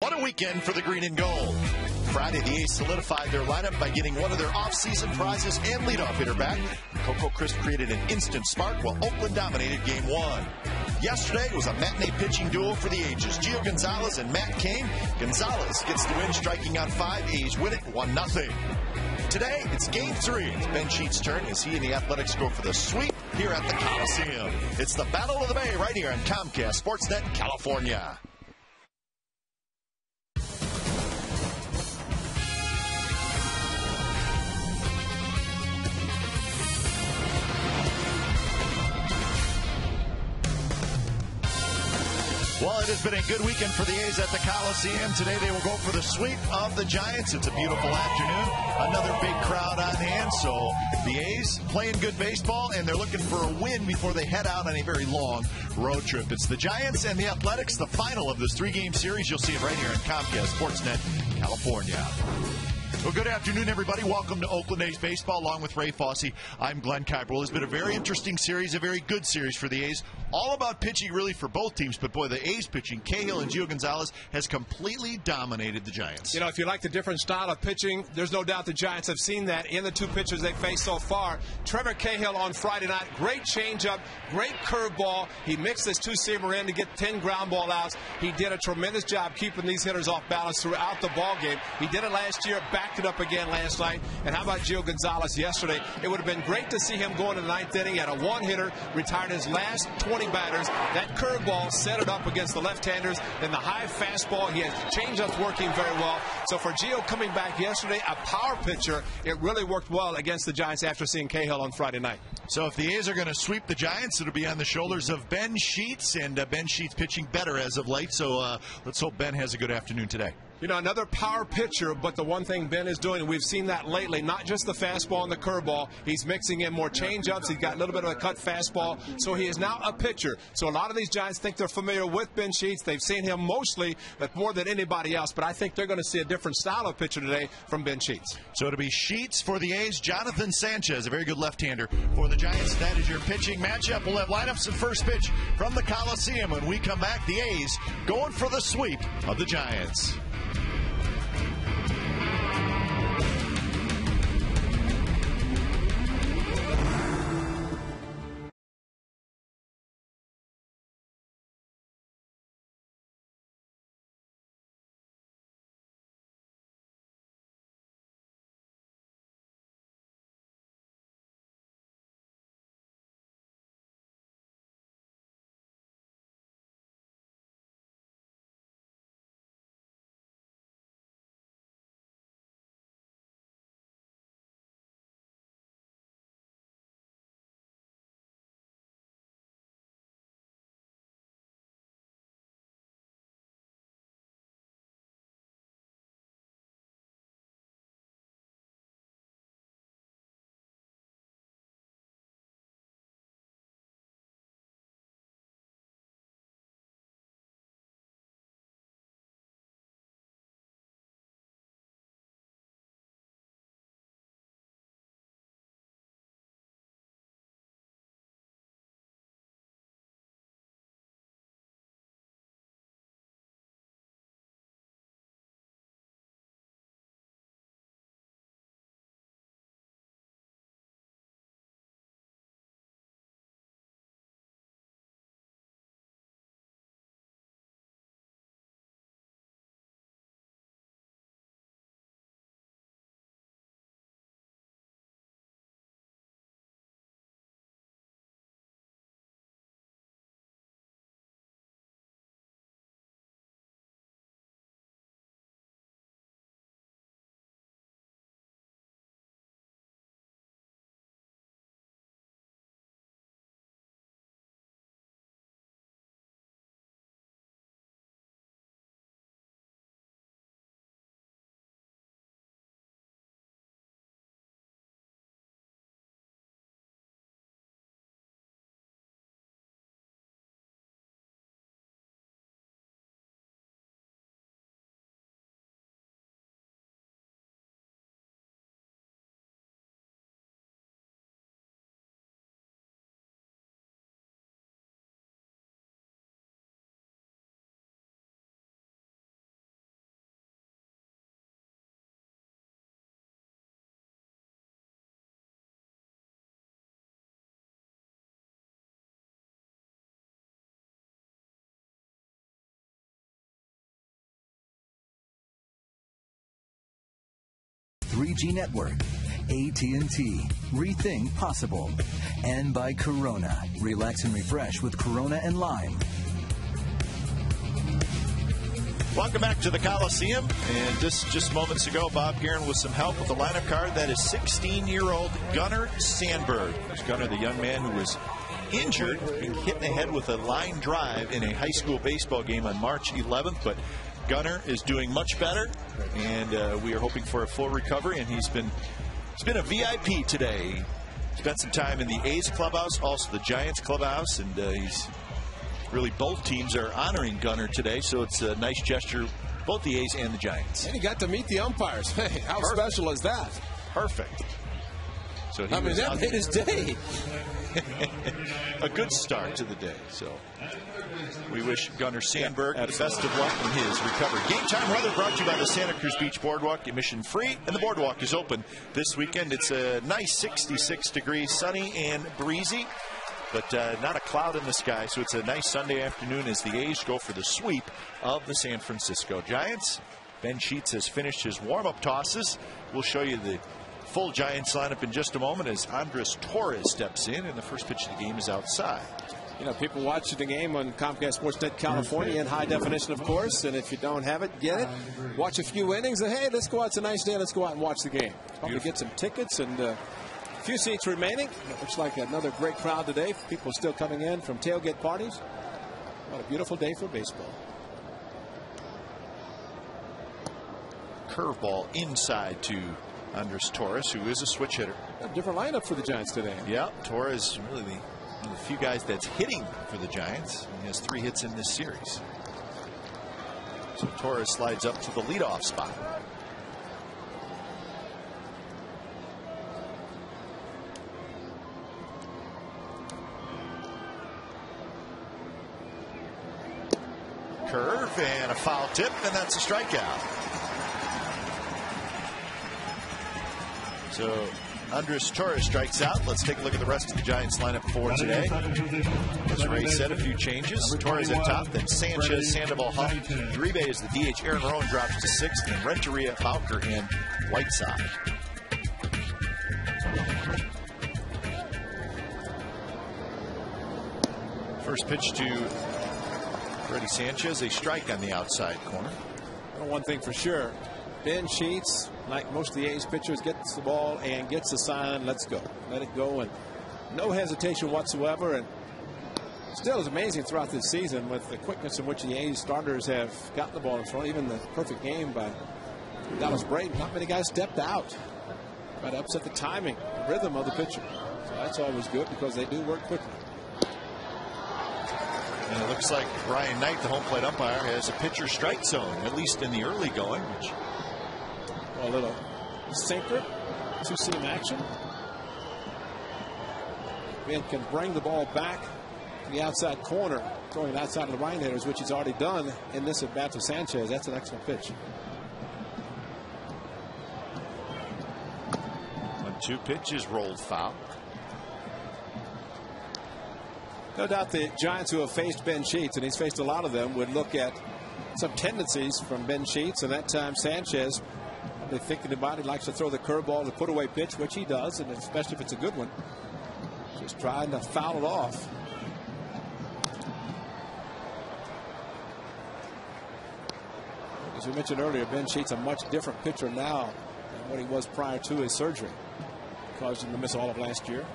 What a weekend for the green and gold. Friday, the A's solidified their lineup by getting one of their off-season prizes and leadoff hitter back. Coco Crisp created an instant spark while Oakland dominated Game 1. Yesterday, it was a matinee pitching duel for the ages. Gio Gonzalez and Matt Cain. Gonzalez gets the win, striking out 5. A's win it 1-0. Today, it's Game 3. It's Ben Sheets' turn as he and the Athletics go for the sweep here at the Coliseum. It's the Battle of the Bay right here on Comcast Sportsnet, California. Well, it has been a good weekend for the A's at the Coliseum. Today they will go for the sweep of the Giants. It's a beautiful afternoon. Another big crowd on hand. So the A's playing good baseball, and they're looking for a win before they head out on a very long road trip. It's the Giants and the Athletics, the final of this 3-game series. You'll see it right here on Comcast Sportsnet, California. Well, good afternoon, everybody. Welcome to Oakland A's Baseball, along with Ray Fosse. I'm Glenn Kuiper. Well, it's been a very interesting series, a very good series for the A's. All about pitching, really, for both teams. But, boy, the A's pitching, Cahill and Gio Gonzalez, has completely dominated the Giants. You know, if you like the different style of pitching, there's no doubt the Giants have seen that in the two pitchers they've faced so far. Trevor Cahill on Friday night, great changeup, great curveball. He mixed this two-seamer in to get 10 ground ball outs. He did a tremendous job keeping these hitters off balance throughout the ball game. He did it last year, backed it up again last night. And how about Gio Gonzalez yesterday? It would have been great to see him go into the ninth inning at a one-hitter, retired his last 20 batters. That curveball set it up against the left-handers. Then the high fastball, he has changeups working very well. So for Gio coming back yesterday, a power pitcher, it really worked well against the Giants after seeing Cahill on Friday night. So if the A's are going to sweep the Giants, it'll be on the shoulders of Ben Sheets, and Ben Sheets pitching better as of late. So let's hope Ben has a good afternoon today. You know, another power pitcher, but the one thing Ben is doing, and we've seen that lately, not just the fastball and the curveball, he's mixing in more changeups. He's got a little bit of a cut fastball, so he is now a pitcher. So a lot of these Giants think they're familiar with Ben Sheets. They've seen him mostly, but more than anybody else. But I think they're going to see a different style of pitcher today from Ben Sheets. So it'll be Sheets for the A's, Jonathan Sanchez, a very good left-hander for the Giants. That is your pitching matchup. We'll have lineups and first pitch from the Coliseum. When we come back, the A's going for the sweep of the Giants. 3G network. AT&T. Rethink possible. And by Corona. Relax and refresh with Corona and Lime. Welcome back to the Coliseum. And just moments ago, Bob Guerin with some help with the lineup card. That is 16-year-old Gunnar Sandberg. It's Gunnar, the young man who was injured, being hit in the head with a line drive in a high school baseball game on March 11th. But Gunnar is doing much better, and we are hoping for a full recovery. And he's been a VIP today. Spent some time in the A's clubhouse, also the Giants clubhouse, and he's really, both teams are honoring Gunnar today, so it's a nice gesture, both the A's and the Giants. And he got to meet the umpires. Hey, how special is that? Perfect. So that made his day. A good start to the day. So we wish Gunnar Sandberg the best of luck in his recovery. Game time weather brought to you by the Santa Cruz Beach Boardwalk, admission free, and the boardwalk is open this weekend. It's a nice 66 degrees, sunny and breezy, but not a cloud in the sky, so it's a nice Sunday afternoon as the A's go for the sweep of the San Francisco Giants. Ben Sheets has finished his warm-up tosses. We'll show you the full Giants lineup in just a moment as Andres Torres steps in, and the first pitch of the game is outside. You know, people watching the game on Comcast Sportsnet California in high definition, of course, and if you don't have it, get it. Watch a few innings, and hey, let's go out. It's a nice day. Let's go out and watch the game. Probably get some tickets and few seats remaining. It looks like another great crowd today. People still coming in from tailgate parties. What a beautiful day for baseball. Curveball inside to Andres Torres, who is a switch hitter. A different lineup for the Giants today. Yeah, Torres really one of the few guys that's hitting for the Giants. He has 3 hits in this series. So Torres slides up to the leadoff spot. Curve and a foul tip, and that's a strikeout. So Andres Torres strikes out. Let's take a look at the rest of the Giants lineup for today. As Ray said, a few changes. Torres at top, then Sanchez, Sandoval, Huff, Uribe is the DH. Aaron Rowan drops to 6th, and Renteria, Bowker, and Whiteside. First pitch to Freddie Sanchez, a strike on the outside corner. Well, one thing for sure, Ben Sheets, like most of the A's pitchers, gets the ball and gets the sign, let's go. Let it go, and no hesitation whatsoever. And still is amazing throughout this season with the quickness in which the A's starters have gotten the ball in front. Even the perfect game by Dallas Braden. Not many guys stepped out. Try to upset the timing, the rhythm of the pitcher. So that's always good because they do work quickly. And it looks like Brian Knight, the home plate umpire, has a pitcher strike zone, at least in the early going. A little sinker, 2-seam action. Ben can bring the ball back to the outside corner, throwing it outside of the right-handers, which he's already done in this at-bat to Sanchez. That's an excellent pitch. 1-2 pitch is rolled foul. No doubt the Giants, who have faced Ben Sheets, and he's faced a lot of them, would look at some tendencies from Ben Sheets, and that time Sanchez, probably thinking about it, likes to throw the curveball, the put-away pitch, which he does, and especially if it's a good one. Just trying to foul it off. As we mentioned earlier, Ben Sheets a much different pitcher now than what he was prior to his surgery. Caused him to miss all of last year.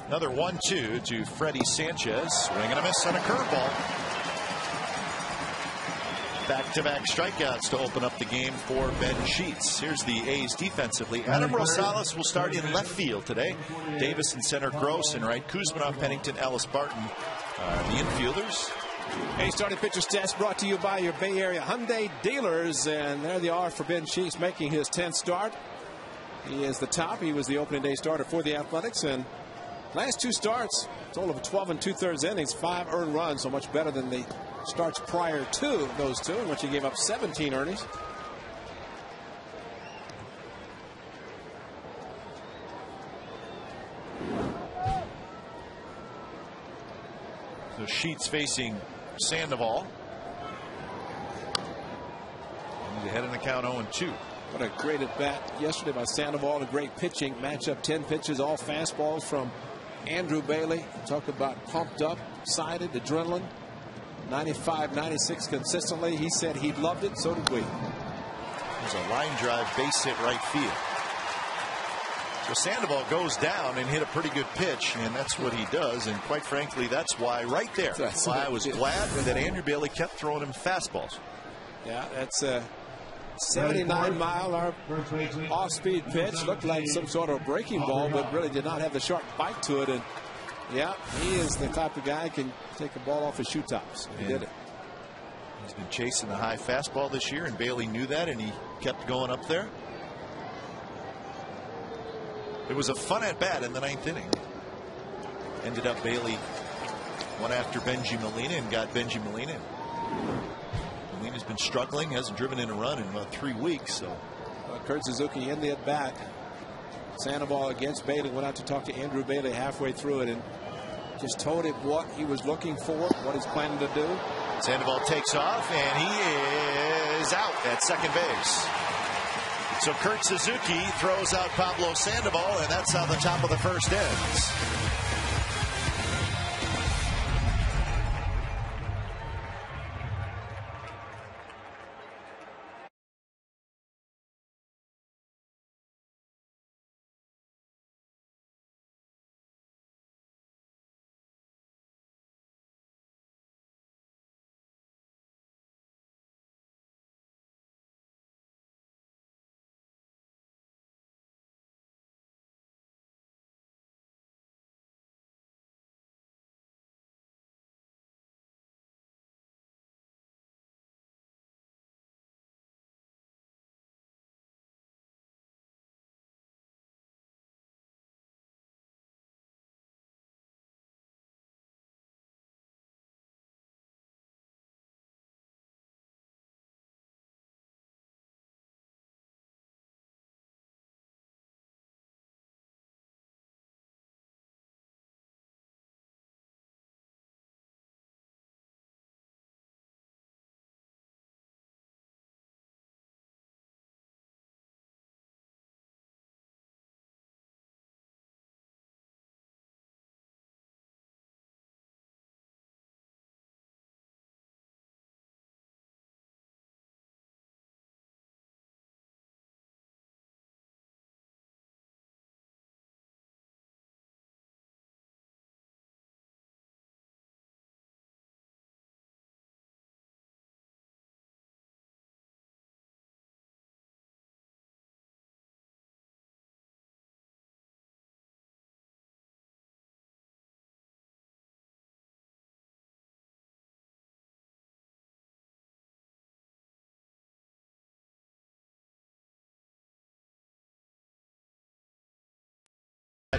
Another 1-2 to Freddie Sanchez. Swing and a miss on a curveball. Back-to-back strikeouts to open up the game for Ben Sheets. Here's the A's defensively. Adam Rosales will start in left field today. Davis in center, Gross in right. Kuzmanov, Pennington, Ellis Barton the infielders. A's starting pitcher stats brought to you by your Bay Area Hyundai dealers. And there they are for Ben Sheets, making his 10th start. He is the top. He was the opening day starter for the Athletics. And last 2 starts, total of 12 2/3 innings, 5 earned runs, so much better than the starts prior to those 2, in which he gave up 17 earnings. So Sheets facing Sandoval. ahead in the count 0-2. What a great at bat yesterday by Sandoval. A great pitching matchup. 10 pitches, all fastballs from Andrew Bailey. Talk about pumped up, excited, adrenaline. 95, 96 consistently. He said he loved it. So did we. There's a line drive base hit right field. So Sandoval goes down and hit a pretty good pitch, and that's what he does. And quite frankly, that's why right there. That's why I was glad that Andrew Bailey kept throwing him fastballs. Yeah, that's a 79-mile-an-hour off-speed pitch. Looked like some sort of breaking ball, but really did not have the sharp bite to it. And yeah, he is the type of guy who can take a ball off his shoe tops. He did it. He's been chasing the high fastball this year, and Bailey knew that, and he kept going up there. It was a fun at bat in the 9th inning. Ended up Bailey went after Benji Molina and got Benji Molina. Molina's been struggling, hasn't driven in a run in about 3 weeks. So Kurt Suzuki in the at bat. Sandoval against Bailey. Went out to talk to Andrew Bailey halfway through it and just told him what he was looking for, what he's planning to do. Sandoval takes off, and he is out at second base. So Kurt Suzuki throws out Pablo Sandoval, and that's how the top of the first ends.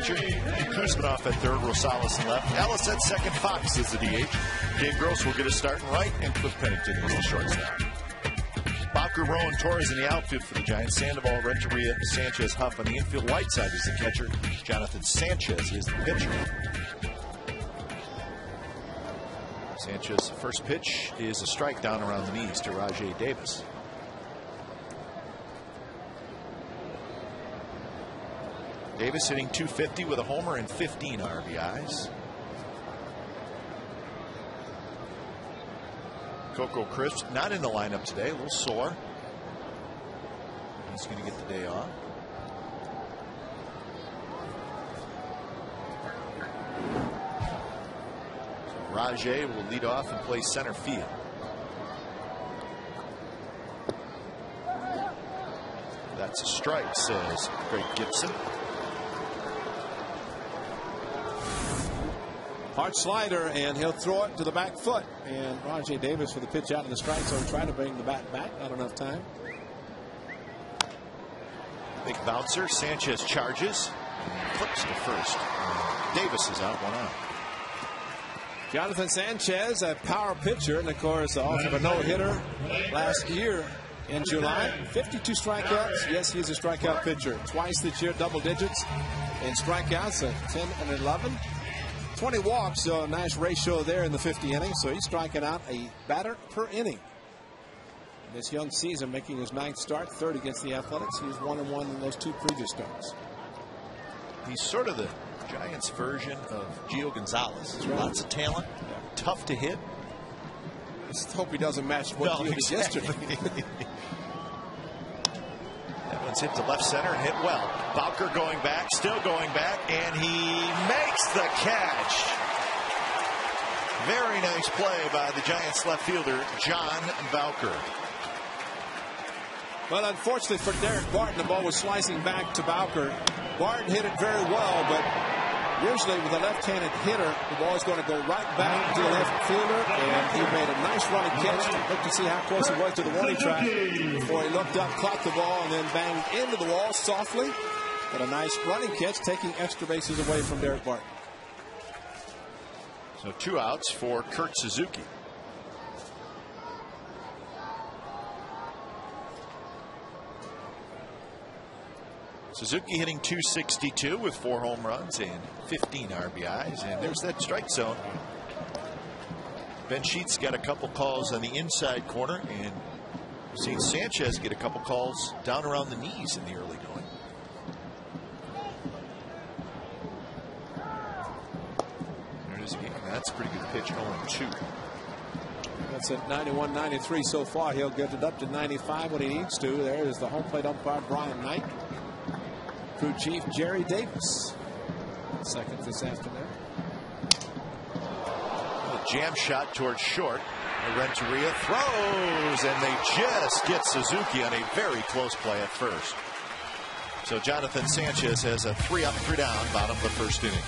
Kuzminoff at third, Rosales in left. Ellis at second, Fox is the DH. Dave Gross will get us starting right, and Cliff Pennington is the shortstop. Bobker, Rowan, Torres in the outfield for the Giants. Sandoval, Renteria, Sanchez, Huff on the infield. Whiteside is the catcher. Jonathan Sanchez is the pitcher. Sanchez's first pitch is a strike down around the knees to Rajay Davis. Davis hitting .250 with a homer and 15 RBIs. Coco Crisp not in the lineup today, a little sore. He's going to get the day off. So Rajay will lead off and play center field. That's a strike, says Greg Gibson. Hard slider, and he'll throw it to the back foot. And Rajay Davis for the pitch out in the strike zone, trying to bring the bat back. Not enough time. Big bouncer. Sanchez charges. Flips to first. Davis is out, 1 out. Jonathan Sanchez, a power pitcher, and of course, off of a no-hitter last year in July. 52 strikeouts. Yes, he's a strikeout pitcher. Twice this year, double digits in strikeouts at 10 and 11. 20 walks, so a nice ratio there in the 50 innings. So he's striking out a batter per inning. This young season, making his 9th start, 3rd against the Athletics. He was 1-1 in those 2 previous starts. He's sort of the Giants version of Gio Gonzalez. Right. Lots of talent, tough to hit. Just hope he doesn't match what Gio did yesterday. That one's hit to left center and hit well. Bowker going back, still going back, and he makes the catch. Very nice play by the Giants left fielder, John Bowker. Well, unfortunately for Derek Barton, the ball was slicing back to Bowker. Barton hit it very well, but usually with a left-handed hitter, the ball is going to go right back to the left fielder, and he made a nice running catch. Looked to see how close he was to the warning track before he looked up, caught the ball, and then banged into the wall softly. But a nice running catch, taking extra bases away from Derek Barton. So 2 outs for Kurt Suzuki. Suzuki hitting .262 with 4 home runs and 15 RBIs. And there's that strike zone. Ben Sheets got a couple calls on the inside corner, and we've seen Sanchez get a couple calls down around the knees in the early going. There it is again. That's a pretty good pitch, 0-2. That's at 91, 93 so far. He'll get it up to 95 when he needs to. There is the home plate umpire, Brian Knight. Crew chief, Jerry Davis. Second this afternoon. A jam shot towards short. Renteria throws, and they just get Suzuki on a very close play at first. So Jonathan Sanchez has a 3 up, 3 down, bottom of the first inning.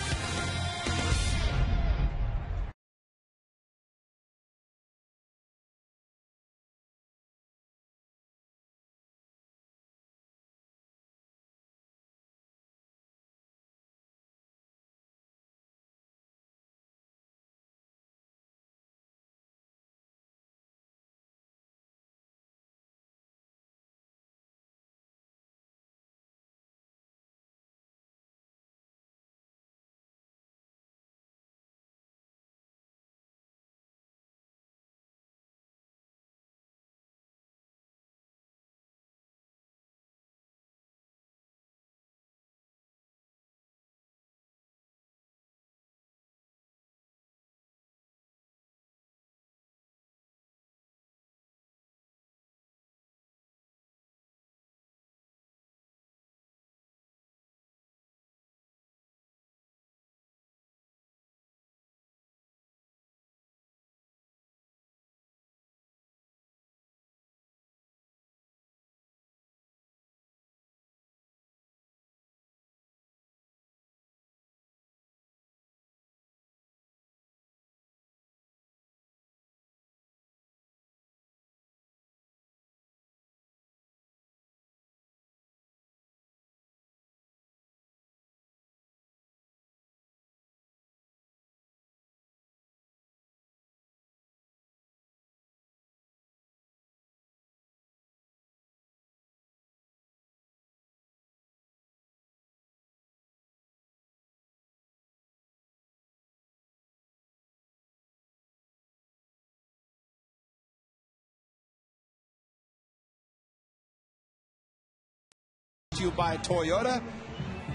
You by Toyota.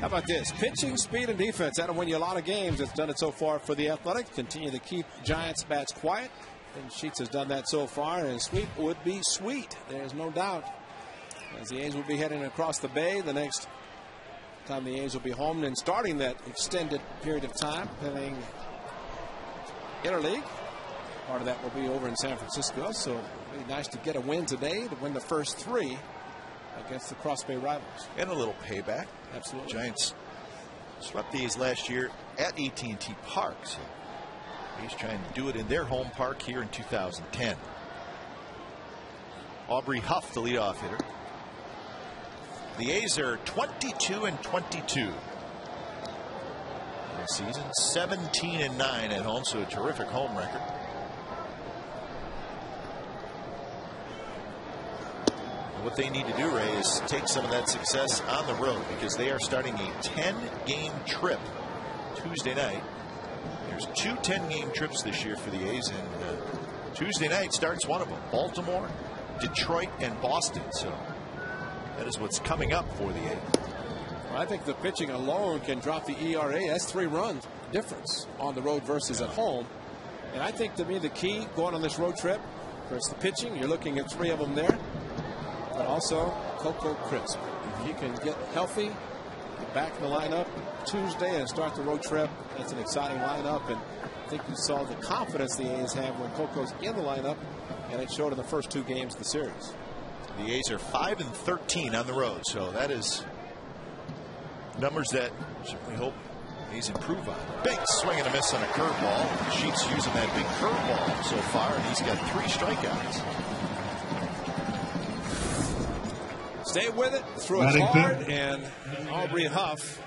How about this? Pitching, speed, and defense. That'll win you a lot of games. It's done it so far for the Athletics. Continue to keep Giants bats quiet. And Sheets has done that so far. And sweep would be sweet. There's no doubt. As the A's will be heading across the bay, the next time the A's will be home and starting that extended period of time, playing interleague. Part of that will be over in San Francisco. So it'll be nice to get a win today to win the first 3 against the Cross Bay rivals. And a little payback. Absolutely. Giants swept the A's last year at AT&T Park. So he's trying to do it in their home park here in 2010. Aubrey Huff, the leadoff hitter. The A's are 22-22 this season, 17-9 at home, so a terrific home record. What they need to do, Ray, is take some of that success on the road, because they are starting a 10-game trip Tuesday night. There's 2 10-game trips this year for the A's, and Tuesday night starts one of them. Baltimore Detroit, and Boston. So that is what's coming up for the A's. Well, I think the pitching alone can drop the ERA. That's 3 runs difference on the road versus at home. And I think, to me, the key going on this road trip, first the pitching, you're looking at 3 of them there, but also Coco Crisp. If he can get healthy, get back in the lineup Tuesday and start the road trip, that's an exciting lineup. And I think you saw the confidence the A's have when Coco's in the lineup, and it showed in the first 2 games of the series. The A's are 5-13 on the road, so that is numbers that certainly hope A's improve on. Big swing and a miss on a curveball. Sheets using that big curveball so far, and he's got 3 strikeouts. Stay with it, threw it hard, and Aubrey Huff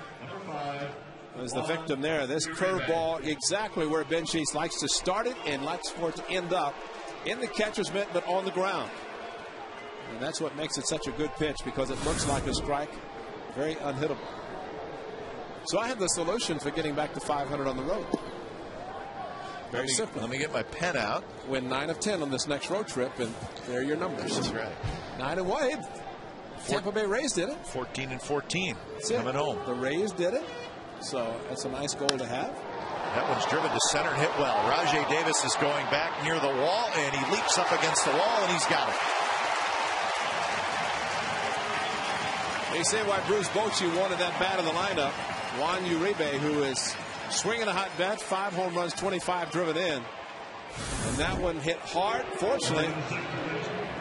was the victim there. This curveball exactly where Ben Sheets likes to start it and likes for it to end up in the catcher's mitt, but on the ground. And that's what makes it such a good pitch, because it looks like a strike, very unhittable. So I have the solution for getting back to 500 on the road. Very simple. Let me get my pen out. Win 9 of 10 on this next road trip, and there are your numbers. That's right. 9-1. Tampa Bay Rays did it. 14-14. Coming home. The Rays did it. So that's a nice goal to have. That one's driven to center and hit well. Rajai Davis is going back near the wall, and he leaps up against the wall, and he's got it. They say why Bruce Bochy wanted that bat in the lineup. Juan Uribe, who is swinging a hot bat, 5 home runs, 25 driven in. And that one hit hard, fortunately.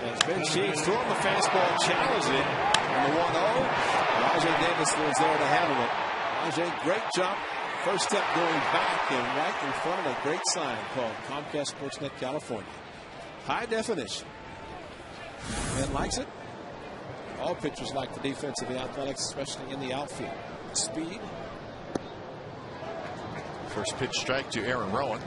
As Ben Sheets threw him the fastball, challenged it. And the 1-0, Rajai Davis was there to handle it. Rajai, great jump. First step going back and right in front of a great sign called Comcast Sportsnet California. High definition. Ben likes it. All pitchers like the defense of the Athletics, especially in the outfield. Speed. First pitch strike to Aaron Rowan.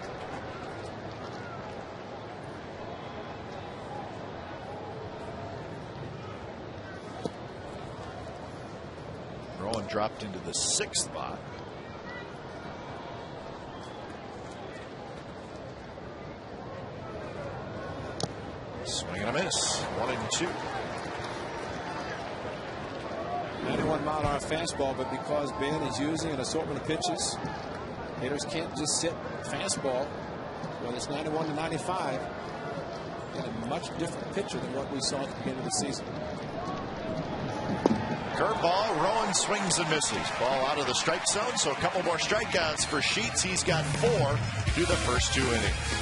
Rowan dropped into the 6th spot. Swing and a miss. 1-2. 91-mile-an-hour fastball, but because Ben is using an assortment of pitches, hitters can't just sit fastball when it's 91 to 95. And a much different pitcher than what we saw at the beginning of the season. Curveball. Rowan swings and misses. Ball out of the strike zone, so a couple more strikeouts for Sheets. He's got 4 through the first 2 innings.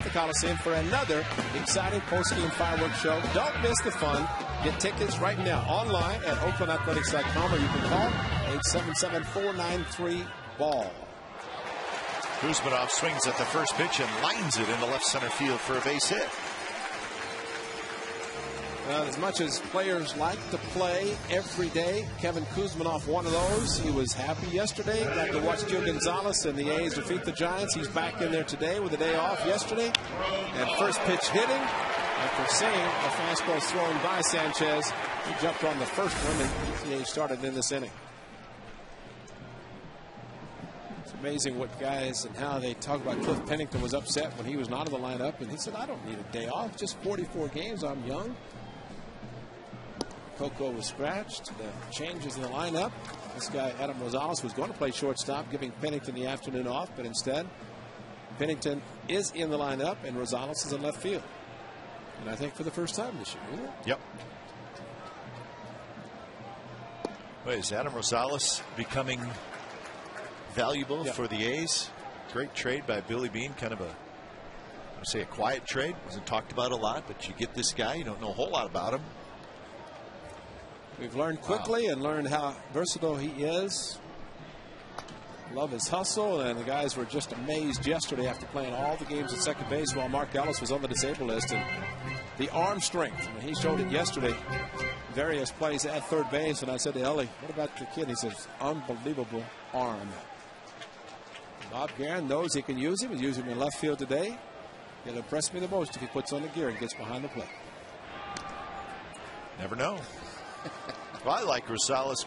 the Coliseum for another exciting post-game fireworks show. Don't miss the fun. Get tickets right now online at oaklandathletics.com, or you can call 877-493-BALL. Kuzmanov swings at the first pitch and lines it into left center field for a base hit. As much as players like to play every day, Kevin Kuzmanov, one of those. He was happy yesterday. Got to watch Gio Gonzalez and the A's defeat the Giants. He's back in there today with a day off yesterday. And first pitch hitting. After seeing a fastball thrown by Sanchez, he jumped on the first one, and ETA started in this inning. It's amazing what guys and how they talk about. Cliff Pennington was upset when he was not in the lineup, and he said, I don't need a day off, just 44 games, I'm young. Coco was scratched. The changes in the lineup. This guy, Adam Rosales, was going to play shortstop, giving Pennington the afternoon off, but instead, Pennington is in the lineup, and Rosales is in left field. And I think for the first time this year, isn't it? Yep. Wait, is Adam Rosales becoming valuable for the A's? Great trade by Billy Beane. Kind of a, I would say, a quiet trade. Wasn't talked about a lot, but you get this guy. You don't know a whole lot about him. We've learned quickly and learned how versatile he is. Love his hustle, and the guys were just amazed yesterday after playing all the games at second base while Mark Ellis was on the disabled list. And the arm strength, I mean, he showed it yesterday. Various plays at third base, and I said to Ellie, what about the kid? He says, unbelievable arm. Bob Guerin knows he can use him. He's using him in left field today. It'll impress me the most if he puts on the gear and gets behind the plate. Never know. Well, I like Rosales.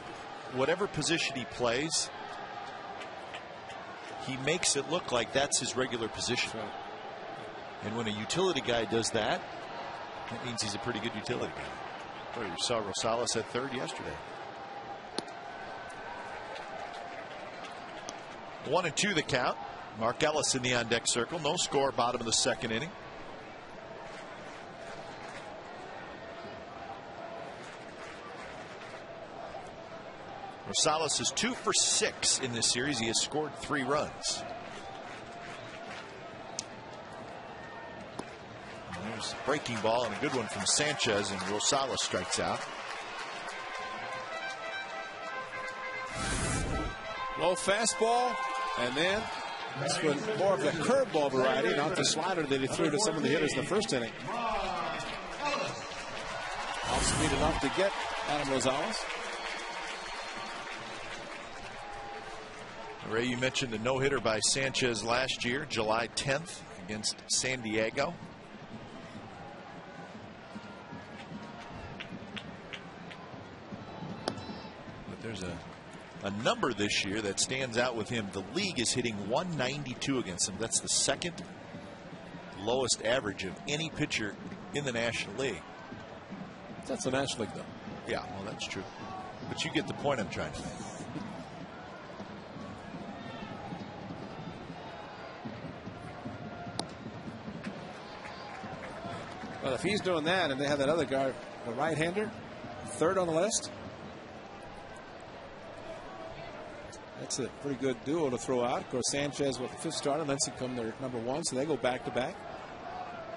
Whatever position he plays, he makes it look like that's his regular position. Right. And when a utility guy does that, that means he's a pretty good utility guy. Well, you saw Rosales at third yesterday. 1-2 the count. Mark Ellis in the on-deck circle. No score, bottom of the second inning. Rosales is 2 for 6 in this series. He has scored 3 runs. And there's a breaking ball and a good one from Sanchez, and Rosales strikes out. Low fastball, and then this one more of the curveball variety, not the slider that he threw to some of the hitters in the first inning. Off speed enough to get Adam Rosales. Ray, you mentioned a no-hitter by Sanchez last year, July 10th against San Diego. But there's a number this year that stands out with him. The league is hitting 192 against him. That's the second lowest average of any pitcher in the National League. That's the National League, though. Yeah, well, that's true. But you get the point I'm trying to make. Well, if he's doing that and they have that other guy, the right-hander, third on the list, that's a pretty good duo to throw out. Of course, Sanchez with the fifth starter, Lincecum their number 1, so they go back-to-back.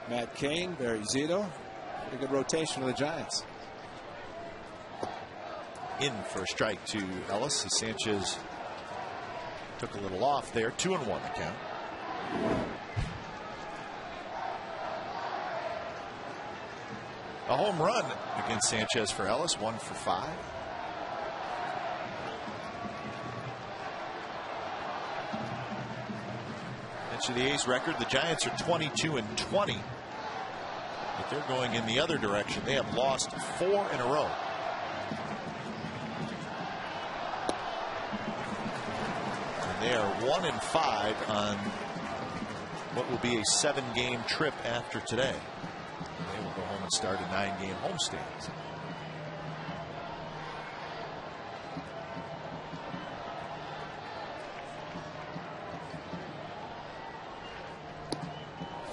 Matt Cain, Barry Zito, pretty good rotation of the Giants. In for a strike to Ellis as Sanchez took a little off there. 2-1 the count. A home run against Sanchez for Ellis, 1 for 5. Mention the A's record. The Giants are 22-20, but they're going in the other direction. They have lost 4 in a row. And they are 1-5 on what will be a 7-game trip after today. They will go home and start a 9-game homestand.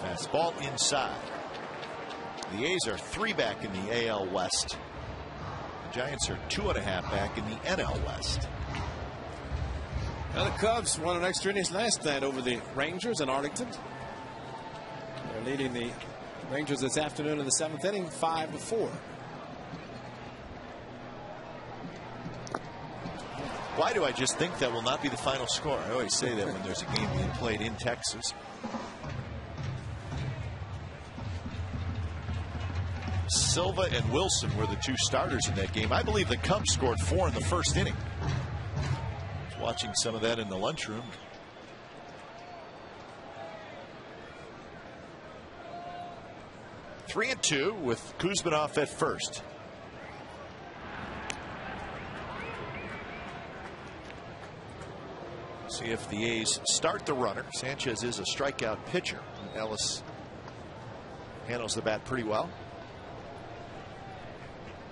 Fastball inside. The A's are 3 back in the AL West. The Giants are 2.5 back in the NL West. Now the Cubs won an extra innings last night over the Rangers in Arlington. They're leading the Rangers this afternoon in the 7th inning, 5-4. Why do I just think that will not be the final score? I always say that when there's a game being played in Texas. Silva and Wilson were the two starters in that game. I believe the Cubs scored 4 in the first inning. I was watching some of that in the lunchroom. Three and two with Kuzminov at first. See if the A's start the runner. Sanchez is a strikeout pitcher. Ellis handles the bat pretty well.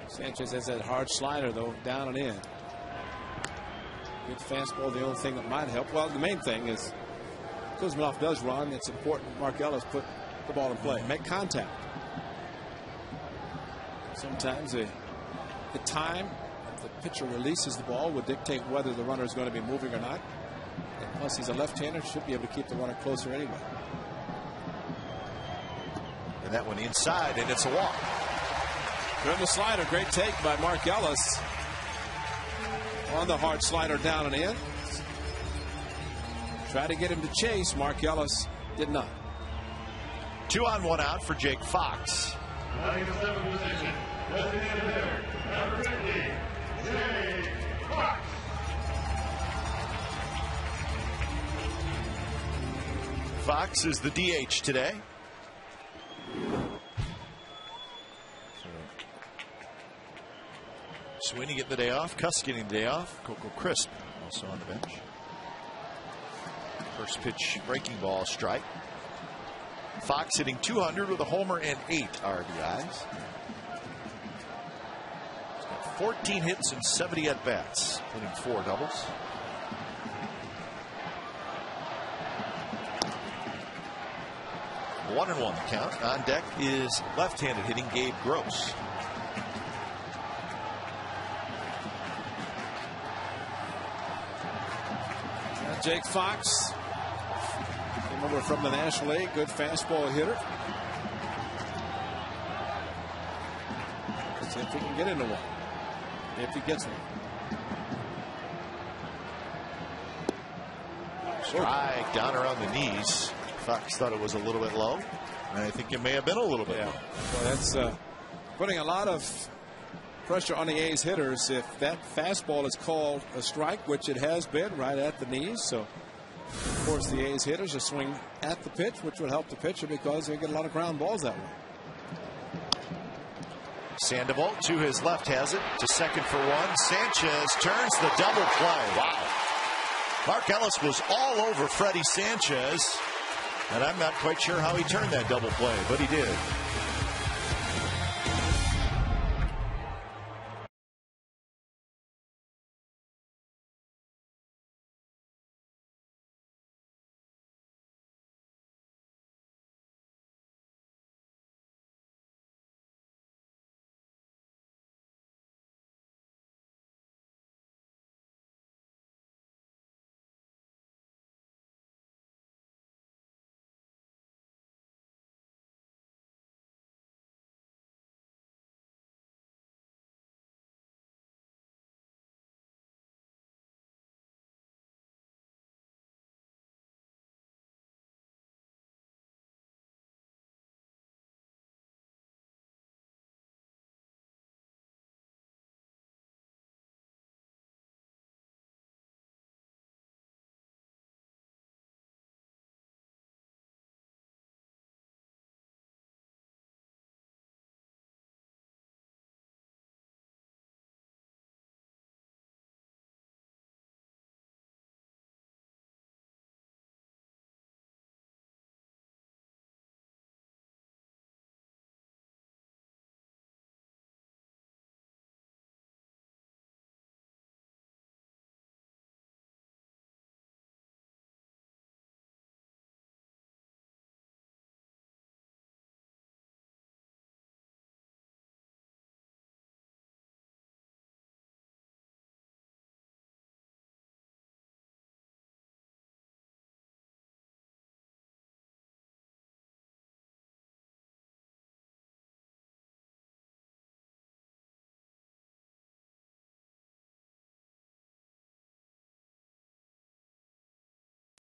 Sanchez has that hard slider, though, down and in. Good fastball, the only thing that might help. Well, the main thing is Kuzminov does run. It's important Mark Ellis put the ball in play, make contact. Sometimes the time the pitcher releases the ball would dictate whether the runner is going to be moving or not. And plus, he's a left-hander, should be able to keep the runner closer anyway. And that one inside, and it's a walk. Good the slider. Great take by Mark Ellis on the hard slider down and in. Try to get him to chase. Mark Ellis did not. 2 on 1 out for Jake Fox. Batting the 7th position, designated hitter, number 50, Jake Fox. Fox is the DH today. Sweeney getting the day off. Cuss getting the day off. Coco Crisp also on the bench. First pitch breaking ball strike. Fox hitting .200 with a homer and 8 RBIs. He's got 14 hits and 70 at bats, hitting 4 doubles. One and 1 count. On deck is left-handed hitting Gabe Gross. Jake Fox came over from the National League. Good fastball hitter. Let's see if he can get into one. If he gets one. Strike down around the knees. Fox thought it was a little bit low. And I think it may have been a little bit low. Well, that's putting a lot of pressure on the A's hitters. If that fastball is called a strike, which it has been, right at the knees. So, of course, the A's hitters are swinging at the pitch, which would help the pitcher because they get a lot of ground balls that way. Sandoval to his left has it to second for 1. Sanchez turns the double play. Wow. Mark Ellis was all over Freddie Sanchez, and I'm not quite sure how he turned that double play, but he did.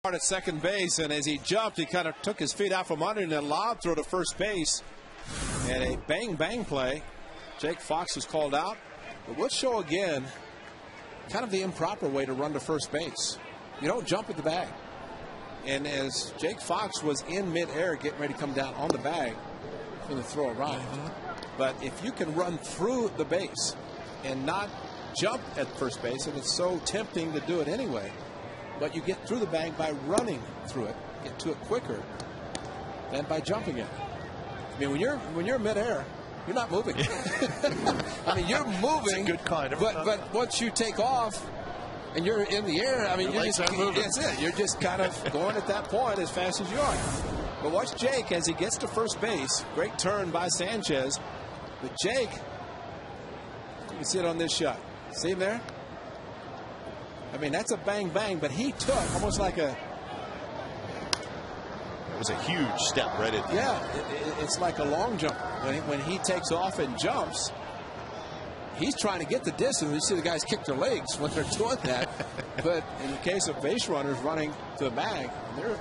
At second base, and as he jumped, he kind of took his feet out from under and then lobbed throw to first base. And a bang play. Jake Fox was called out. But we'll show again kind of the improper way to run to first base. You don't jump at the bag. And as Jake Fox was in midair getting ready to come down on the bag when the throw arrived. But if you can run through the base and not jump at first base, and it's so tempting to do it anyway, but you get through the bag by running through it, get to it quicker than by jumping it. I mean, when you're midair, you're not moving. I mean, you're moving. That's a good kind of but once you take off and you're in the air, I mean, you're just moving. That's it. You're just kind of going at that point as fast as you are. But watch Jake as he gets to first base. Great turn by Sanchez. But Jake, you can see it on this shot. See him there? I mean, that's a bang, but he took almost like a... It was a huge step right at the end. It's like a long jump. When he takes off and jumps, he's trying to get the distance. You see the guys kick their legs when they're doing that. But in the case of base runners running to the bag, they're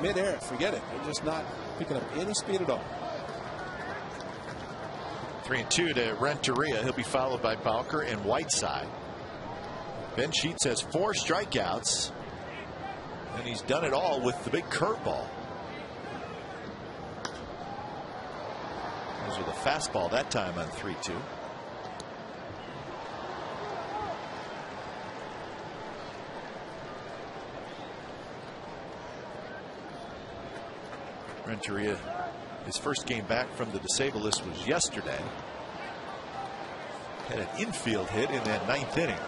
midair. Forget it. They're just not picking up any speed at all. 3-2 to Renteria. He'll be followed by Bowker and Whiteside. Ben Sheets has 4 strikeouts, and he's done it all with the big curveball. Those with a fastball that time on 3-2. Renteria, his first game back from the disabled list was yesterday. Had an infield hit in that 9th inning.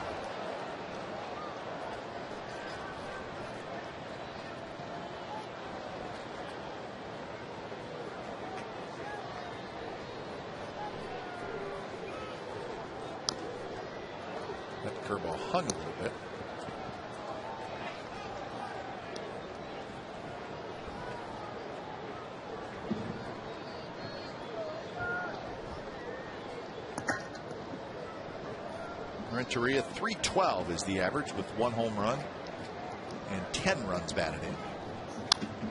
That curveball hung a little bit. Renteria, 312 is the average with 1 home run and 10 runs batted in.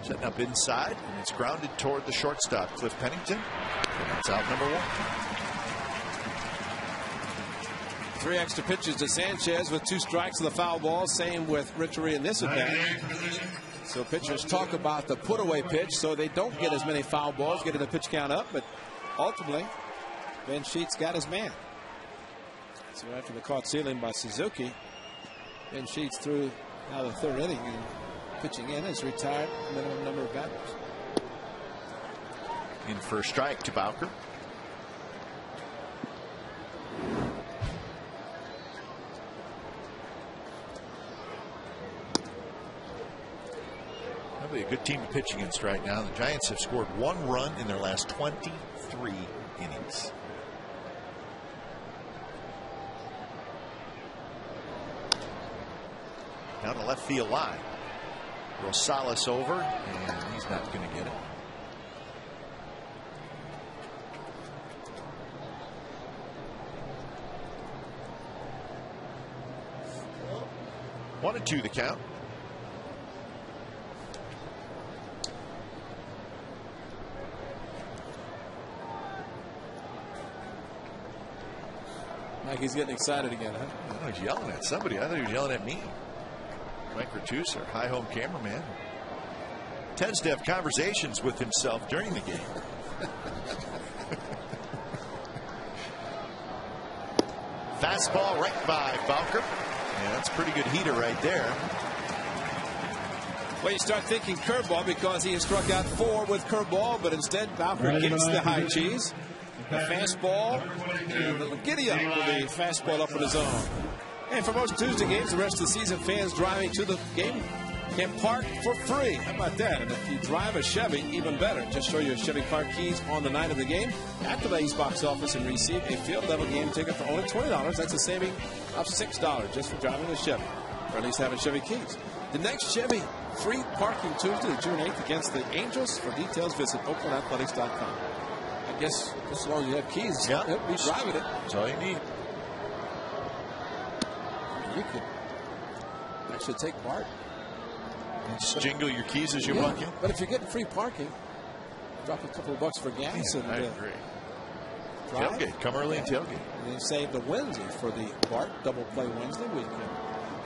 Setting up inside, and it's grounded toward the shortstop, Cliff Pennington. And that's out number 1. 3 extra pitches to Sanchez with 2 strikes and the foul ball. Same with Renteria in this at bat. So pitchers talk about the put away pitch, so they don't get as many foul balls, getting the pitch count up. But ultimately, Ben Sheets got his man. So after the caught ceiling by Suzuki, Ben Sheets through now the 3rd inning and pitching in has retired minimum number of batters. In for a strike to Bowker. Probably a good team to pitch against right now. The Giants have scored 1 run in their last 23 innings. Down the left field line. Rosales over, and he's not going to get it. One and 2 the count. Mike, he's getting excited again, huh? I was yelling at somebody. I thought he was yelling at me. Mike Ratus, our high home cameraman, tends to have conversations with himself during the game. Fastball right by Bowker. Yeah, that's a pretty good heater right there. Well, you start thinking curveball because he has struck out 4 with curveball, but instead Bowker gets the high cheese. The fastball, and a little giddy up with the fastball up in his own. And for most Tuesday games, the rest of the season, fans driving to the game can park for free. How about that? And if you drive a Chevy, even better. Just show your Chevy car keys on the night of the game at the A's box office and receive a field-level game ticket for only $20. That's a saving of $6 just for driving a Chevy, or at least having Chevy keys. The next Chevy free parking Tuesday, June 8th, against the Angels. For details, visit OaklandAthletics.com. I guess as long as you have keys, you'll be driving it. That's all you need. You could actually take part Just jingle your keys as you walk in. But if you're getting free parking, drop a couple of bucks for gas. And I agree. Tailgate. Come early and tailgate. And they saved the Wednesday for the Bart double play Wednesday. We can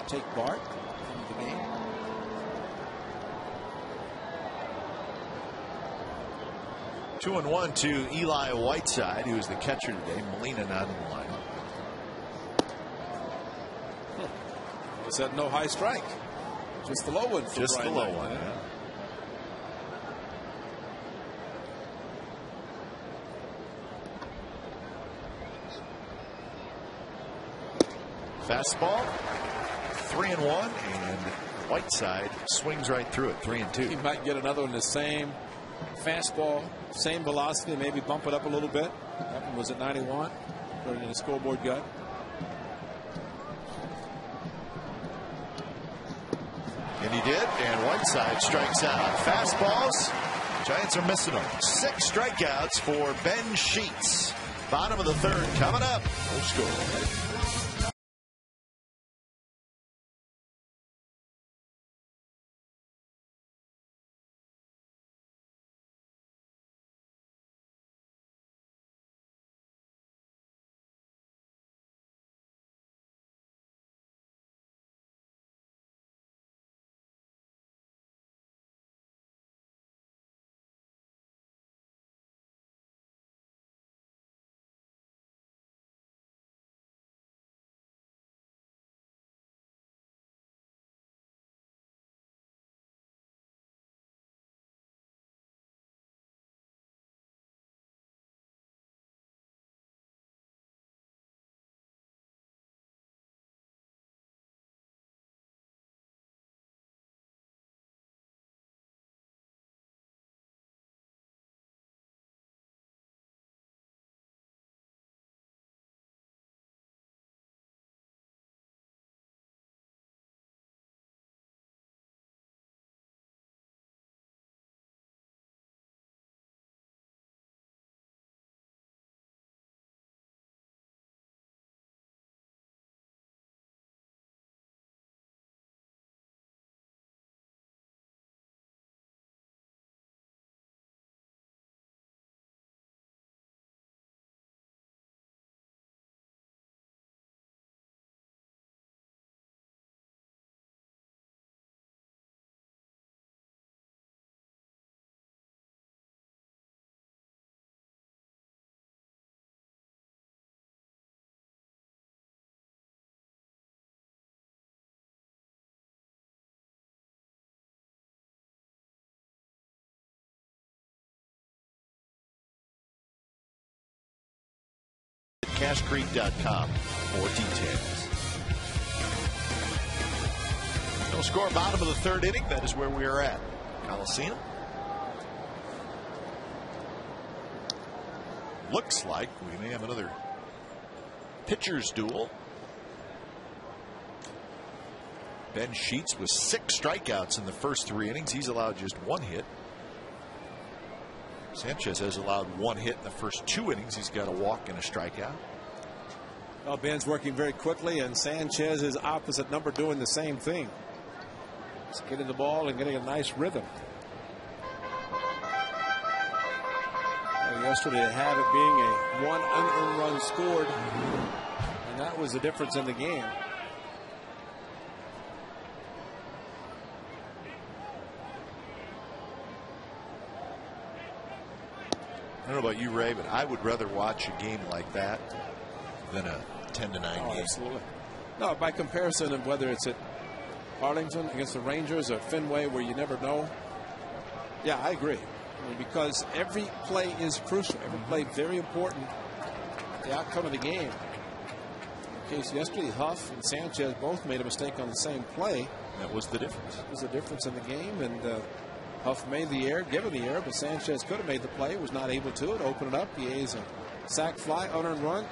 take Bart into the game. Two and one to Eli Whiteside, who is the catcher today. Molina not in the lineup. Just had no high strike. Just the low one. Just the low one. Yeah. Fastball, 3-1, and Whiteside swings right through it, 3-2. He might get another one the same fastball, same velocity, maybe bump it up a little bit. That one was at 91, according to the scoreboard guide. And he did, and Whiteside strikes out. Fastballs, Giants are missing them. 6 strikeouts for Ben Sheets. Bottom of the third coming up. No score. CashCreek.com for details. No score, bottom of the third inning. That is where we are at. Coliseum. Looks like we may have another pitcher's duel. Ben Sheets with 6 strikeouts in the first 3 innings. He's allowed just 1 hit. Sanchez has allowed 1 hit in the first 2 innings. He's got a walk and a strikeout. Well, Ben's working very quickly, and Sanchez is opposite number doing the same thing. He's getting the ball and getting a nice rhythm. Well, yesterday it had it being a 1 unearned run scored, and that was the difference in the game. I don't know about you, Ray, but I would rather watch a game like that than a 10-9 game. Absolutely. No, by comparison of whether it's at Arlington against the Rangers or Fenway, where you never know. Yeah, I agree. I mean, because every play is crucial. Every play very important. The outcome of the game. In case yesterday, Huff and Sanchez both made a mistake on the same play. That was the difference. That was the difference in the game, and Huff made the error, given the error, but Sanchez could have made the play, was not able to. It opened it up. The A's a sac fly, unearned run.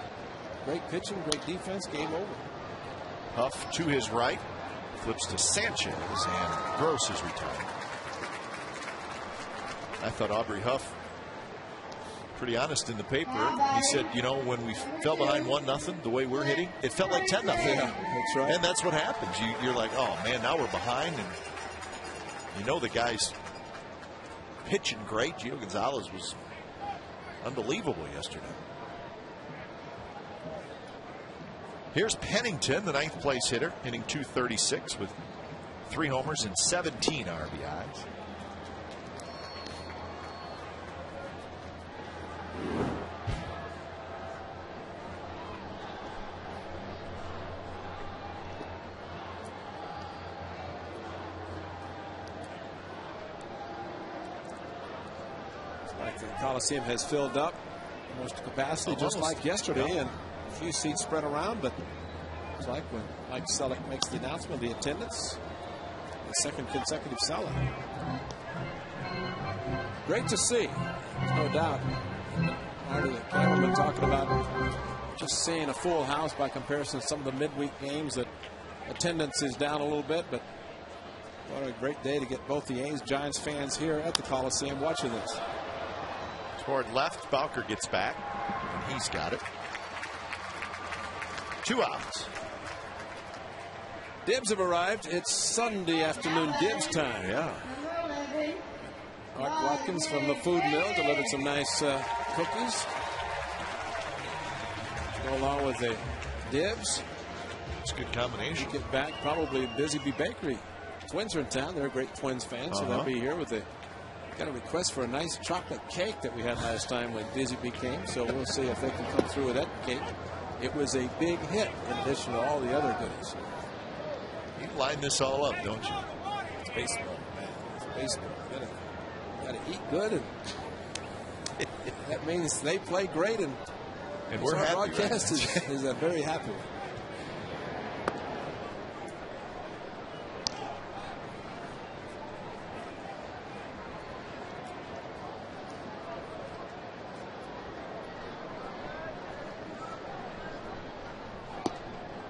Great pitching, great defense, game over. Huff to his right, flips to Sanchez, and Gross is retired. I thought Aubrey Huff, pretty honest in the paper. He said, you know, when we fell behind 1-0, the way we're hitting, it felt like 10-0. Yeah, that's right. And that's what happens. You're like, oh man, now we're behind, and You know the guy's pitching great. Gio Gonzalez was unbelievable yesterday. Here's Pennington, the 9th place hitter, hitting .236 with 3 homers and 17 RBIs. Like the Coliseum has filled up almost to capacity, just like yesterday, and a few seats spread around. But it's like when Mike Selleck makes the announcement of the attendance, the second consecutive sellout. Great to see, there's no doubt. Marty, the cameraman, talking about just seeing a full house by comparison to some of the midweek games that attendance is down a little bit, but what a great day to get both the A's Giants fans here at the Coliseum watching this. Toward left, Bowker gets back, and he's got it. 2 outs. Dibs have arrived. It's Sunday afternoon Dibs time. Yeah. Art Watkins from the food mill delivered some nice cookies. Go along with the Dibs. It's a good combination. Get back, probably Busy Bee Bakery. Twins are in town. They're great Twins fans, so they'll be here with the. Got a request for a nice chocolate cake that we had last time when Busy Bee came, so we'll see if they can come through with that cake. It was a big hit in addition to all the other goodies. You line this all up, don't you? It's baseball, man. It's baseball. You gotta eat good, and that means they play great, and we're happy. Our broadcast right? is a very happy one.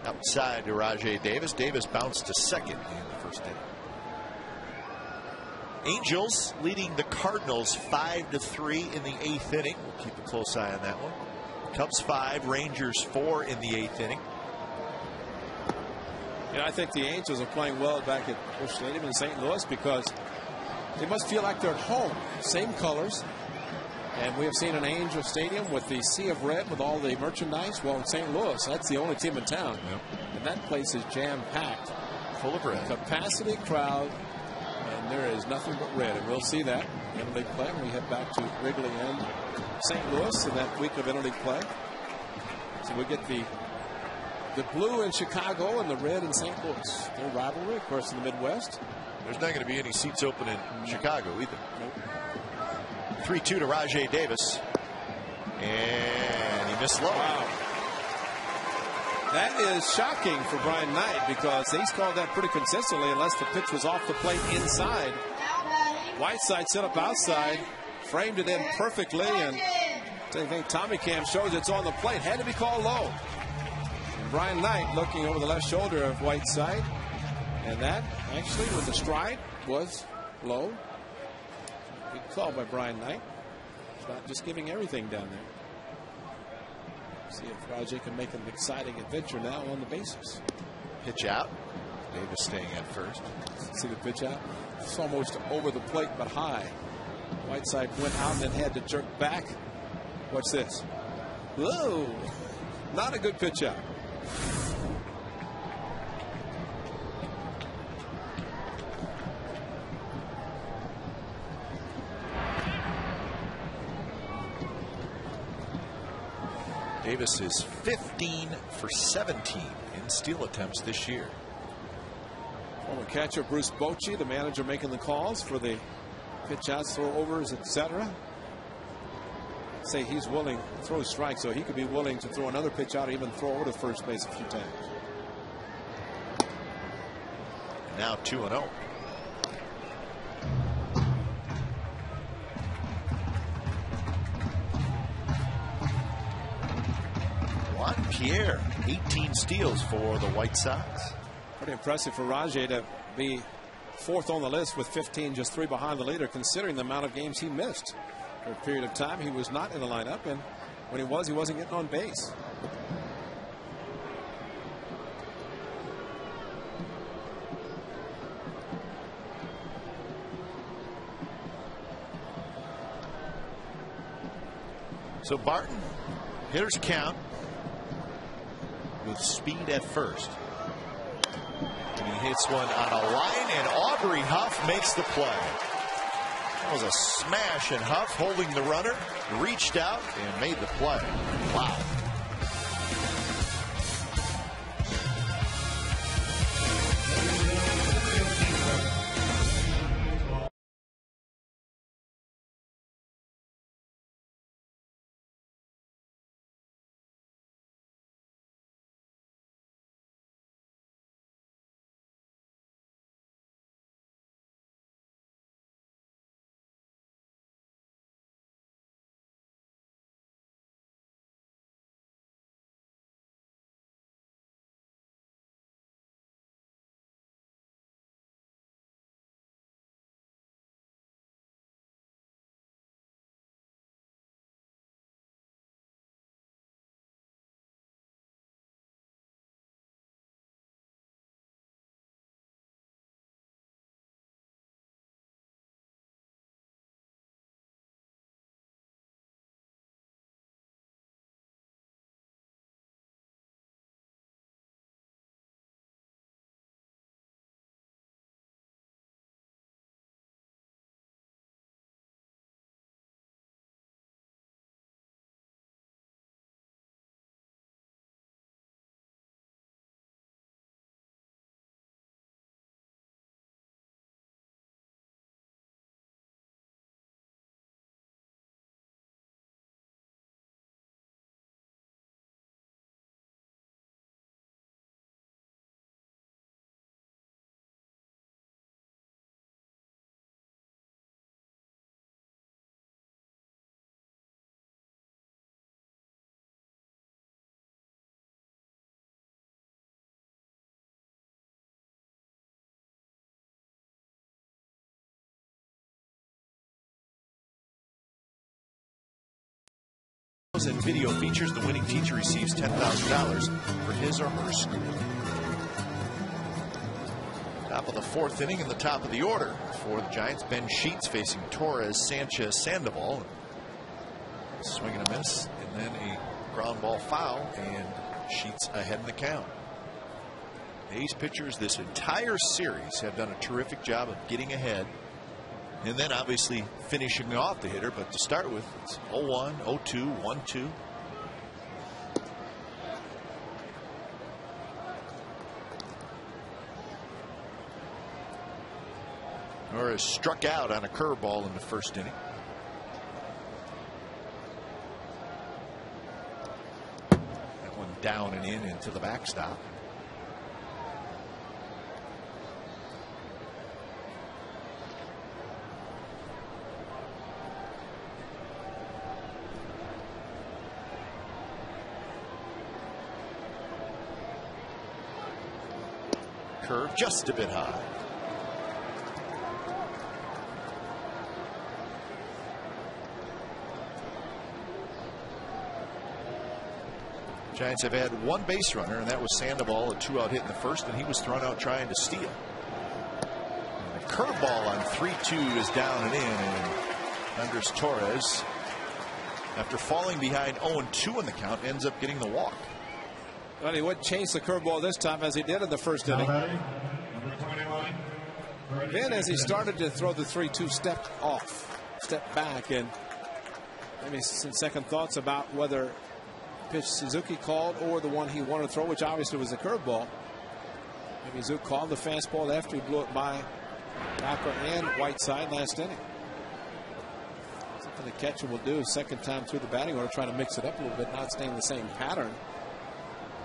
Outside to Rajai Davis. Davis bounced to second in the first inning. Angels leading the Cardinals 5-3 in the 8th inning. We'll keep a close eye on that one. Cubs 5, Rangers 4 in the 8th inning. I think the Angels are playing well back at Busch Stadium in St. Louis because they must feel like they're at home. Same colors. And we have seen an Angel Stadium with the sea of red with all the merchandise. Well, in St. Louis, that's the only team in town. Yep. And that place is jam-packed. Full of red. Capacity crowd, and there is nothing but red. And we'll see that in interleague play when we head back to Wrigley and St. Louis in that week of interleague play. So we get the blue in Chicago and the red in St. Louis. Their rivalry, of course, in the Midwest. There's not going to be any seats open in Chicago either. Nope. 3-2 to Rajai Davis. And he missed low. Wow. That is shocking for Brian Knight because he's called that pretty consistently unless the pitch was off the plate inside. Whiteside set up outside, framed it in perfectly, and I think Tommy Cam shows it's on the plate. Had to be called low. And Brian Knight looking over the left shoulder of Whiteside, and that actually with the stride was low. Good call by Brian Knight. He's not just giving everything down there. See if Rajai can make an exciting adventure now on the bases. Pitch out. Davis staying at first. See the pitch out? It's almost over the plate, but high. Whiteside went out and then had to jerk back. What's this? Whoa! Not a good pitch out. Davis is 15 for 17 in steal attempts this year. Former catcher Bruce Bochy, the manager, making the calls for the pitch outs, throw overs, etc. Say he's willing to throw strikes, so he could be willing to throw another pitch out or even throw over to first base a few times. Now 2-0. Juan Pierre, 18 steals for the White Sox. Pretty impressive for Rajai to be fourth on the list with 15, just 3 behind the leader, considering the amount of games he missed. For a period of time, he was not in the lineup, and when he wasn't getting on base. So Barton, hitters count with speed at first. And he hits one on a line, and Aubrey Huff makes the play. That was a smash, and Huff, holding the runner, reached out and made the play. Wow. And video features. The winning teacher receives $10,000 for his or her school. Top of the fourth inning in the top of the order for the Giants. Ben Sheets facing Torres, Sanchez, Sandoval. Swing and a miss, and then a ground ball foul, and Sheets ahead in the count. A's pitchers this entire series have done a terrific job of getting ahead, and then obviously finishing off the hitter. But to start with, it's 0-1, 0-2, 1-2. Torres struck out on a curveball in the first inning. That one down and in into the backstop. Curve just a bit high. Giants have had one base runner, and that was Sandoval, a 2-out hit in the first, and he was thrown out trying to steal. And the curveball on 3-2 is down and in, and Andres Torres, after falling behind 0-2 in the count, ends up getting the walk. Well, he would chase the curveball this time as he did in the first inning. Then as he started to throw the 3-2, stepped back, and maybe some second thoughts about whether pitch Suzuki called or the one he wanted to throw, which obviously was a curveball. Maybe Suzuki called the fastball after he blew it by Rocker and Whiteside last inning. Something the catcher will do second time through the batting order, trying to mix it up a little bit, not staying in the same pattern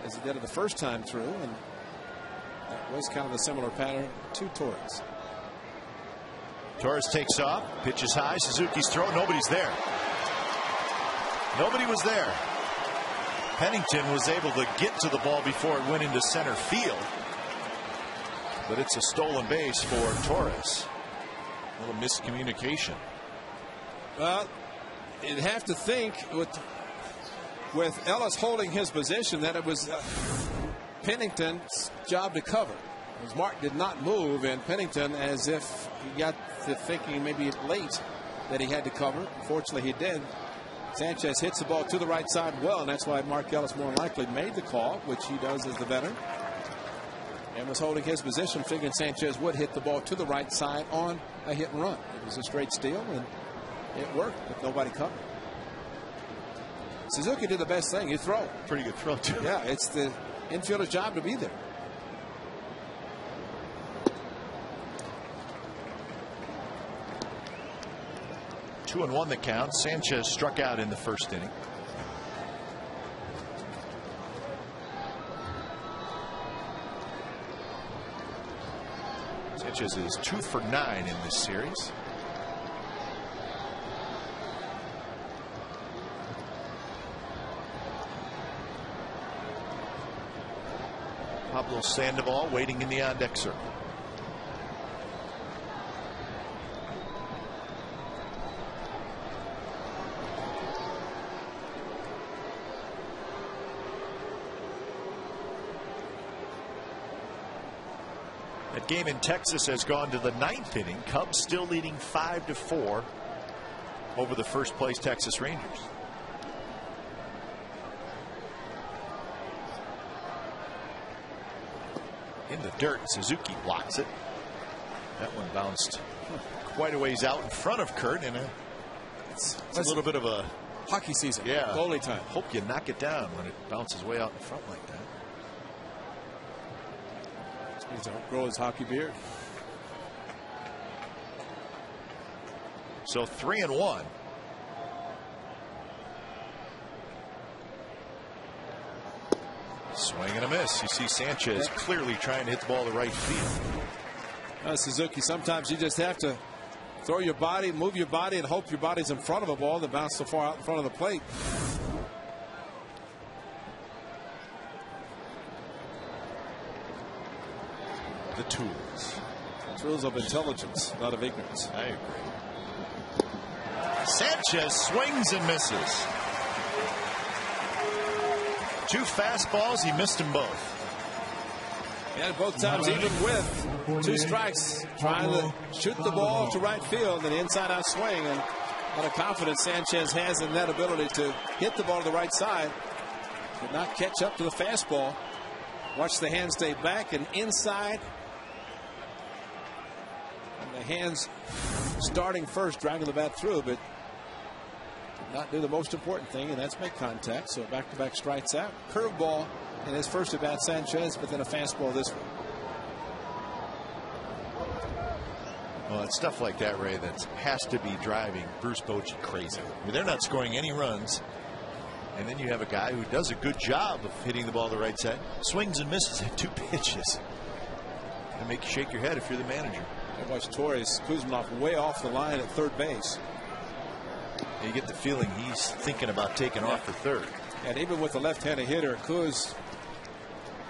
as he did it the first time through, and that was kind of a similar pattern to Torres. Torres takes off, pitches high, Suzuki's throw, nobody's there. Nobody was there. Pennington was able to get to the ball before it went into center field, but it's a stolen base for Torres. A little miscommunication. Well, you'd have to think with Ellis holding his position that it was Pennington's job to cover. As Mark did not move, and Pennington, as if he got to thinking maybe late that he had to cover. Fortunately, he did. Sanchez hits the ball to the right side well, and that's why Mark Ellis more likely made the call, which he does as the veteran, and was holding his position, figuring Sanchez would hit the ball to the right side on a hit and run. It was a straight steal, and it worked with nobody covered. Suzuki did the best thing. You throw. Pretty good throw, too. Yeah, it's the infielder's job to be there. Two and one the count. Sanchez struck out in the first inning. Sanchez is 2 for 9 in this series. Pablo Sandoval waiting in the on-deck circle. That game in Texas has gone to the 9th inning. Cubs still leading 5-4 over the first place Texas Rangers. In the dirt, Suzuki blocks it. That one bounced quite a ways out in front of Kurt, and it's a little bit of a hockey season. Yeah, goalie time. Hope you knock it down when it bounces way out in front like that. He's to grow his hockey beard. So 3 and 1. Swing and a miss. You see Sanchez clearly trying to hit the ball to right field. Suzuki, sometimes you just have to throw your body, move your body, and hope your body's in front of a ball that bounced so far out in front of the plate. The tools. Tools of intelligence, not of ignorance. I agree. Sanchez swings and misses. 2 fastballs, he missed them both. And both times, even with 2 strikes, trying to shoot the ball to right field, and an inside-out swing, and what a confidence Sanchez has in that ability to hit the ball to the right side. Could not catch up to the fastball. Watch the hands stay back and inside. And the hands starting first, dragging the bat through, but did not do the most important thing, and that's make contact. So back-to-back strikes out. Curveball in his first at bat, Sanchez, but then a fastball this one. Well, it's stuff like that, Ray, that has to be driving Bruce Bochy crazy. I mean, they're not scoring any runs, and then you have a guy who does a good job of hitting the ball to the right side, swings and misses at 2 pitches. It'll make you shake your head if you're the manager. I watched Torres Kuzminoff way off the line at third base. You get the feeling he's thinking about taking off for third. And even with the left-handed hitter, Kuz,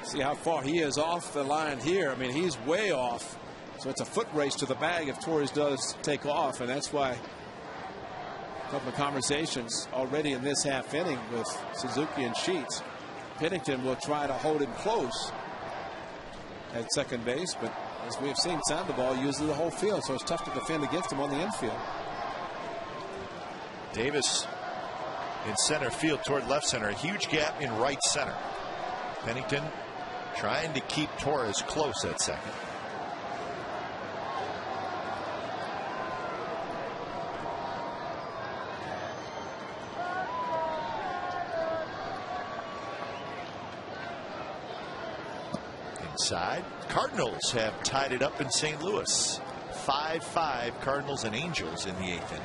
see how far he is off the line here. I mean, he's way off. So it's a foot race to the bag if Torres does take off, and that's why a couple of conversations already in this half inning with Suzuki and Sheets. Pennington will try to hold him close at second base, but as we have seen, Sandoval uses the whole field, so it's tough to defend against him on the infield. Davis in center field toward left center. A huge gap in right center. Pennington trying to keep Torres close at second. Inside. Cardinals have tied it up in St. Louis. 5-5 Cardinals and Angels in the 8th inning.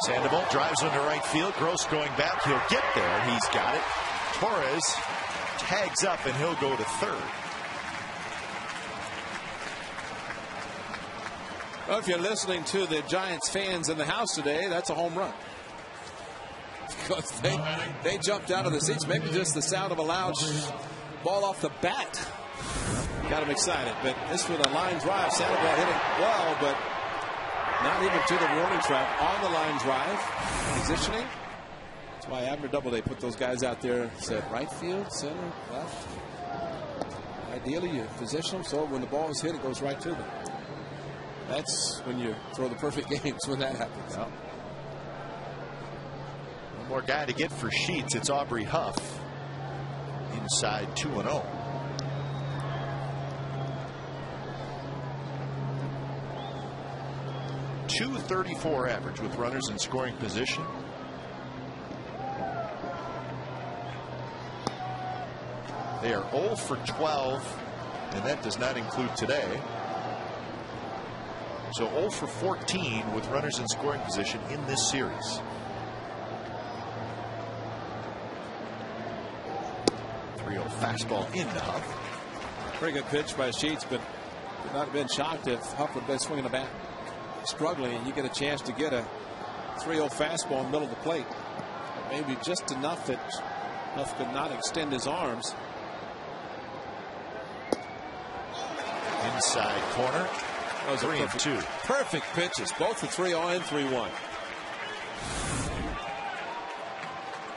Sandoval drives into right field. Gross going back. He'll get there. He's got it. Torres tags up and he'll go to third. Well, if you're listening to the Giants fans in the house today, that's a home run. Because they jumped out of the seats. Maybe just the sound of a loud ball off the bat got them excited. But this was a line drive. Sandoval hit it well, but not even to the warning track. On the line drive. Positioning. That's why Abner Doubleday put those guys out there and said right field, center, left. Ideally, you position them so when the ball is hit, it goes right to them. That's when you throw the perfect games, when that happens. Well, one more guy to get for Sheets. It's Aubrey Huff. Inside 2-0. .234 average with runners in scoring position. They are 0 for 12, and that does not include today. So 0 for 14 with runners in scoring position in this series. Fastball into Huff. Pretty good pitch by Sheets, but would not have been shocked if Huff would have been swinging the bat, struggling, and you get a chance to get a 3-0 fastball in the middle of the plate. Maybe just enough that Huff could not extend his arms. Inside corner. That was 3-2. Perfect pitches, both for 3-0 and 3-1.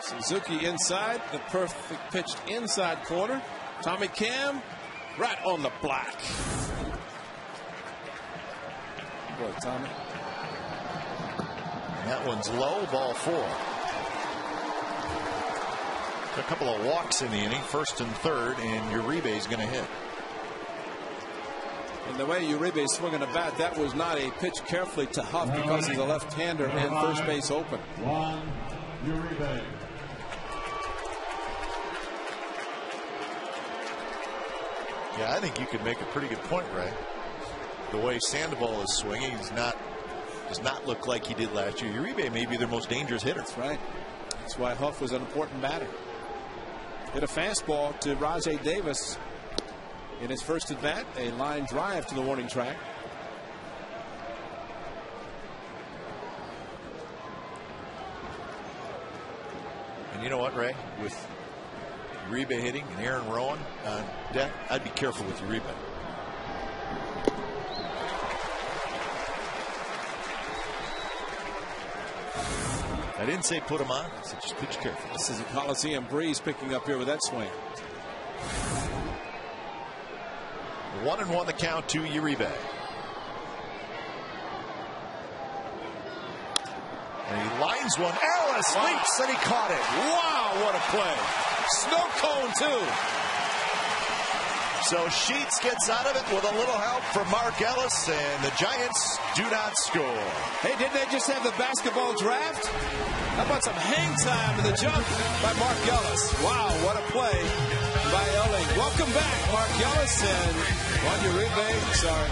Suzuki inside, the perfect pitched inside corner. Tommy Cam right on the block. Boy, Tommy. And that one's low, ball 4. A couple of walks in the inning, first and third, and Uribe's going to hit. And the way Uribe swinging the bat, that was not a pitch carefully to Huff because he's a left-hander and first base open. Uribe. Yeah, I think you could make a pretty good point, Ray. The way Sandoval is swinging, does not look like he did last year. Uribe may be their most dangerous hitter. That's right. That's why Huff was an important batter. Hit a fastball to Rajai Davis in his first at bat, a line drive to the warning track. And you know what, Ray? With Uribe hitting and Aaron Rowan on deck, I'd be careful with Uribe. I didn't say put him on. I said just pitch careful. This is a Coliseum breeze picking up here with that swing. 1-1 the count to Uribe. And he lines one. Ellis leaps and he caught it. Wow, what a play. Snow cone, too. So Sheets gets out of it with a little help from Mark Ellis, and the Giants do not score. Hey, didn't they just have the basketball draft? How about some hang time in the jump by Mark Ellis? Wow, what a play by Elling. Welcome back, Mark Ellis, and Juan Uribe, sorry.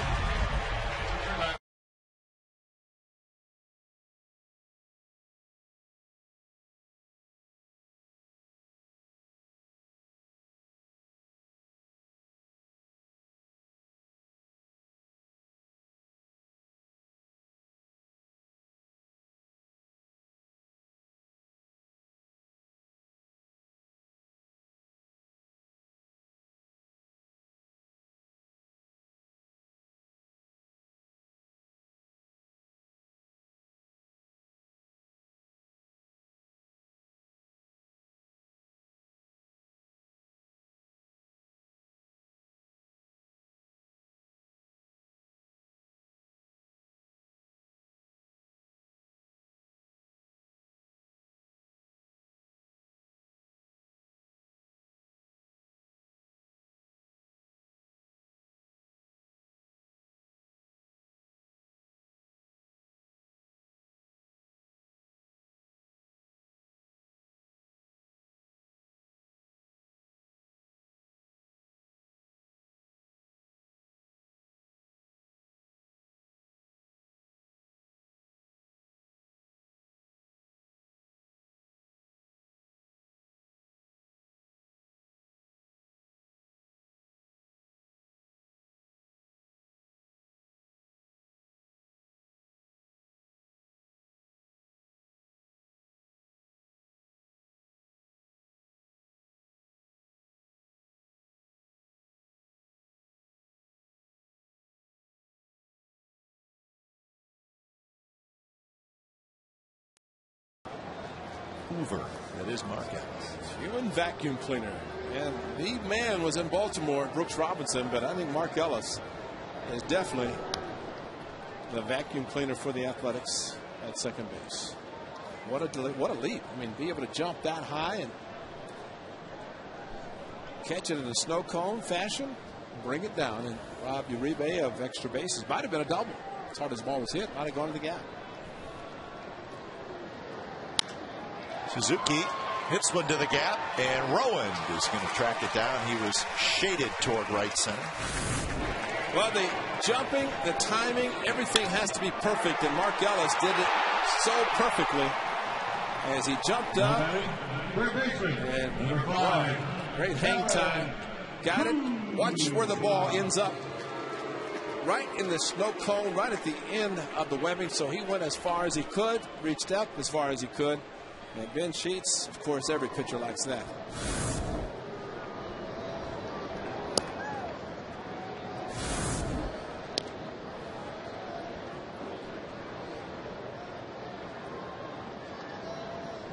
Hoover. That is Mark Ellis. Human vacuum cleaner. And the man was in Baltimore, Brooks Robinson, but I think Mark Ellis is definitely the vacuum cleaner for the Athletics at second base. What a leap. I mean, be able to jump that high and catch it in a snow cone fashion, bring it down, and rob Uribe of extra bases. Might have been a double. As hard as the ball was hit, might have gone to the gap. Suzuki hits one to the gap, and Rowan is going to track it down. He was shaded toward right center. Well, the jumping, the timing, everything has to be perfect, and Mark Ellis did it so perfectly as he jumped up. And great hang time. Got it. Watch where the ball ends up. Right in the snow cone, right at the end of the webbing. So he went as far as he could, reached up as far as he could. And Ben Sheets, of course, every pitcher likes that.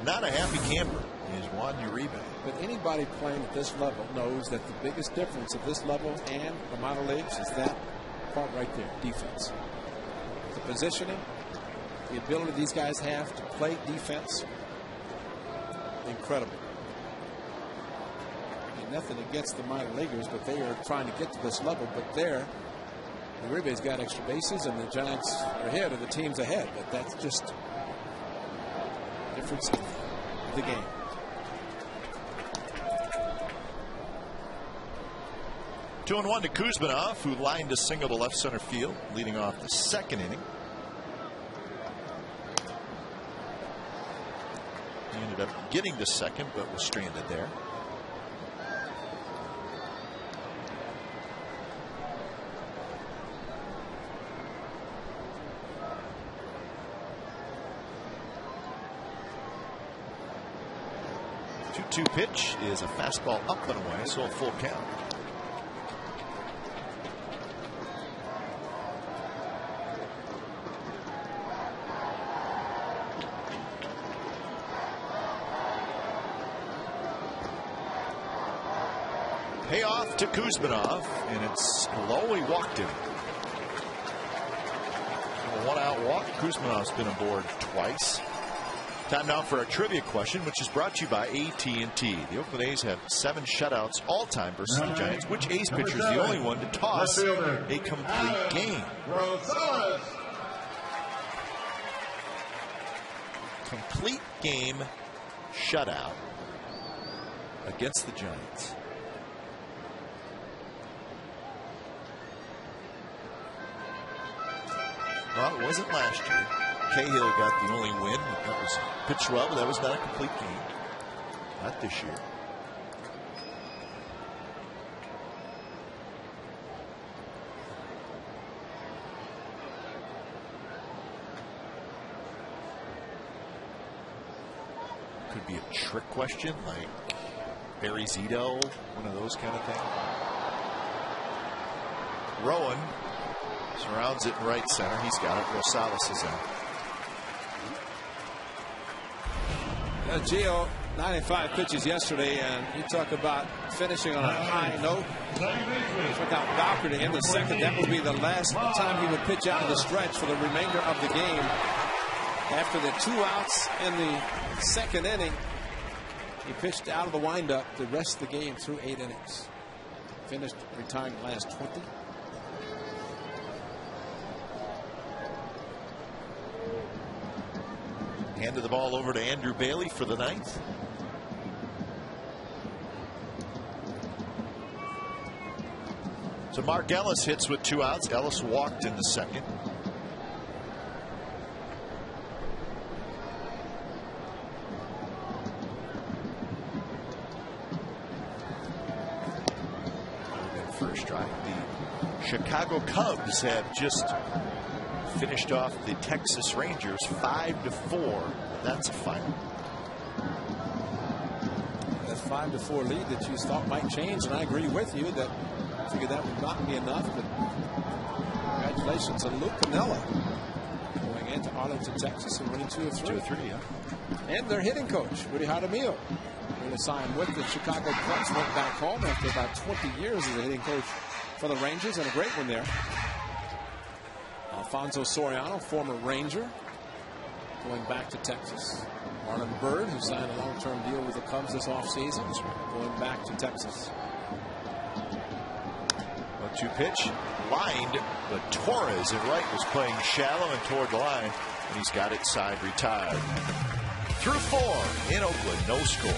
Not a happy camper is Juan Uribe. But anybody playing at this level knows that the biggest difference at this level and the minor leagues is that part right there, defense. The positioning, the ability these guys have to play defense, incredible. And nothing against the minor leaguers, but they are trying to get to this level. But there, Uribe's got extra bases, and the Giants are ahead, or the team's ahead. But that's just difference of the game. Two and one to Kuzminov, who lined a single to left center field, leading off the second inning. He ended up getting to second, but was stranded there. The 2-2 pitch is a fastball up and away, so a full count. Payoff to Kuzminov, and it's slowly walked him. A one-out walk. Kuzminov's been aboard twice. Time now for our trivia question, which is brought to you by AT&T. The Oakland A's have 7 shutouts all time versus the Giants. Which A's pitcher is the only one to toss a complete game? Complete game shutout against the Giants. Well, it wasn't last year. Cahill got the only win. That was pitched well, but that was not a complete game. Not this year. Could be a trick question like Barry Zito, one of those kind of things. Rowan surrounds it in right center. He's got it. Rosales is in. Gio, 95 pitches yesterday, and you talk about finishing on a high note. Took out Bowker to end the second. That would be the last time he would pitch out of the stretch for the remainder of the game. After the 2 outs in the second inning, he pitched out of the windup the rest of the game through 8 innings. Finished retiring the last 20. Handed the ball over to Andrew Bailey for the 9th. So Mark Ellis hits with 2 outs. Ellis walked in the second. First strike. The Chicago Cubs have just finished off the Texas Rangers 5-4. That's a final. That 5-4 lead that you thought might change, and I agree with you that I figured that would not be enough. But congratulations to Luke Piniella going into Arlington, Texas, and winning 2 of 3. 2 of 3, yeah. And their hitting coach, Rudy Jaramillo, Originally signed with the Chicago Cubs, went back home after about 20 years as a hitting coach for the Rangers, and a great one there. Alfonso Soriano, former Ranger, going back to Texas. Marlon Byrd, who signed a long-term deal with the Cubs this offseason, is going back to Texas. 1-2 pitch, lined, but Torres in right was playing shallow and toward the line, and he's got it side retired. Through 4 in Oakland, no score.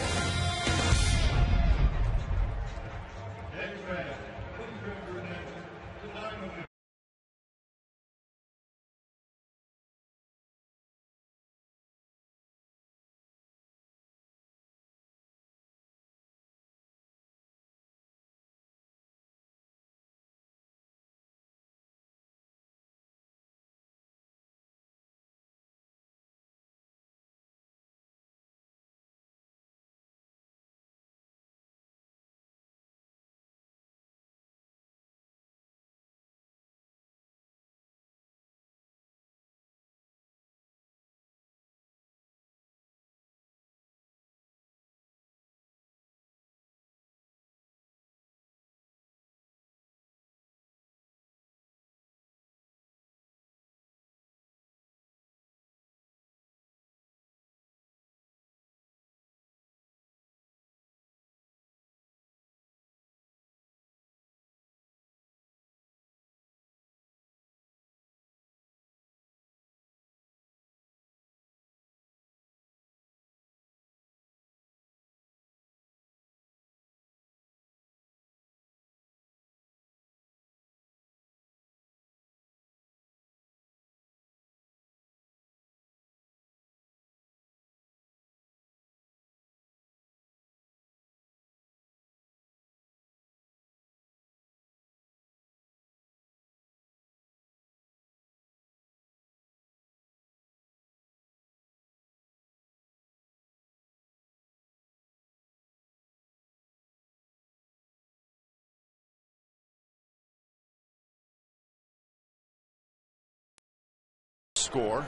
Score.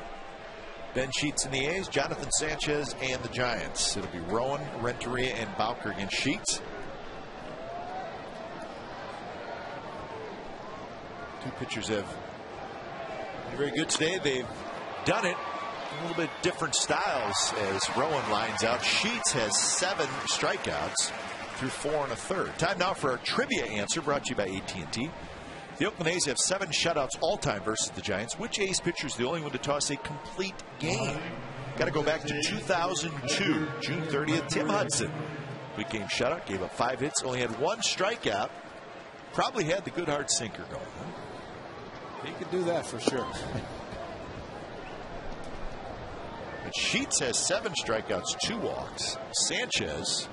Ben Sheets and the A's, Jonathan Sanchez and the Giants. It'll be Rowan, Renteria, and Bowker against Sheets. 2 pitchers have been very good today. They've done it a little bit different styles as Rowan lines out. Sheets has 7 strikeouts through 4 1/3. Time now for our trivia answer, brought to you by AT&T. The Oakland A's have 7 shutouts all-time versus the Giants. Which A's pitcher is the only one to toss a complete game? Got to go back to 2002, June 30th. Tim Hudson, big game shutout, gave up 5 hits, only had 1 strikeout. Probably had the good hard sinker going. He could do that for sure. But Sheets has 7 strikeouts, 2 walks. Sanchez,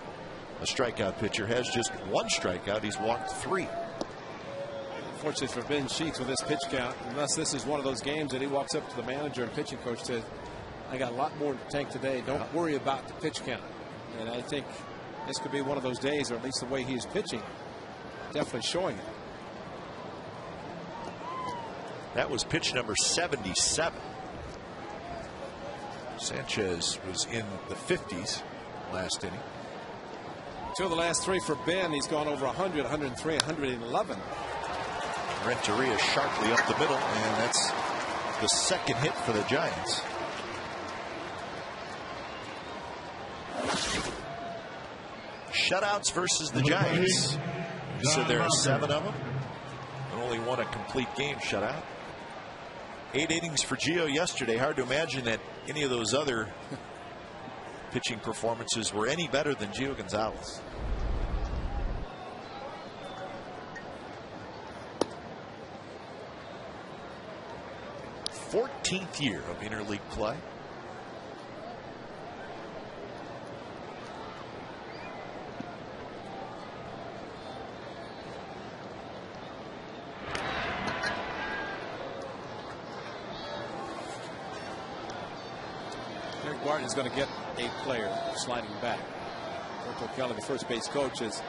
a strikeout pitcher, has just 1 strikeout. He's walked 3. Unfortunately for Ben Sheets with this pitch count, unless this is one of those games that he walks up to the manager and pitching coach says, I got a lot more to tank today. Don't worry about the pitch count. And I think this could be one of those days, or at least the way he's pitching, definitely showing it. That was pitch number 77. Sanchez was in the 50s last inning. 2 of the last 3 for Ben. He's gone over 100, 103, 111. Renteria sharply up the middle, and that's the 2nd hit for the Giants. Shutouts versus the Giants. You said there are 7 of them, and only 1 a complete game shutout. 8 innings for Gio yesterday. Hard to imagine that any of those other pitching performances were any better than Gio Gonzalez. 14th year of interleague play. Eric Barton is going to get a player sliding back. Roberto Kelly, the first base coach, is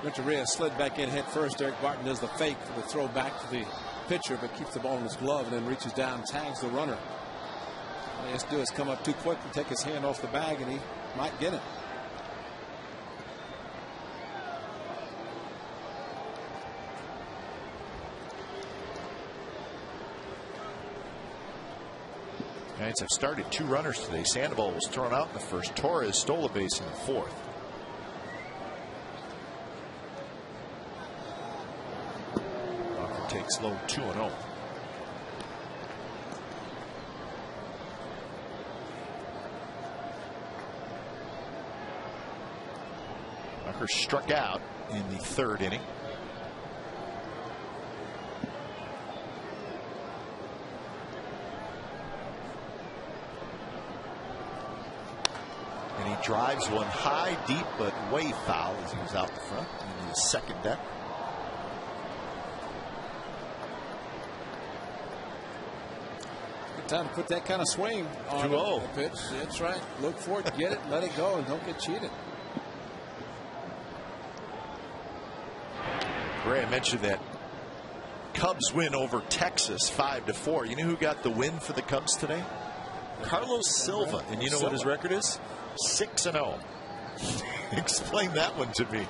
Renteria slid back in head first. Eric Barton does the fake for the throw back to the pitcher, but keeps the ball in his glove and then reaches down, tags the runner. All he has to do is come up too quick and take his hand off the bag, and he might get it. Giants have started 2 runners today. Sandoval was thrown out in the first. Torres stole a base in the 4th. Walker takes low 2-0. Walker struck out in the 3rd inning. And he drives one high, deep, but way foul as he was out the front in his 2nd deck. Good time to put that kind of swing on the pitch. That's right. Look for it, get it, let it go, and don't get cheated. Ray, I mentioned that Cubs win over Texas 5-4. You know who got the win for the Cubs today? Carlos Silva. And you know what his record is? 6-0. Explain that one to me.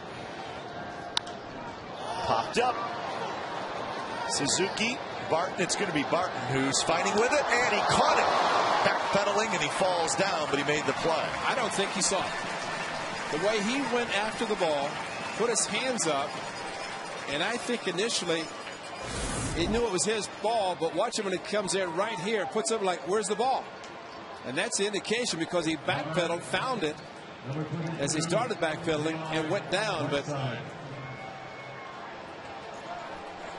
Popped up. Suzuki. Barton. It's going to be Barton who's fighting with it. And he caught it. Backpedaling and he falls down, but he made the play. I don't think he saw it. The way he went after the ball, put his hands up, and I think initially he knew it was his ball, but watch him when it comes in right here, puts up like, where's the ball? And that's the indication because he backpedaled, found it as he started backpedaling and went down. But I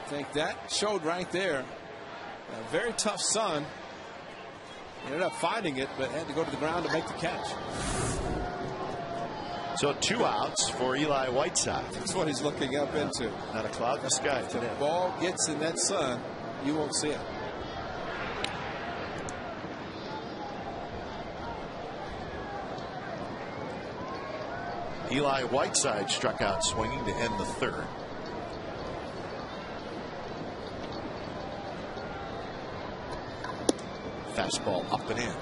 think that showed right there a very tough son. He ended up finding it, but had to go to the ground to make the catch. So 2 outs for Eli Whiteside. That's what he's looking up into. Not a cloud in the sky today. If the ball gets in that sun, you won't see it. Eli Whiteside struck out swinging to end the 3rd. Fastball up and in.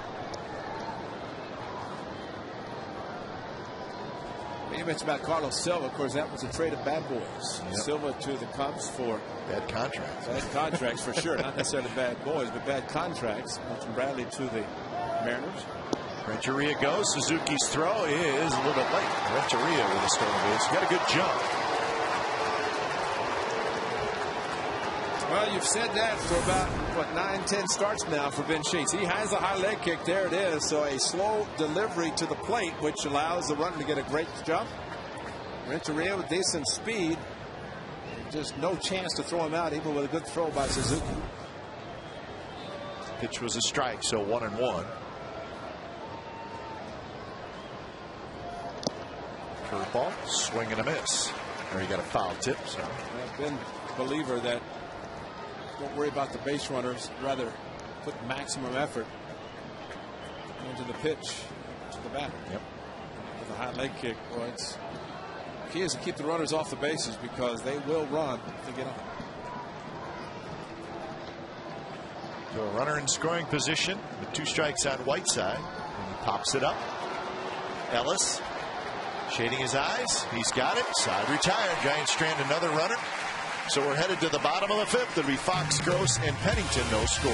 You mentioned about Carlos Silva. Of course, that was a trade of bad boys. Yep. Silva to the Cubs for bad contracts. Bad contracts for sure. Not necessarily bad boys, but bad contracts. Milton Bradley to the Mariners. Renteria goes. Suzuki's throw is a little bit late. Renteria with a stolen base. Got a good jump. Well, you've said that for about, what, 9-10 starts now for Ben Sheets. He has a high leg kick. There it is. So a slow delivery to the plate, which allows the runner to get a great jump. Renteria with decent speed. Just no chance to throw him out, even with a good throw by Suzuki. Pitch was a strike, so 1-1. Curveball, swing and a miss. Or he got a foul tip. So I've been a believer that don't worry about the base runners, rather put maximum effort into the pitch to the batter. Yep. With a high leg kick, well, it's key is to keep the runners off the bases because they will run to get on. So a runner in scoring position with 2 strikes on Whiteside, and he pops it up. Ellis shading his eyes. He's got it. Side retired. Giants strand another runner. So we're headed to the bottom of the 5th. It'll be Fox, Gross, and Pennington. No score.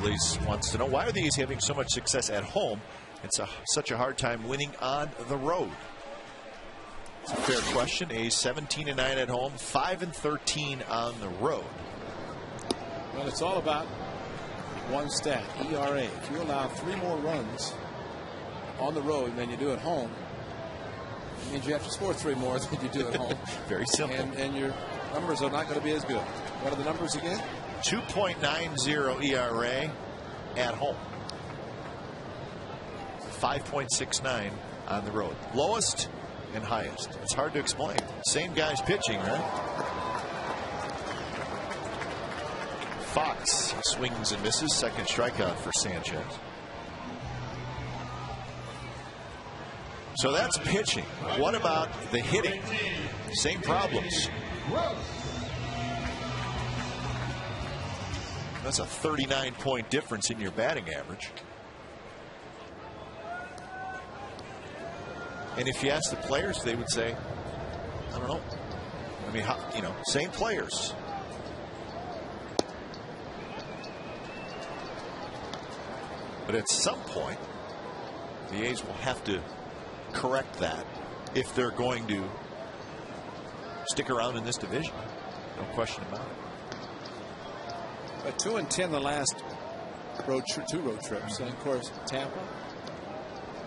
Blaze wants to know, why are the A's having so much success at home? It's such a hard time winning on the road. It's a fair question. A's 17-9 at home, 5-13 on the road. Well, it's all about one stat, ERA. If you allow 3 more runs on the road than you do at home, it means you have to score 3 more than you do at home. Very simple. And your numbers are not going to be as good. What are the numbers again? 2.90 ERA at home. 5.69 on the road. Lowest and highest. It's hard to explain. Same guys pitching, right? Fox swings and misses. Second strikeout for Sanchez. So that's pitching. What about the hitting? Same problems. That's a 39-point difference in your batting average. And if you ask the players, they would say, I don't know. I mean, how, you know, same players. But at some point, the A's will have to correct that if they're going to stick around in this division. No question about it. But 2-10 the last two road trips. And of course, Tampa,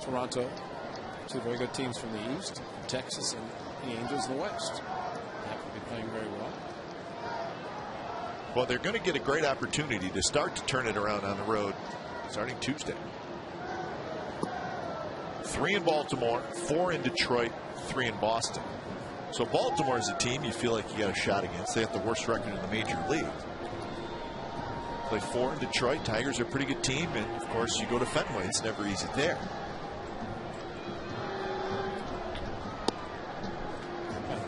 Toronto, 2 very good teams from the East, Texas and the Angels in the West. Tampa be playing very well. Well, they're going to get a great opportunity to start to turn it around on the road starting Tuesday. 3 in Baltimore, 4 in Detroit, 3 in Boston. So Baltimore is a team you feel like you got a shot against. They have the worst record in the major league. Play 4 in Detroit. Tigers are a pretty good team, and of course you go to Fenway. It's never easy there.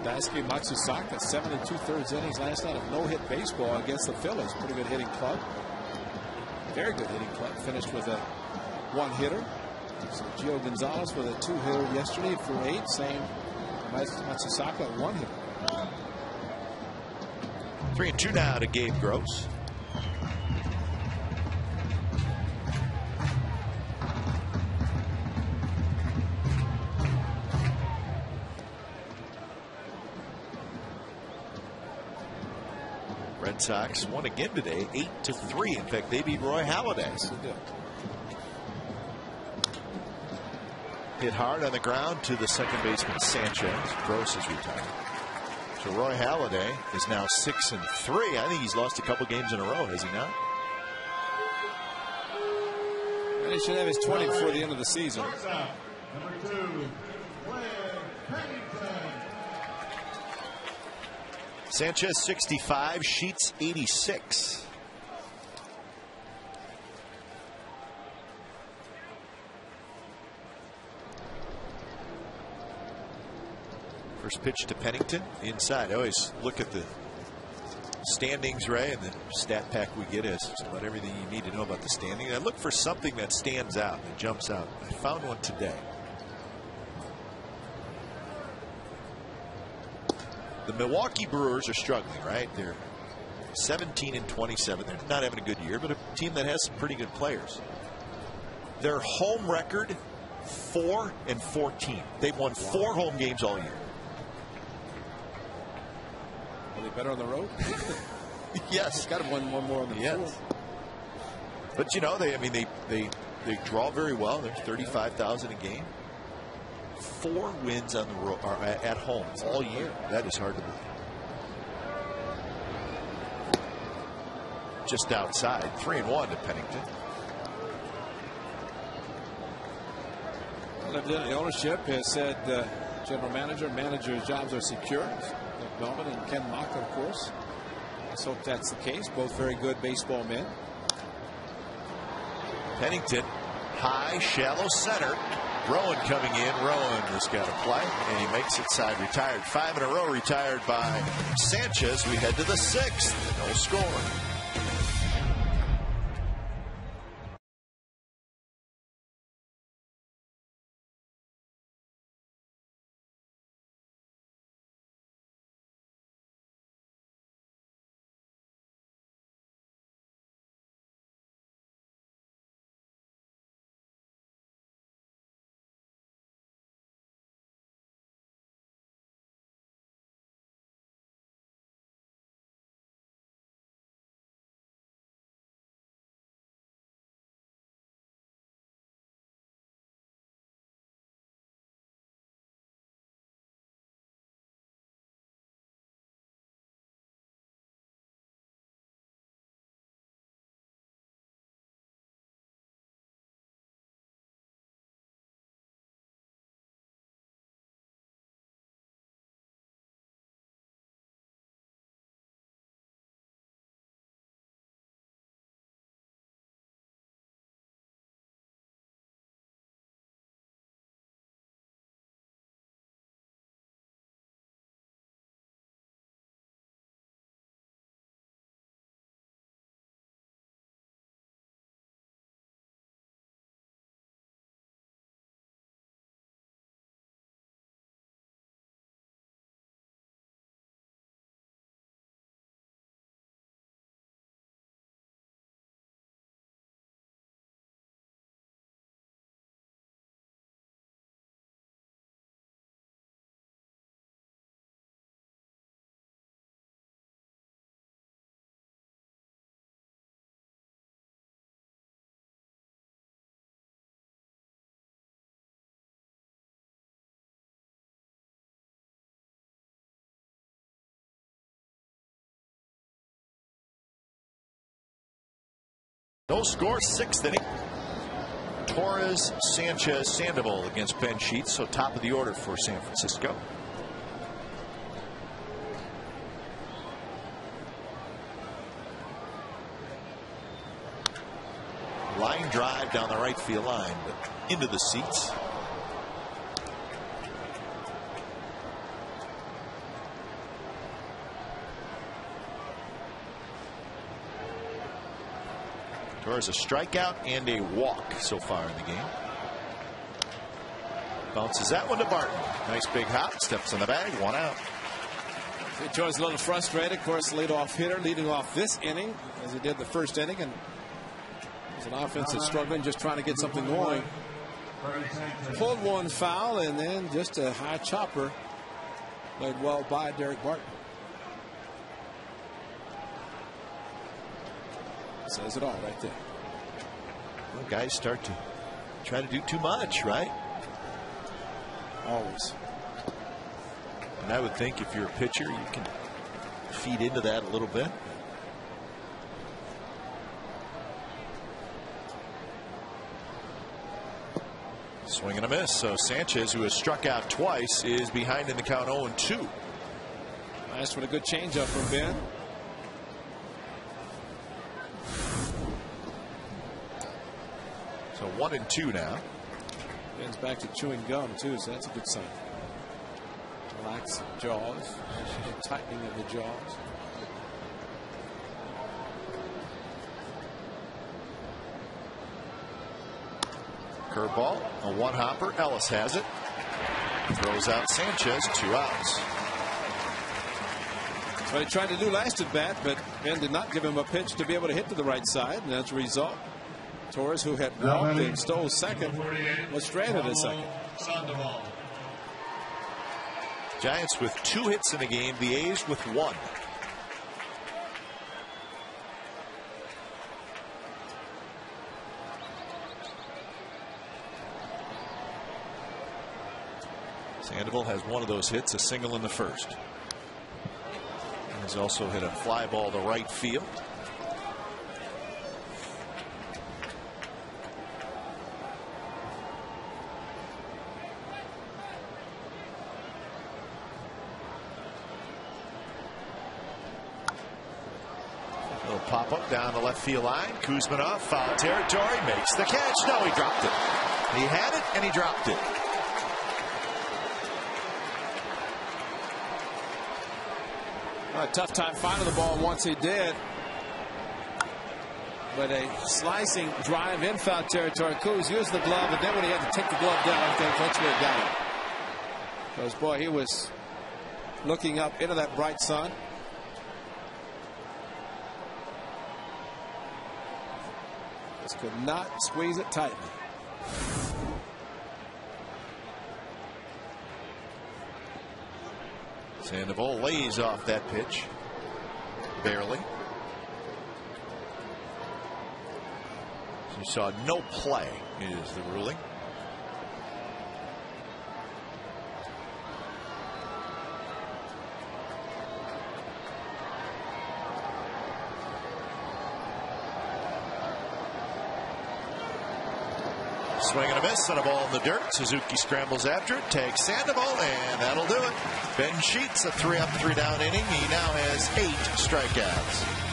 Daisuke Matsusaka, 7 2/3 innings last night of no-hit baseball against the Phillies. Pretty good hitting club. Very good hitting club. Finished with a 1-hitter. So Gio Gonzalez with a 2-hitter yesterday for 8. Same Matsusaka, 1-hitter. 3-2 now to Gabe Gross. Red Sox won again today, 8-3. In fact, they beat Roy Halladay. Hit hard on the ground to the second baseman Sanchez. Gross is retired. So Roy Halladay is now 6-3. I think he's lost a couple games in a row, has he not? And he should have his 20 before the end of the season. Number 2, Sanchez 65, Sheets 86. First pitch to Pennington inside. I always look at the standings, Ray, and the stat pack we get is about everything you need to know about the standing. I look for something that stands out, that jumps out. I found one today. The Milwaukee Brewers are struggling, right? They're 17-27. They're not having a good year, but a team that has some pretty good players. Their home record, 4-14. They've won 4 home games all year. Are they better on the road? Yes. Got to win one more on the field. But you know, they draw very well. They're 35,000 a game. 4 wins on the road or at home all year. That is hard to believe. Just outside, 3-1 to Pennington. Well, the ownership has said general manager's jobs are secure. Nick Melvin and Ken Maka, of course. Let's hope that's the case. Both very good baseball men. Pennington, high, shallow center. Rowan coming in. Rowan has got to play, and he makes it side retired. 5 in a row retired by Sanchez. We head to the 6th. No scoring. No score, 6th inning. Torres, Sanchez, Sandoval against Ben Sheets. So top of the order for San Francisco. Line drive down the right field line, but into the seats. Torres a strikeout and a walk so far in the game. Bounces that one to Barton. Nice big hop, steps in the bag, 1 out. Torres a little frustrated. Of course, leadoff hitter leading off this inning as he did the first inning, and it's an offense that's struggling, just trying to get something going. Pulled one foul, and then just a high chopper played well by Derek Barton. Says it all right there. Well, guys start to try to do too much, right? Always. And I would think if you're a pitcher, you can feed into that a little bit. Swing and a miss. So Sanchez, who has struck out twice, is behind in the count 0-2. Nice with a good changeup from Ben. So 1-2 now. Ben's back to chewing gum too, so that's a good sign. Relax jaws, tightening of the jaws. Curveball, a one hopper. Ellis has it. Throws out Sanchez, 2 outs. That's what he tried to do last at bat, but Ben did not give him a pitch to be able to hit to the right side, and that's a result. Torres, who had walked and stole second, was stranded at second. Giants with 2 hits in the game, the A's with 1. Sandoval has one of those hits, a single in the first. And he's also hit a fly ball to right field. Little pop up down the left field line. Kuzmanov, foul territory, makes the catch. No, he dropped it. He had it and he dropped it. A tough time finding the ball once he did. But a slicing drive in foul territory. Kuz used the glove, and then when he had to take the glove down, I think that's where it got him. Because, boy, he was looking up into that bright sun. Just could not squeeze it tightly. Sandoval lays off that pitch. Barely. So you saw no play is the ruling. Swing and a miss and a ball in the dirt. Suzuki scrambles after it, takes Sandoval, and that'll do it. Ben Sheets, a 3 up, 3 down inning. He now has 8 strikeouts.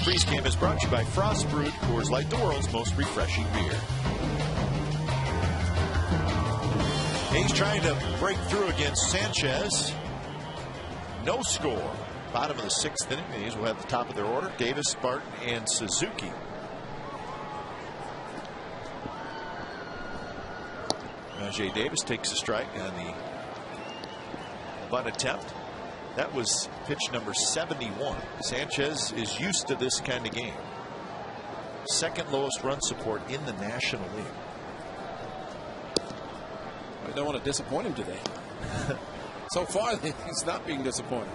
Freeze Cam is brought to you by Frost Brewed Coors Light, the world's most refreshing beer. He's trying to break through against Sanchez. No score. Bottom of the 6th inning. The A's will have the top of their order. Davis, Barton, and Suzuki. Rajay Davis takes a strike on the bunt attempt. That was pitch number 71. Sanchez is used to this kind of game. Second lowest run support in the National League. I don't want to disappoint him today. So far, he's not being disappointed.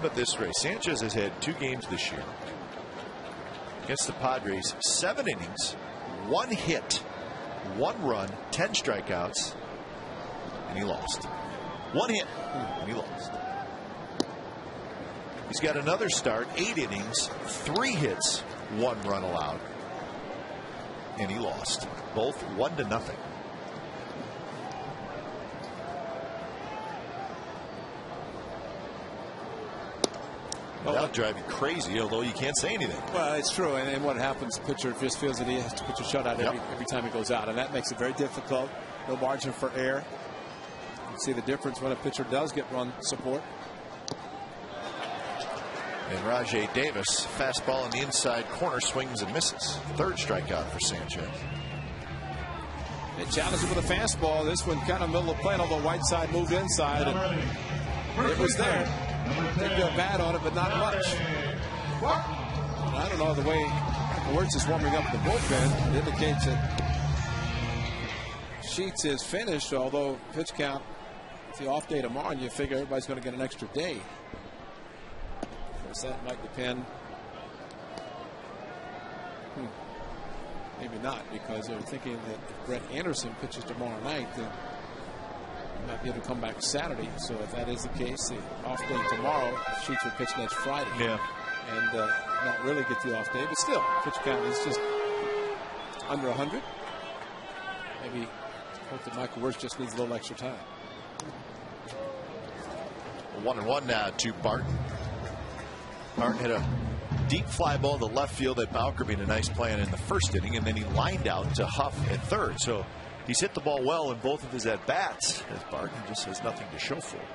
But this race, Sanchez has had 2 games this year against the Padres, 7 innings, 1 hit, 1 run, 10 strikeouts, and he lost. 1 hit, and he lost. He's got another start, 8 innings, 3 hits, 1 run allowed, and he lost. Both 1-0. That'll drive you crazy, although you can't say anything. Well, it's true. And what happens, the pitcher just feels that he has to pitch a shutout every time he goes out. And that makes it very difficult. No margin for error. You can see the difference when a pitcher does get run support. And Rajay Davis, fastball in the inside corner, swings and misses. 3rd strikeout for Sanchez. They challenged him with a fastball. This one kind of middle of the plate, although Whiteside moved inside. And it was there. They feel bad on it, but not much. I don't know, the way Wirtz is warming up the bullpen, it indicates that Sheets is finished, although pitch count, it's the off day tomorrow, and you figure everybody's going to get an extra day. Of course, that might depend. Maybe not, because they're thinking that if Brett Anderson pitches tomorrow night, then he might be able to come back Saturday. So if that is the case, the off day tomorrow, Sheets will pitch next Friday. Yeah. And not really get the off day, but still, pitch count is just under 100. Maybe hope that Michael Wirtz just needs a little extra time. 1-1 now to Barton. Barton hit a deep fly ball to left field that Bowker made a nice play in the 1st inning, and then he lined out to Huff at 3rd. So he's hit the ball well in both of his at-bats, as Barton just has nothing to show for it.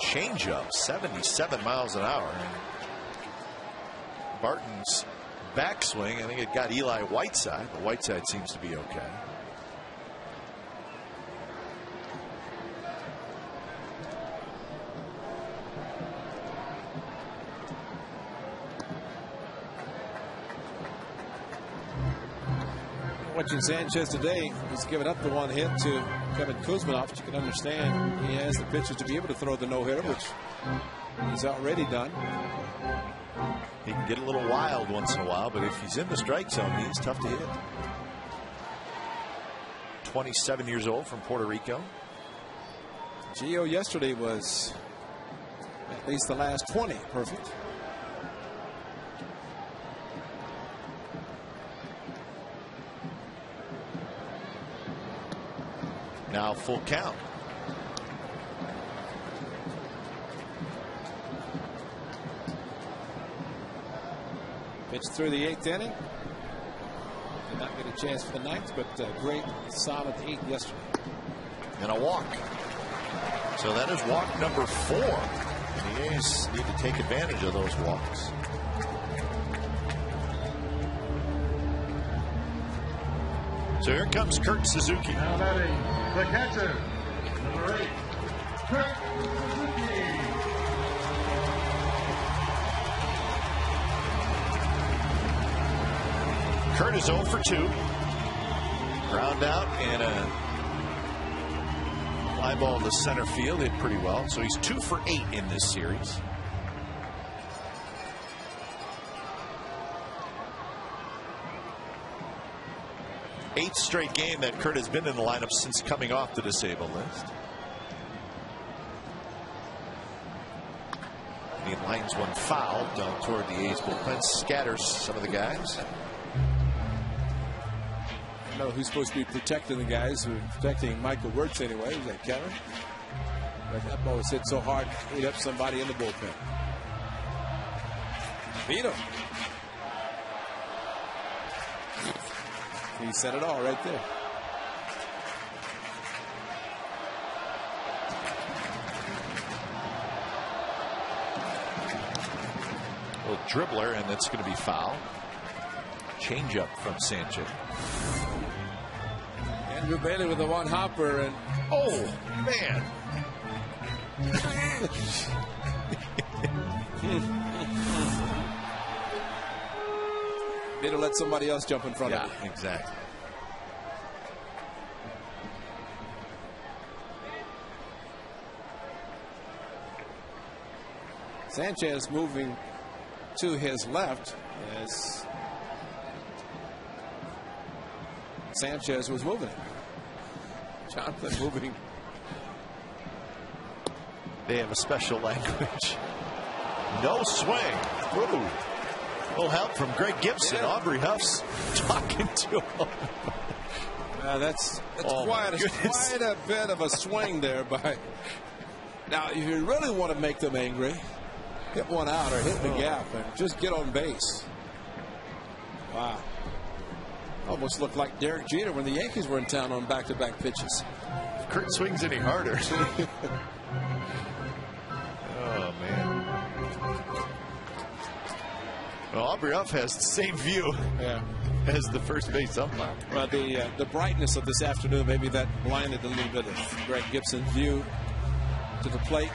Changeup, 77 miles an hour. And Barton's backswing, I think it got Eli Whiteside, but Whiteside seems to be okay. Watching Sanchez today, he's given up the 1 hit to Kevin Kuzminoff, but you can understand he has the pitches to be able to throw the no-hitter, which he's already done. He can get a little wild once in a while, but if he's in the strike zone, he's tough to hit. 27 years old from Puerto Rico. Gio yesterday was at least the last 20 perfect. Now full count. Pitched through the 8th inning. Did not get a chance for the 9th, but great solid 8 yesterday. And a walk. So that is walk number 4. The A's need to take advantage of those walks. So here comes Kurt Suzuki. Now batting, the catcher, number 8, Kurt Suzuki. Kurt is 0 for 2. Ground out and a fly ball to center field, hit pretty well. So he's 2 for 8 in this series. Eighth straight game that Kurt has been in the lineup since coming off the disabled list. He lines one foul down toward the A's bullpen, scatters some of the guys. I know who's supposed to be protecting the guys who are protecting Michael Wirtz anyway. Is that Kevin? But that ball was hit so hard, hit up somebody in the bullpen. Beat him. He said it all right there. Little dribbler, and that's going to be foul. Change up from Sanchez. Andrew Bailey with the one hopper, and oh man. Better let somebody else jump in front of Yeah, you. exactly. Sanchez moving to his left as Sanchez was moving. Jonathan moving. They have a special language. No swing. Ooh. Little help from Greg Gibson. Yeah. Aubrey Huff's talking to him. That's Oh, quite my goodness. a bit of a swing there by. Now, if you really want to make them angry, hit one out or hit the gap and just get on base. Wow. Almost looked like Derek Jeter when the Yankees were in town on back-to-back pitches. If Kurt swings any harder. Oh, man. Well, Aubrey Huff has the same view as the first base umpire. Well, the brightness of this afternoon, maybe that blinded a little bit of Greg Gibson's view to the plate.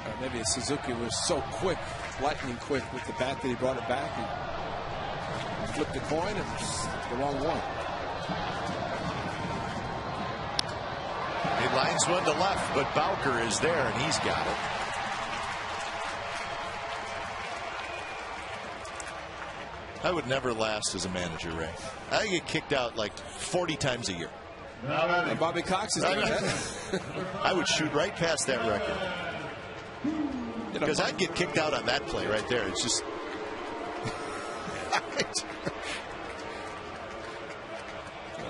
Or maybe Suzuki was so quick, lightning quick with the bat that he brought it back. He flipped the coin and it was the wrong one. He lines one to left, but Bowker is there, and he's got it. I would never last as a manager, Ray. I get kicked out like 40 times a year. And Bobby Cox is doing that. I would shoot right past that record. Because I'd get kicked out on that play right there. It's just.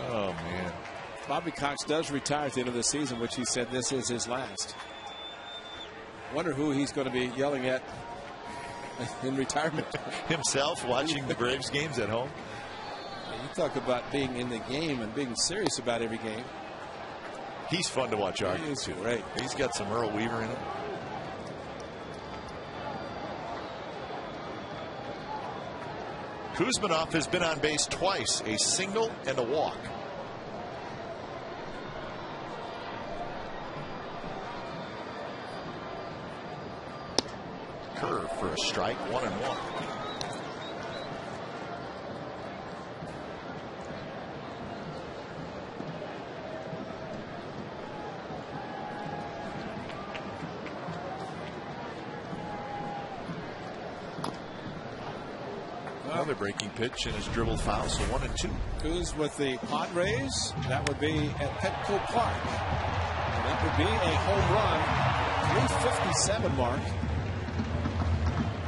Oh, man. Bobby Cox does retire at the end of the season, which he said this is his last. Wonder who he's going to be yelling at in retirement. Himself watching the Braves games at home. You talk about being in the game and being serious about every game. He's fun to watch argue. He is great. He's got some Earl Weaver in him. Kuzminoff has been on base twice, a single and a walk. Curve for a strike, 1-1. Another breaking pitch and his dribble foul, so 1-2. Kuz with the Padres. That would be at Petco Park. And that would be a home run. 357 mark.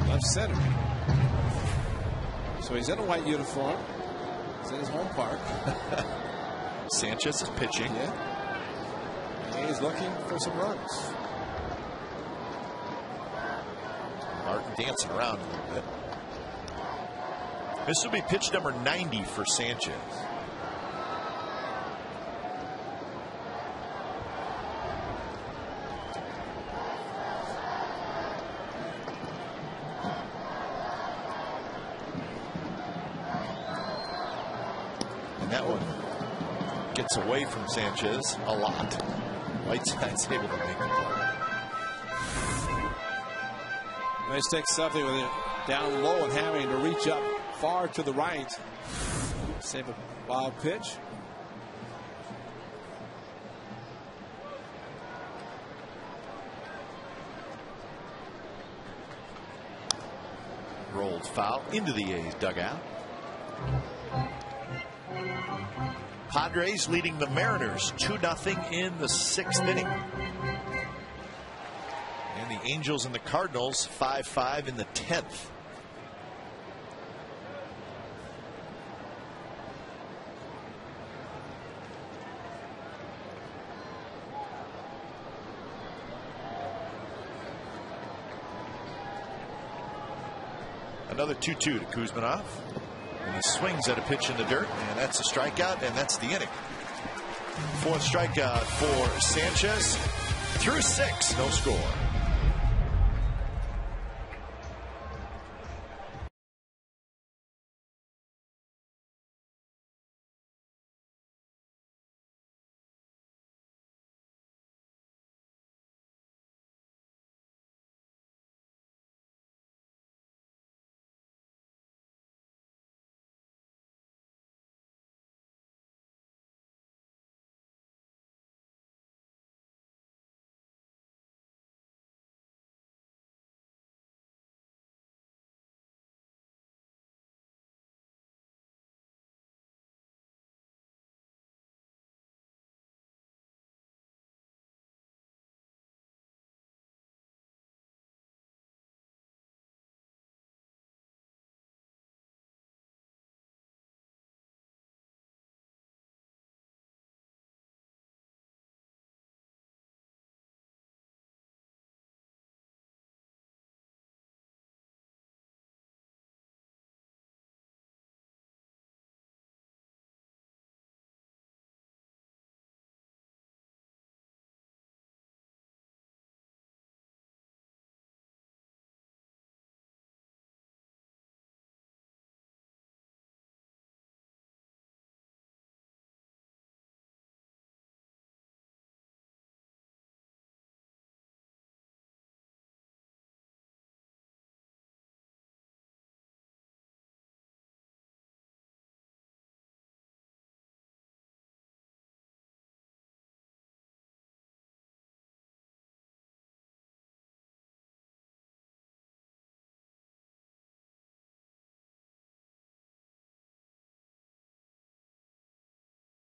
Left center. So he's in a white uniform. He's in his home park. Sanchez is pitching. Yeah. He's looking for some runs. Martin dancing around a little bit. This will be pitch number 90 for Sanchez. And that one gets away from Sanchez a lot. Whiteside's able to make the play. Nice take something with it down low and having to reach up far to the right. Save a wild pitch. Rolled foul into the A's dugout. Padres leading the Mariners 2-0 in the 6th inning. And the Angels and the Cardinals 5-5 in the 10th. Another 2-2 to Kuzminov. And he swings at a pitch in the dirt, and that's a strikeout, and that's the inning. Fourth strikeout for Sanchez. Through 6, no score.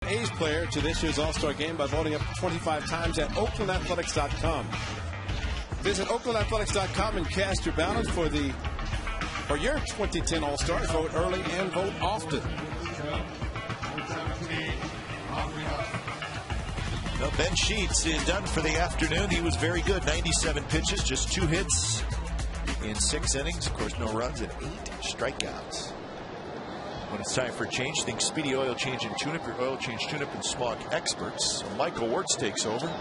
A's player to this year's All-Star game by voting up to 25 times at OaklandAthletics.com. Visit OaklandAthletics.com and cast your ballots for your 2010 All-Stars. Vote early and vote often. Well, Ben Sheets is done for the afternoon. He was very good. 97 pitches, just 2 hits in 6 innings. Of course, no runs and 8 strikeouts. When it's time for a change, think Speedy Oil Change and Tune-Up, your oil change, tune-up, and smog experts. So Michael Wirtz takes over.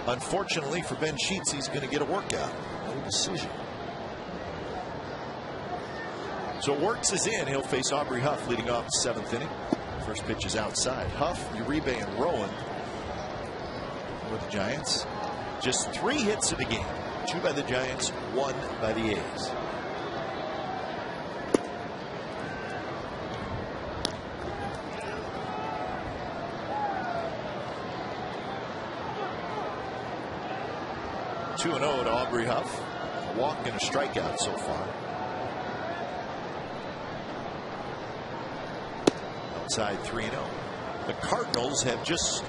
Unfortunately for Ben Sheets, he's going to get a workout. No decision. So Wirtz is in. He'll face Aubrey Huff leading off the 7th inning. First pitch is outside. Huff, Uribe, and Rowan with the Giants. Just 3 hits in the game. 2 by the Giants, 1 by the A's. Two 2-0 to Aubrey Huff. A walk and a strikeout so far. Outside 3-0. The Cardinals have just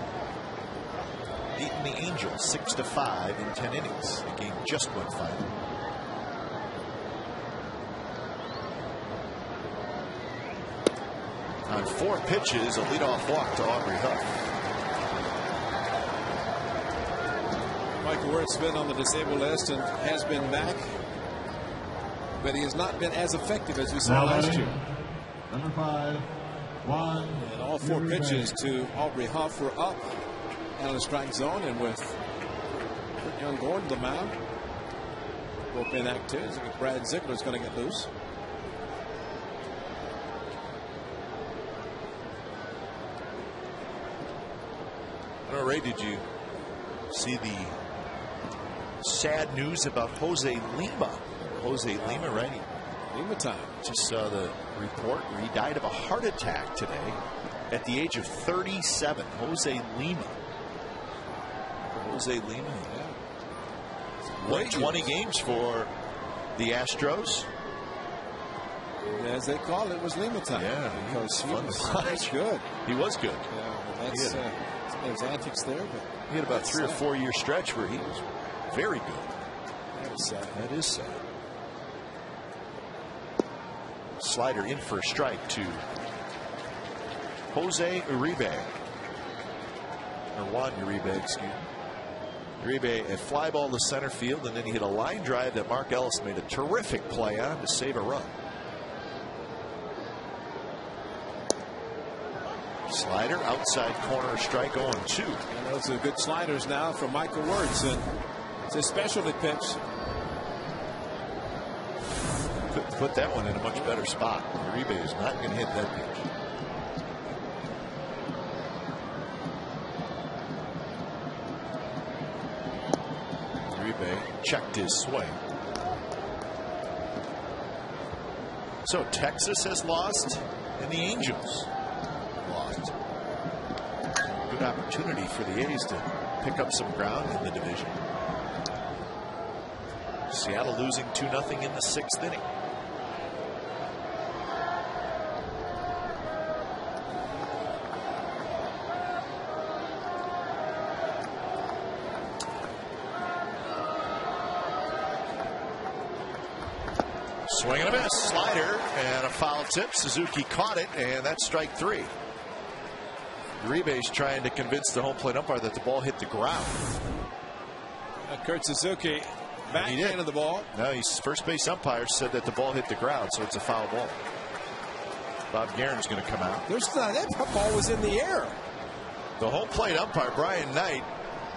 beaten the Angels 6-5 in 10 innings. The game just went final. On 4 pitches, a leadoff walk to Aubrey Huff. Michael Wirtz been on the disabled list and has been back, but he has not been as effective as we saw last year. Number 5, 1. And all 4 pitches to Aubrey Huff were up out of the strike zone, and with Young going to the mound, bullpen activities. Brad Ziegler's going to get loose. All right, did you see the sad news about Jose Lima? Jose Lima, right? Lima time. Just saw the report where he died of a heart attack today at the age of 37. Jose Lima. Jose Lima, yeah. Won 20 games for the Astros. As they call it, was Lima time. Yeah, because he was good. He was good. Yeah, well, that's there's antics there, but he had about 3 or 4 year stretch where he was very good. That's sad. That is sad. Slider in for a strike to Jose Uribe. Or Juan Uribe, excuse me. Uribe, a fly ball to center field, and then he hit a line drive that Mark Ellis made a terrific play on to save a run. Slider, outside corner, strike 0-2. And those are good sliders now from Michael Wirtz, and it's a specialty pitch. Could put that one in a much better spot. Uribe is not going to hit that pitch. Uribe checked his swing. So Texas has lost, and the Angels lost. Good opportunity for the A's to pick up some ground in the division. Seattle losing 2-0 in the 6th inning. Swing and a miss. Slider and a foul tip. Suzuki caught it, and that's strike 3. Uribe's trying to convince the home plate umpire that the ball hit the ground. Kurt Suzuki backhanded the ball. No, his first base umpire said that the ball hit the ground, so it's a foul ball. Bob Guerin's going to come out. That ball was in the air. The home plate umpire, Brian Knight,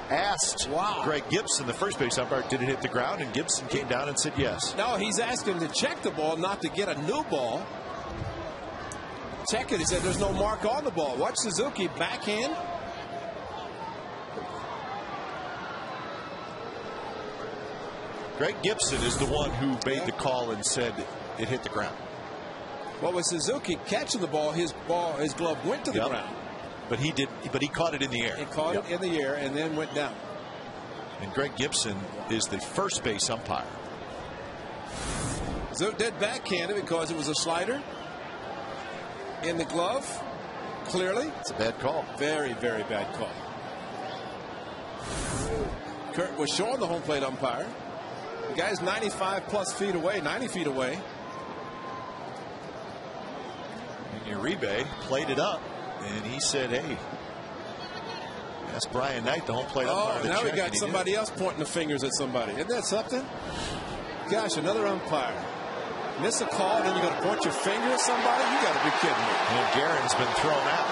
asked Greg Gibson, the first base umpire, did it hit the ground? And Gibson came down and said yes. No, he's asking to check the ball, not to get a new ball. Check it. He said there's no mark on the ball. Watch Suzuki backhand. Greg Gibson is the one who made the call and said it hit the ground. Well, with Suzuki catching the ball, his glove went to the ground. But he caught it in the air. He caught it in the air and then went down. And Greg Gibson is the first base umpire. Zook did backhand it because it was a slider in the glove. Clearly, it's a bad call. Very, very bad call. Kurt was showing the home plate umpire. The guy's 95+ feet away, 90 feet away. And Uribe played it up, and he said, "Hey, that's Brian Knight, the home plate umpire." Oh, now we got somebody else pointing the fingers at somebody. Isn't that something? Gosh, another umpire. Miss a call, then you're going to point your finger at somebody? You got to be kidding me. And Guerin's been thrown out.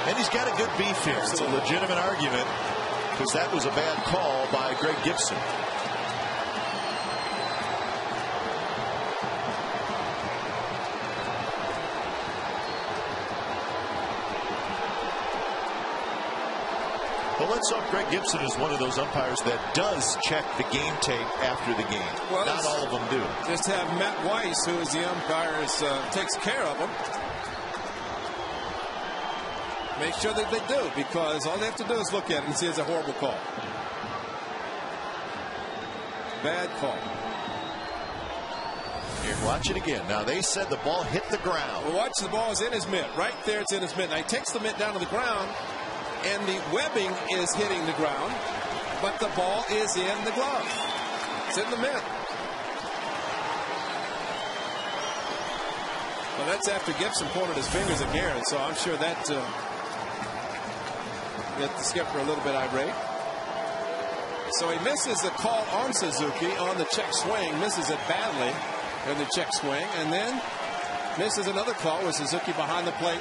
And he's got a good beef here. It's a legitimate argument because that was a bad call by Greg Gibson. Well, let's hope Greg Gibson is one of those umpires that does check the game tape after the game. Well, not all of them do. Just have Matt Weiss, who is the umpire, takes care of them. Make sure that they do, because all they have to do is look at it and see it's a horrible call. Bad call. Here, watch it again. Now, they said the ball hit the ground. Well, watch, the ball is in his mitt. Right there, it's in his mitt. Now, he takes the mitt down to the ground, and the webbing is hitting the ground, but the ball is in the glove. It's in the mitt. Well, that's after Gibson pointed his fingers at Guerin, so I'm sure that got the skipper a little bit irate. So he misses the call on Suzuki on the check swing, misses it badly in the check swing, and then misses another call with Suzuki behind the plate,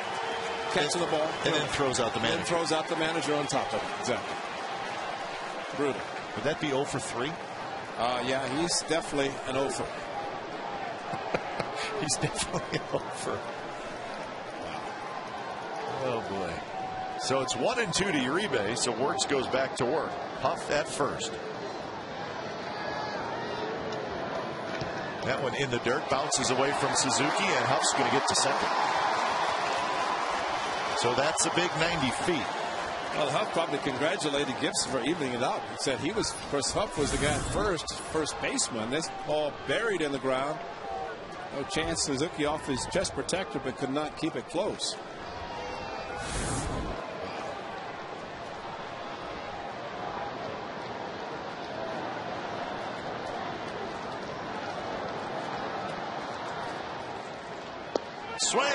catching the ball. And then throws out the manager. And throws out the manager on top of it. Exactly. Brutal. Would that be 0 for 3? Yeah, he's definitely an 0 for. He's definitely an 0 for. Oh, boy. So it's 1-2 to Uribe, so Wirtz goes back to work. Huff at first. That one in the dirt, bounces away from Suzuki, and Huff's going to get to second. So that's a big 90 feet. Well, Huff probably congratulated Gibson for evening it out. He said of course, Huff was the guy at first baseman. This ball buried in the ground. No chance. Suzuki off his chest protector, but could not keep it close.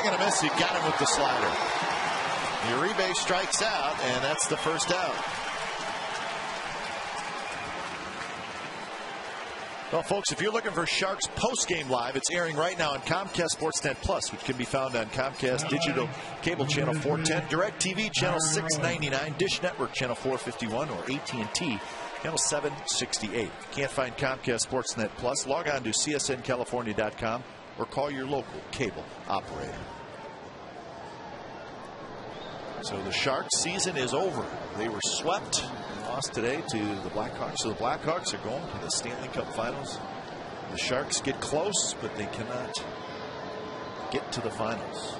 and a miss. He got him with the slider. Uribe strikes out, and that's the first out. Well, folks, if you're looking for Sharks post-game live, it's airing right now on Comcast Sportsnet Plus, which can be found on Comcast Digital Cable Channel 410, DirecTV Channel 699, Dish Network Channel 451, or AT&T Channel 768. If you can't find Comcast Sportsnet Plus, log on to csncalifornia.com or call your local cable operator. So the Sharks season is over. They were swept and lost today to the Blackhawks. So the Blackhawks are going to the Stanley Cup Finals. The Sharks get close, but they cannot get to the finals.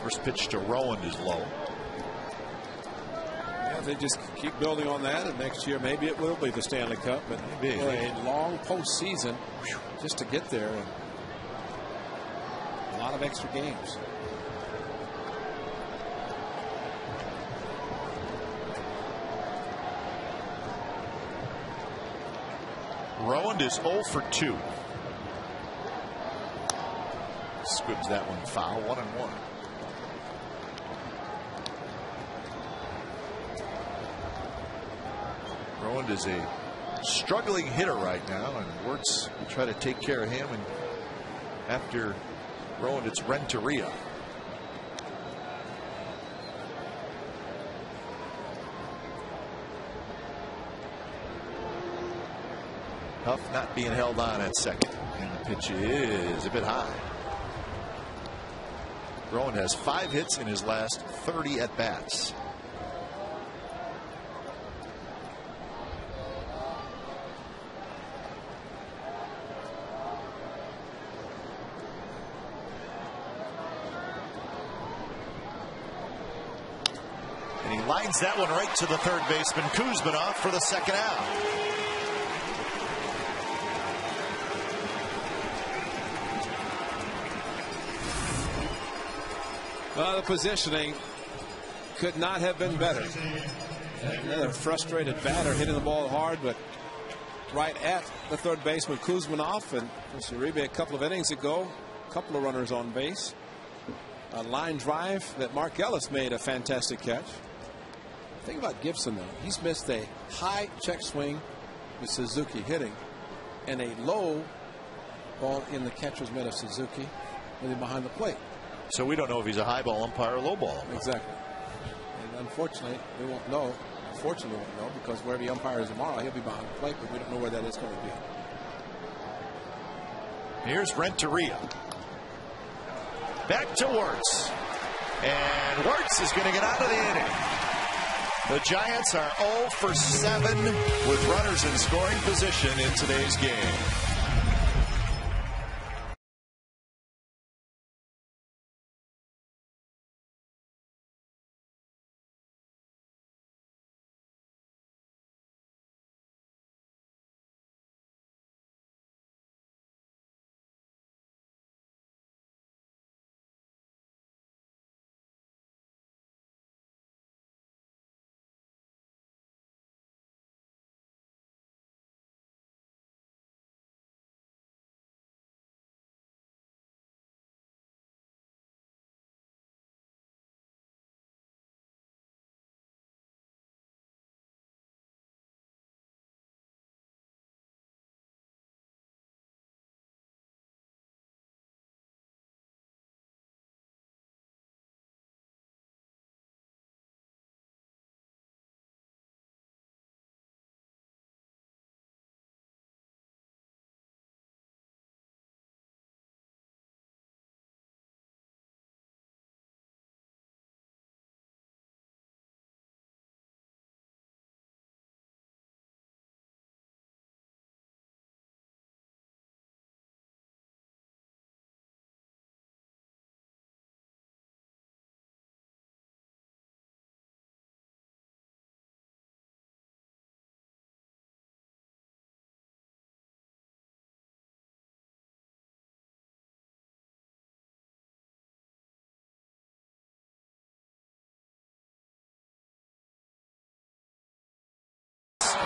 First pitch to Rowan is low. Yeah, they just keep building on that, and next year maybe it will be the Stanley Cup. But maybe a long postseason just to get there, and a lot of extra games. Rowan is 0 for 2. Squibs that one foul. 1-1. Rowan is a struggling hitter right now, and Wirtz will try to take care of him. And after Rowan, it's Renteria. Huff not being held on at second, and the pitch is a bit high. Rowan has 5 hits in his last 30 at bats. And he lines that one right to the third baseman Kuzmanov for the second out. The positioning could not have been better. Another frustrated batter hitting the ball hard, but right at the third baseman Kuzmanov, and Uribe a couple of innings ago, a couple of runners on base. A line drive that Mark Ellis made a fantastic catch. The thing about Gibson, though, he's missed a high check swing with Suzuki hitting and a low ball in the catcher's mitt of Suzuki really behind the plate. So we don't know if he's a high ball umpire or low ball umpire. Exactly. And unfortunately, we won't know. Unfortunately, we won't know, because wherever the umpire is tomorrow, he'll be behind the plate, but we don't know where that is going to be. Here's Renteria. Back to Wirtz. And Wirtz is going to get out of the inning. The Giants are 0 for 7 with runners in scoring position in today's game.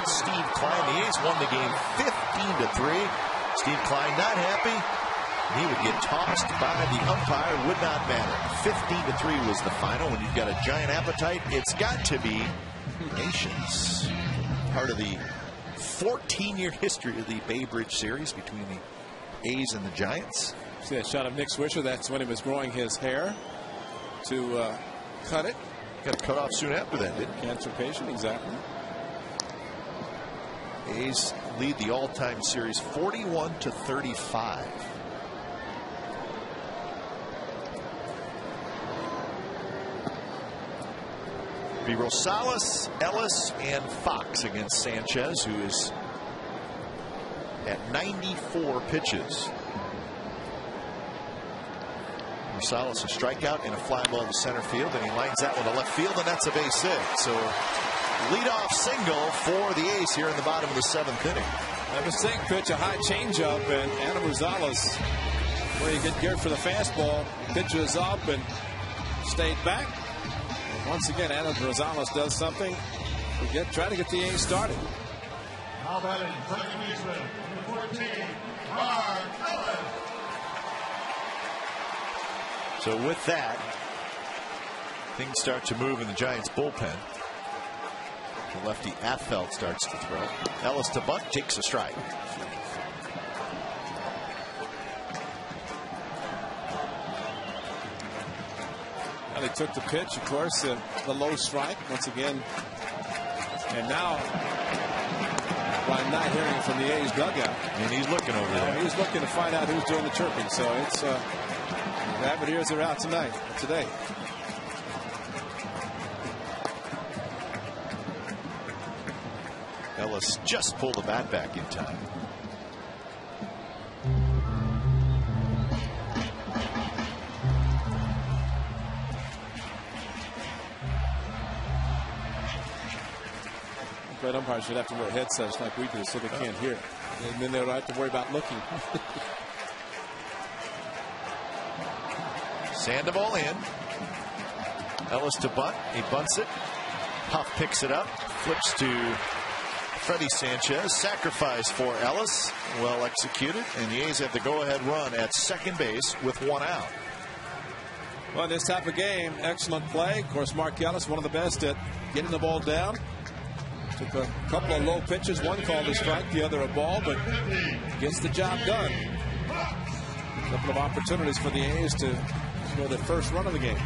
Steve Klein, the A's won the game 15-3. Steve Klein not happy. He would get tossed by the umpire, would not matter. 15-3 was the final. When you've got a giant appetite, it's got to be Nations. Part of the 14-year history of the Bay Bridge series between the A's and the Giants. See that shot of Nick Swisher? That's when he was growing his hair to cut it. Got it cut off soon after that, didn't he? Cancer patient, exactly. A's lead the all-time series 41-35. Be Rosales, Ellis, and Fox against Sanchez, who is at 94 pitches. Rosales a strikeout and a fly ball to center field, and he lines that one to left field, and that's a base hit. So leadoff single for the A's here in the bottom of the 7th inning. A mistake pitch, a high changeup, and Adam Rosales, where you get geared for the fastball, pitches up and stayed back. And once again, Adam Rosales does something to try to get the A's started. Now batting, second baseman, number 14, Mark Ellis. So with that, things start to move in the Giants bullpen. The lefty Affeld starts to throw. Ellis to bunt, takes a strike. Well, he took the pitch, of course, the low strike once again. And now, I'm not hearing from the A's dugout. And he's looking over there. He's looking to find out who's doing the chirping. So it's rabbit ears are out today. Ellis just pulled the bat back in time. But umpires should have to wear headsets like we do so they can't hear. And then they don't have to worry about looking. Sandoval in. Ellis to bunt. He bunts it. Huff picks it up. Flips to Freddie Sanchez. Sacrifice for Ellis. Well executed. And the A's have the go-ahead run at second base with one out. Well, in this type of game, excellent play. Of course, Mark Ellis, one of the best at getting the ball down. Took a couple of low pitches. One called a strike, the other a ball, but gets the job done. A couple of opportunities for the A's to score their first run of the game.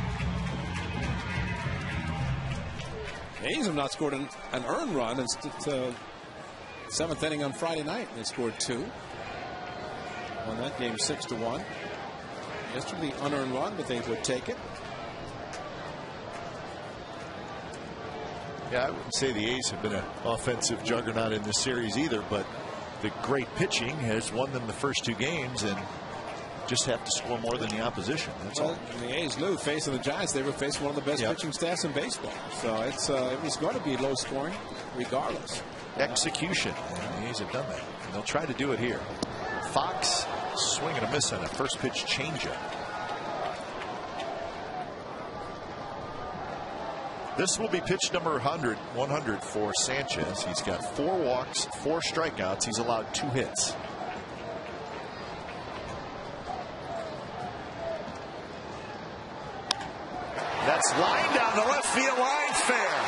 The A's have not scored an earned run. It's the 7th inning on Friday night. They scored 2. Won that game 6-1. Yesterday, unearned run, but they would take it. Yeah, I wouldn't say the A's have been an offensive juggernaut in this series either, but the great pitching has won them the first 2 games and just have to score more than the opposition. That's all. The A's knew facing the Giants, they were facing one of the best pitching staffs in baseball. So it was going to be low scoring regardless. Execution. And the A's have done that. And they'll try to do it here. Fox swing and a miss on a first pitch changeup. This will be pitch number 100 for Sanchez. He's got 4 walks, 4 strikeouts. He's allowed 2 hits. That's line down the left field line, fair.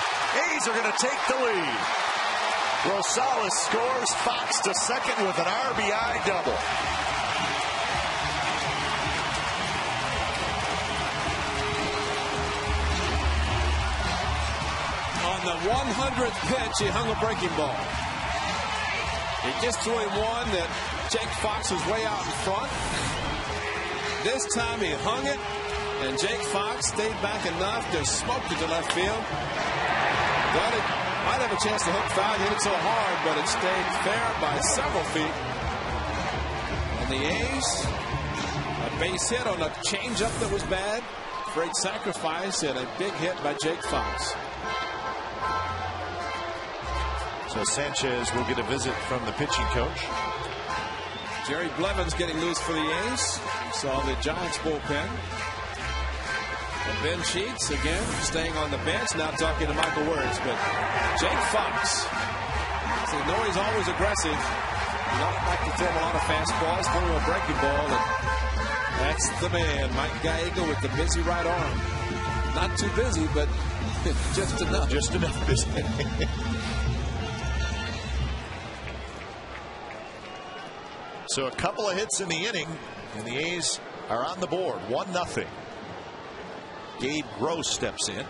A's are going to take the lead. Rosales scores. Fox to second with an RBI double. On the 100th pitch, he hung a breaking ball. He just threw him one that Jake Fox was way out in front. This time he hung it, and Jake Fox stayed back enough to smoke it to left field. Thought it might have a chance to hook foul. Hit it so hard, but it stayed fair by several feet. And the A's, a base hit on a changeup that was bad. Great sacrifice and a big hit by Jake Fox. So Sanchez will get a visit from the pitching coach. Jerry Blevins getting loose for the A's. We saw the Giants bullpen. And Ben Sheets again staying on the bench, now talking to Michael Words. But Jake Fox, so you know he's always aggressive. You don't like to throw him a lot of fastballs, throw him a breaking ball, and That's the man, Mike Gallego, with the busy right arm. Not too busy, but just enough. Just enough busy. So a couple of hits in the inning, and the A's are on the board, 1-0. Gabe Gross steps in.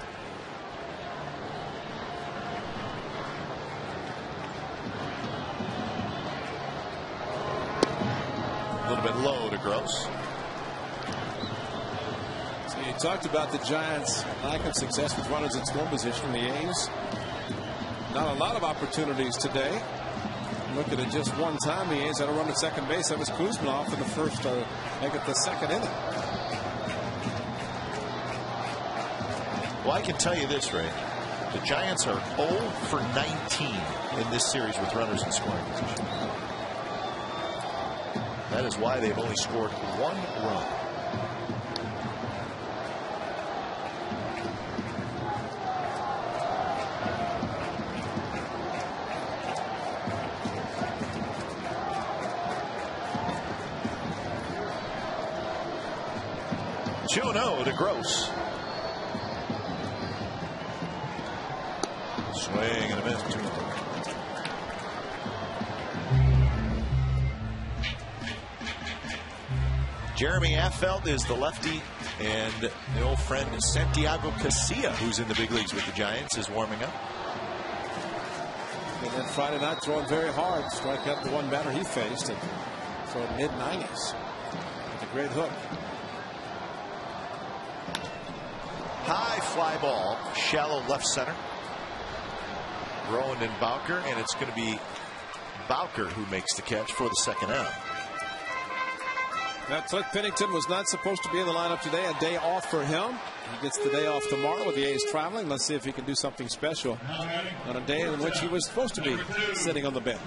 A little bit low to Gross. So you talked about the Giants' lack of success with runners in scoring position. The A's, not a lot of opportunities today. Look at it, just one time the A's had a run at second base. That was Kuzminoff in the first, make it the second inning. Well, I can tell you this, Ray. The Giants are 0 for 19 in this series with runners in scoring position. That is why they've only scored 1 run. To Gross. Swing and a miss. Jeremy Affeldt is the lefty, and the old friend Santiago Casilla, who's in the big leagues with the Giants, is warming up. And then Friday night throwing very hard, strike out the one batter he faced and throw mid-90s with a great hook. High fly ball, shallow left center. Rowan and Bowker, and it's going to be Bowker who makes the catch for the second out. Now, Cliff Pennington was not supposed to be in the lineup today. A day off for him. He gets the day off tomorrow with the A's traveling. Let's see if he can do something special on a day in which he was supposed to be sitting on the bench.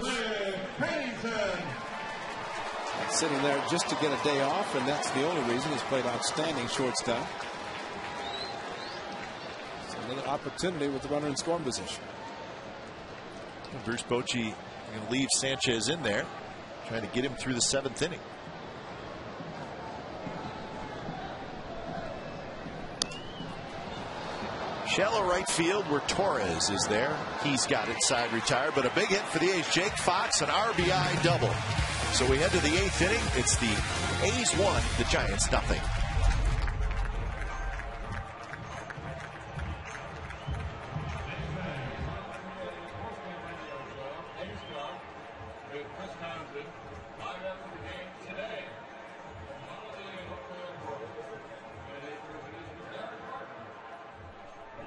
Sitting there just to get a day off, and that's the only reason. He's played outstanding shortstop. Another opportunity with the runner in scoring position. Bruce Bochy going to leave Sanchez in there, trying to get him through the 7th inning. Shallow right field where Torres is there. He's got it side retired, but a big hit for the A's. Jake Fox, an RBI double. So we head to the 8th inning. It's the A's 1, the Giants nothing.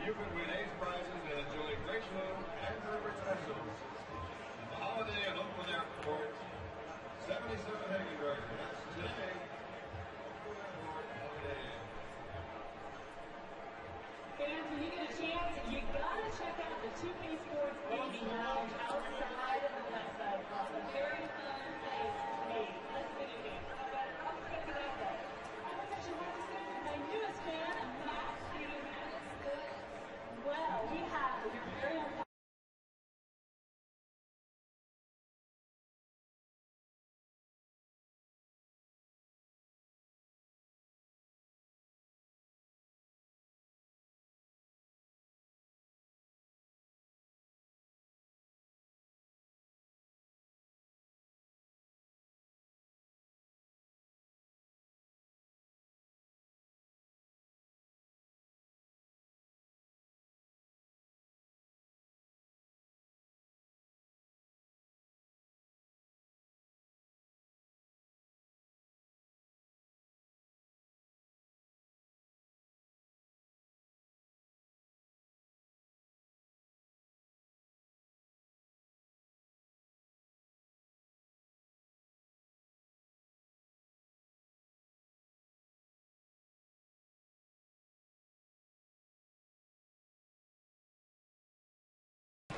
You can win A's prizes and enjoy great food and delivery specials. The Holiday at Oakland Airport, 77 Hagenberg. That's today. Fans, when you get a chance, you gotta check out the 2K Sports Gaming Lounge outside of the West Side Club. A very fun place to be. Let's video games. I'll forget about that. I'm especially want to say my newest fan, Matt Stevenson. Well, we have your very own.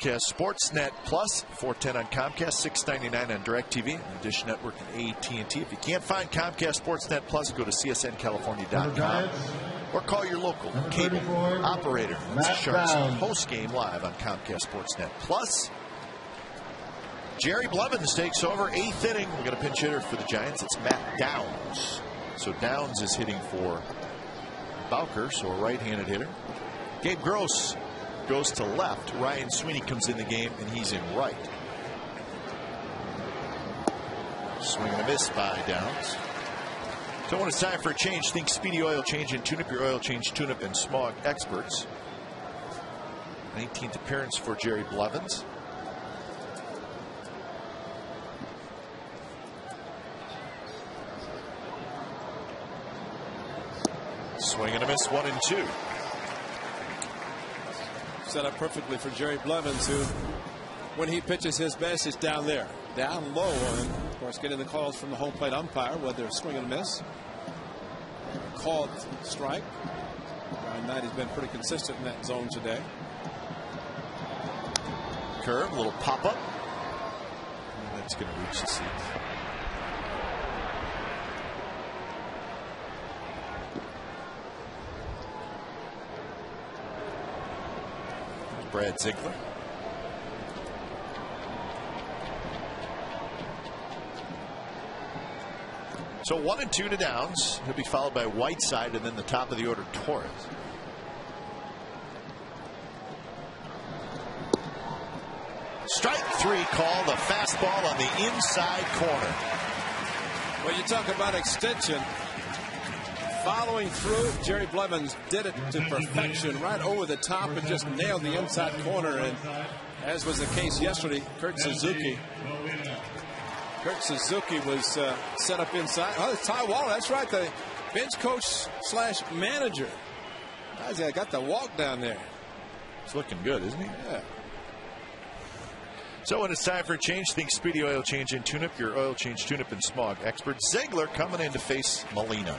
Sportsnet Plus, $4.10 on Comcast, $6.99 on DirecTV, and Dish Network and AT&T. If you can't find Comcast Sportsnet Plus, go to csncalifornia.com or call your local cable operator. It's Sharks post game live on Comcast Sportsnet Plus. Jerry Blevins takes over, 8th inning. We've got a pinch hitter for the Giants. It's Matt Downs. So Downs is hitting for Bowker, so a right-handed hitter. Gabe Gross goes to left. Ryan Sweeney comes in the game, and he's in right. Swing and a miss by Downs. So when it's time for a change, think Speedy Oil Change and Tune-Up, your oil change, tune-up, and smog experts. 19th appearance for Jerry Blevins. Swing and a miss, 1-2. Set up perfectly for Jerry Blevins, who, when he pitches his best, is down there, down low, and of course getting the calls from the home plate umpire, whether it's swing and a miss, called strike. Ryan Knight has been pretty consistent in that zone today. Curve, a little pop up. And that's going to reach the seat. Brad Ziegler. So 1-2 to Downs. He'll be followed by Whiteside and then the top of the order, Torres. Strike 3 called, a fastball on the inside corner. Well, you talk about extension. Following through, Jerry Blevins did it to perfection, right over the top, and just nailed the inside corner. And as was the case yesterday, Kurt Suzuki was set up inside. Oh, it's Ty Waller. That's right, the bench coach / manager. Guys, I got the walk down there. It's looking good, isn't he? Yeah. So when it's time for a change, think Speedy Oil Change and Tune-Up, your oil change, tune-up, and smog expert. Ziegler coming in to face Molina.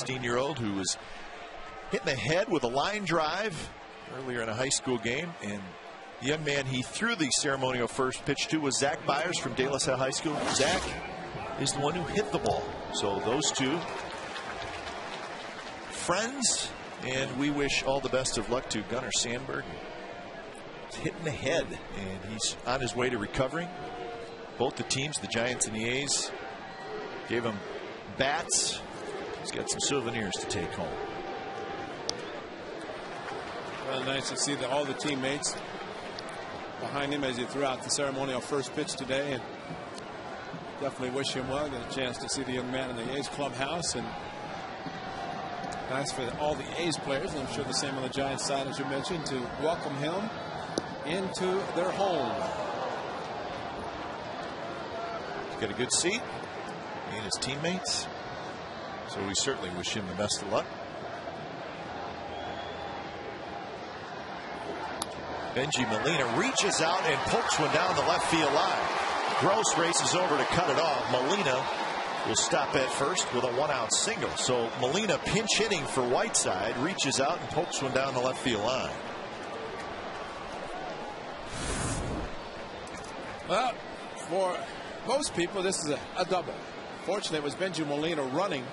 Year-old who was hit in the head with a line drive earlier in a high school game, and the young man he threw the ceremonial first pitch to was Zach Byers from De La Salle High School. Zach is the one who hit the ball. So those two friends, and we wish all the best of luck to Gunnar Sandberg. He's hit in the head, and he's on his way to recovering. Both the teams, the Giants and the A's, gave him bats. He's got some souvenirs to take home. Well, nice to see all the teammates behind him as he threw out the ceremonial first pitch today, and definitely wish him well. Get a chance to see the young man in the A's clubhouse, and nice for all the A's players, and I'm sure the same on the Giants side, as you mentioned, to welcome him into their home. He's got a good seat, he and his teammates. So we certainly wish him the best of luck. Benji Molina reaches out and pokes one down the left field line. Gross races over to cut it off. Molina will stop at first with a one-out single. So Molina pinch hitting for Whiteside, reaches out and pokes one down the left field line. Well, for most people, this is a double. Fortunately, it was Benji Molina running,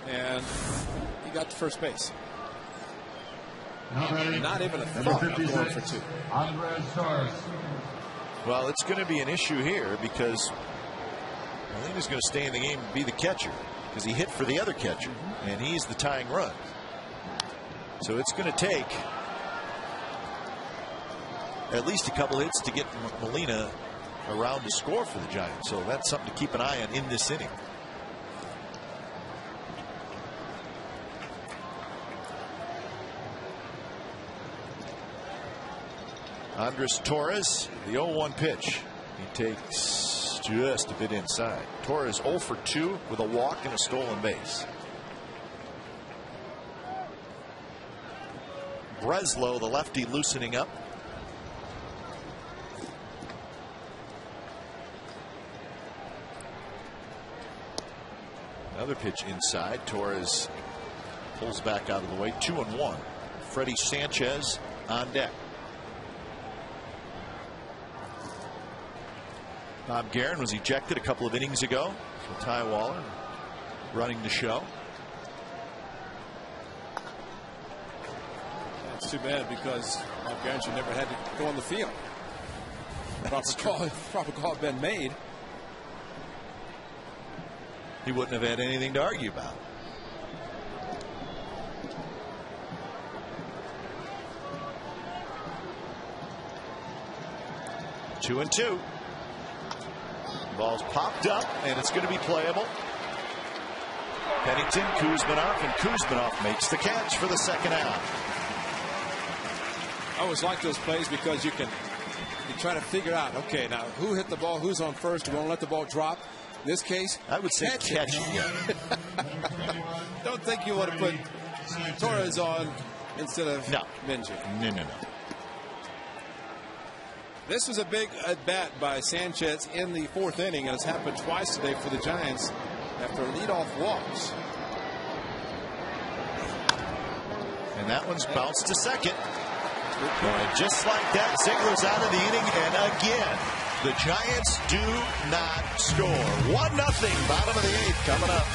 and he got to first base. Not even a thought of going for two. Well, it's going to be an issue here because Molina's going to stay in the game and be the catcher because he hit for the other catcher, and he's the tying run. So it's going to take at least a couple hits to get Molina around to score for the Giants. So that's something to keep an eye on in this inning. Andres Torres, the 0-1 pitch. He takes just a bit inside. Torres 0 for 2 with a walk and a stolen base. Breslow, the lefty, loosening up. Another pitch inside. Torres pulls back out of the way. 2-1. Freddie Sanchez on deck. Bob Guerin was ejected a couple of innings ago. So Ty Waller running the show. That's too bad because Bob Guerin should never had to go on the field. Proper call had been made. He wouldn't have had anything to argue about. Two and two. Ball's popped up, and it's going to be playable. Pennington, Kuzminoff, and Kuzminoff makes the catch for the second out. I always like those plays because you try to figure out, okay, now who hit the ball, who's on first, we won't let the ball drop. In this case, I would say catch it. Don't think you want to put Torres on instead of Benji. No. This was a big at-bat by Sanchez in the 4th inning, and it's happened twice today for the Giants after leadoff walks. And that one's bounced to second. And just like that, Ziegler's out of the inning, and again, the Giants do not score. 1-0, bottom of the 8th coming up.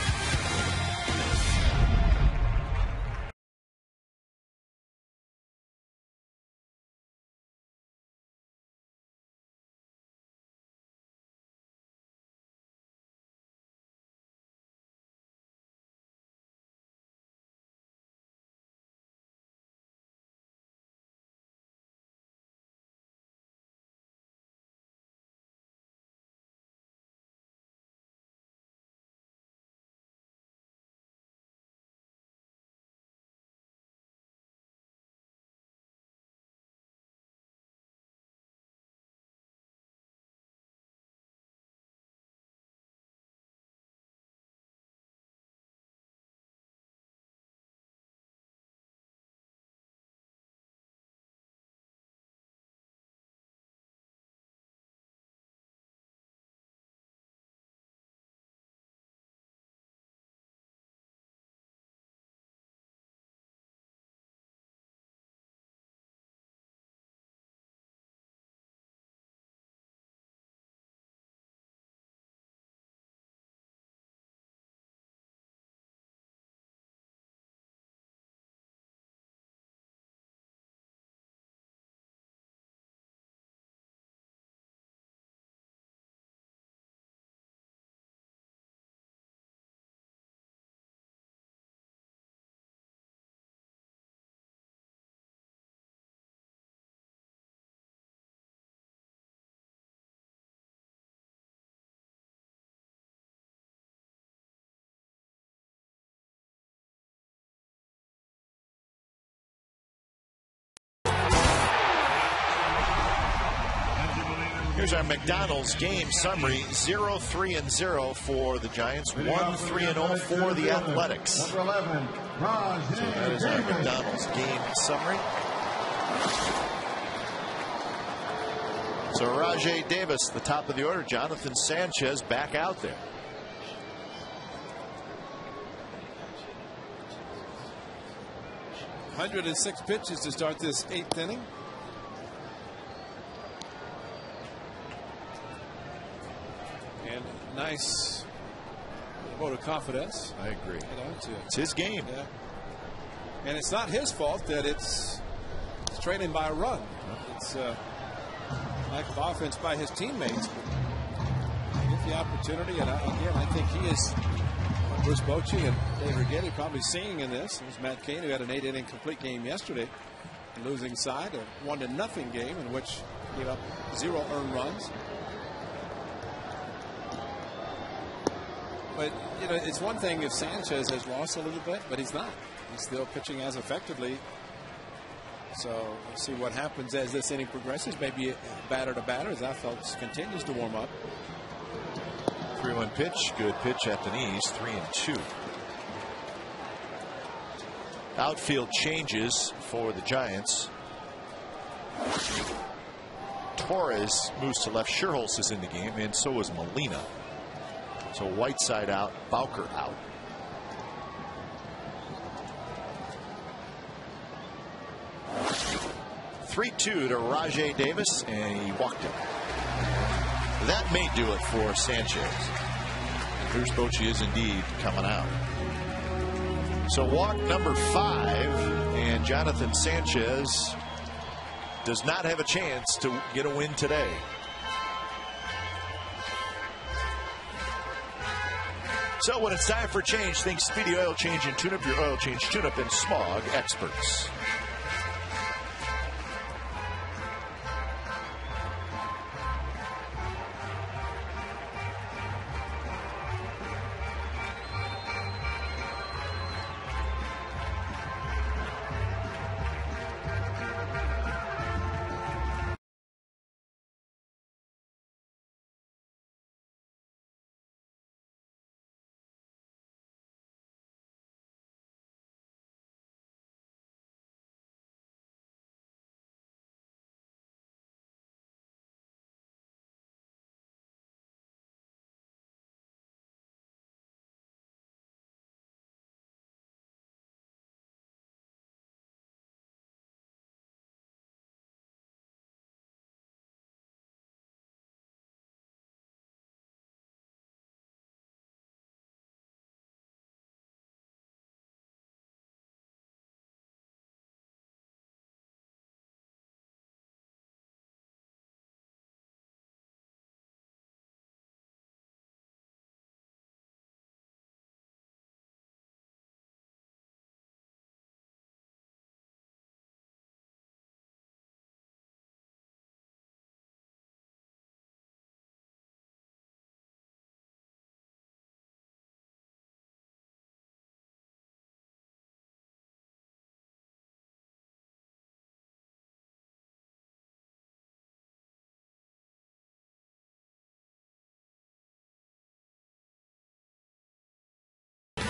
Here's our McDonald's game summary. 0-3-0 for the Giants. 1-3-0 for the Athletics. Number 11, Raj. So that is our McDonald's game summary. So Rajay Davis, the top of the order. Jonathan Sanchez back out there. .106 pitches to start this 8th inning. And nice vote of confidence. I agree. You know, It's his game. Yeah. And it's not his fault that it's trailing by a run. It's lack of offense by his teammates. But get the opportunity, and again, I think he is Bruce Bochy and Dave Righetti probably seeing in this. There's Matt Cain, who had an 8-inning complete game yesterday, losing side, a 1-0 game in which he gave up 0 earned runs. But you know, it's one thing if Sanchez has lost a little bit, but he's not. He's still pitching as effectively. So we'll see what happens as this inning progresses. Maybe batter to batter as Phelps continues to warm up. 3-1 pitch. Good pitch at the knees. 3-2. Outfield changes for the Giants. Torres moves to left. Scherholz is in the game, and so is Molina. So Whiteside out, Bowker out. (3-2) to Rajai Davis, and he walked him. That may do it for Sanchez. Bruce Bochy is indeed coming out. So walk number 5, and Jonathan Sanchez does not have a chance to get a win today. So when it's time for change, think Speedy Oil Change and Tune-Up, your oil change tune-up and smog experts.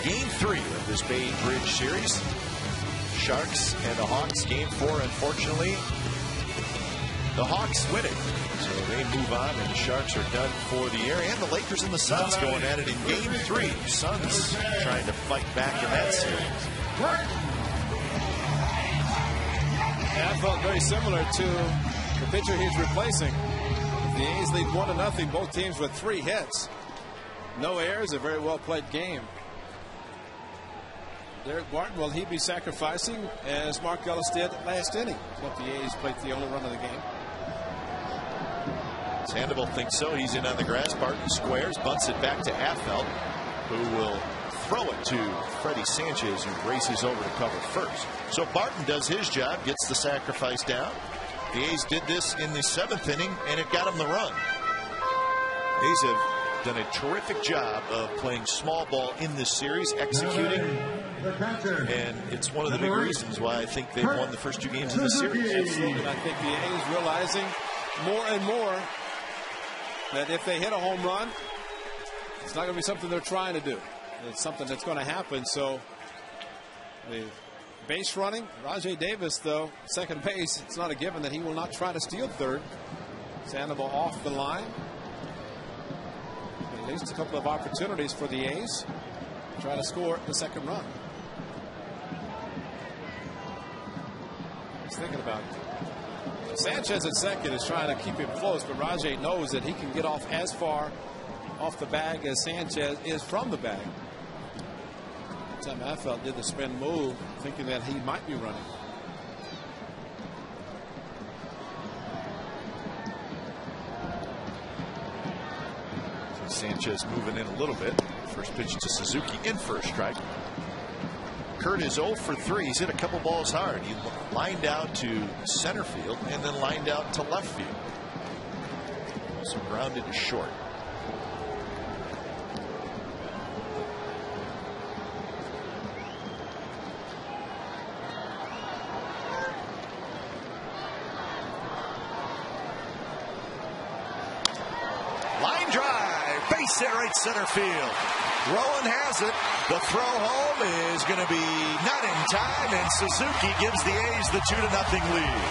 Game 3 of this Bay Bridge series. Sharks and the Hawks. Game 4, unfortunately, the Hawks win it. So they move on, and the Sharks are done for the year. And the Lakers and the Suns going at it in Game 3. Suns trying to fight back in that series. That felt very similar to the pitcher he's replacing. The A's lead 1-0. Both teams with 3 hits. No errors. A very well played game. Derek Barton, will he be sacrificing as Mark Ellis did last inning? But the A's played the only run of the game. Sandoval thinks so. He's in on the grass. Barton squares, bunts it back to Affeldt, who will throw it to Freddie Sanchez, who races over to cover first. So Barton does his job, gets the sacrifice down. The A's did this in the 7th inning, and it got him the run. A's have done a terrific job of playing small ball in this series, executing, and it's one of the big reasons why I think they've won the first 2 games of the series. Absolutely. I think the A's realizing more and more that if they hit a home run, it's not going to be something they're trying to do. It's something that's going to happen. So the base running, Rajai Davis, though, second base, it's not a given that he will not try to steal third. Sandoval off the line. At least a couple of opportunities for the A's to try to score the second run. He's thinking about it. Sanchez at second is trying to keep him close, but Rajai knows that he can get off as far off the bag as Sanchez is from the bag. Time I felt did the spin move, thinking that he might be running. Sanchez moving in a little bit. First pitch to Suzuki in for a strike. Kurt is 0 for 3. He's hit a couple balls hard. He lined out to center field and then lined out to left field. So grounded to short. Line drive, base hit right center field. Rowan has it. The throw home is going to be not in time, and Suzuki gives the A's the 2-0 lead.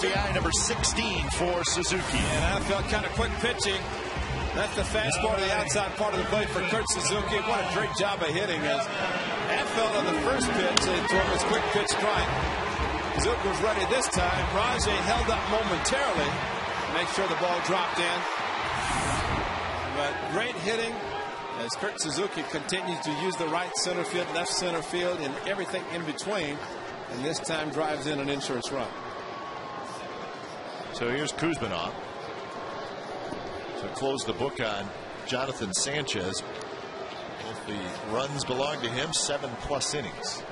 RBI number 16 for Suzuki. And I felt kind of quick pitching. That's the fastball to the outside part of the plate for Kurt Suzuki. What a great job of hitting. As that felt on the first pitch, they threw him his quick pitch strike. Suzuki was ready this time. Rajay held up momentarily to make sure the ball dropped in. But great hitting as Kurt Suzuki continues to use the right center field, left center field, and everything in between. And this time drives in an insurance run. So here's Kuzminov to close the book on Jonathan Sanchez. Both the runs belong to him, 7+ innings.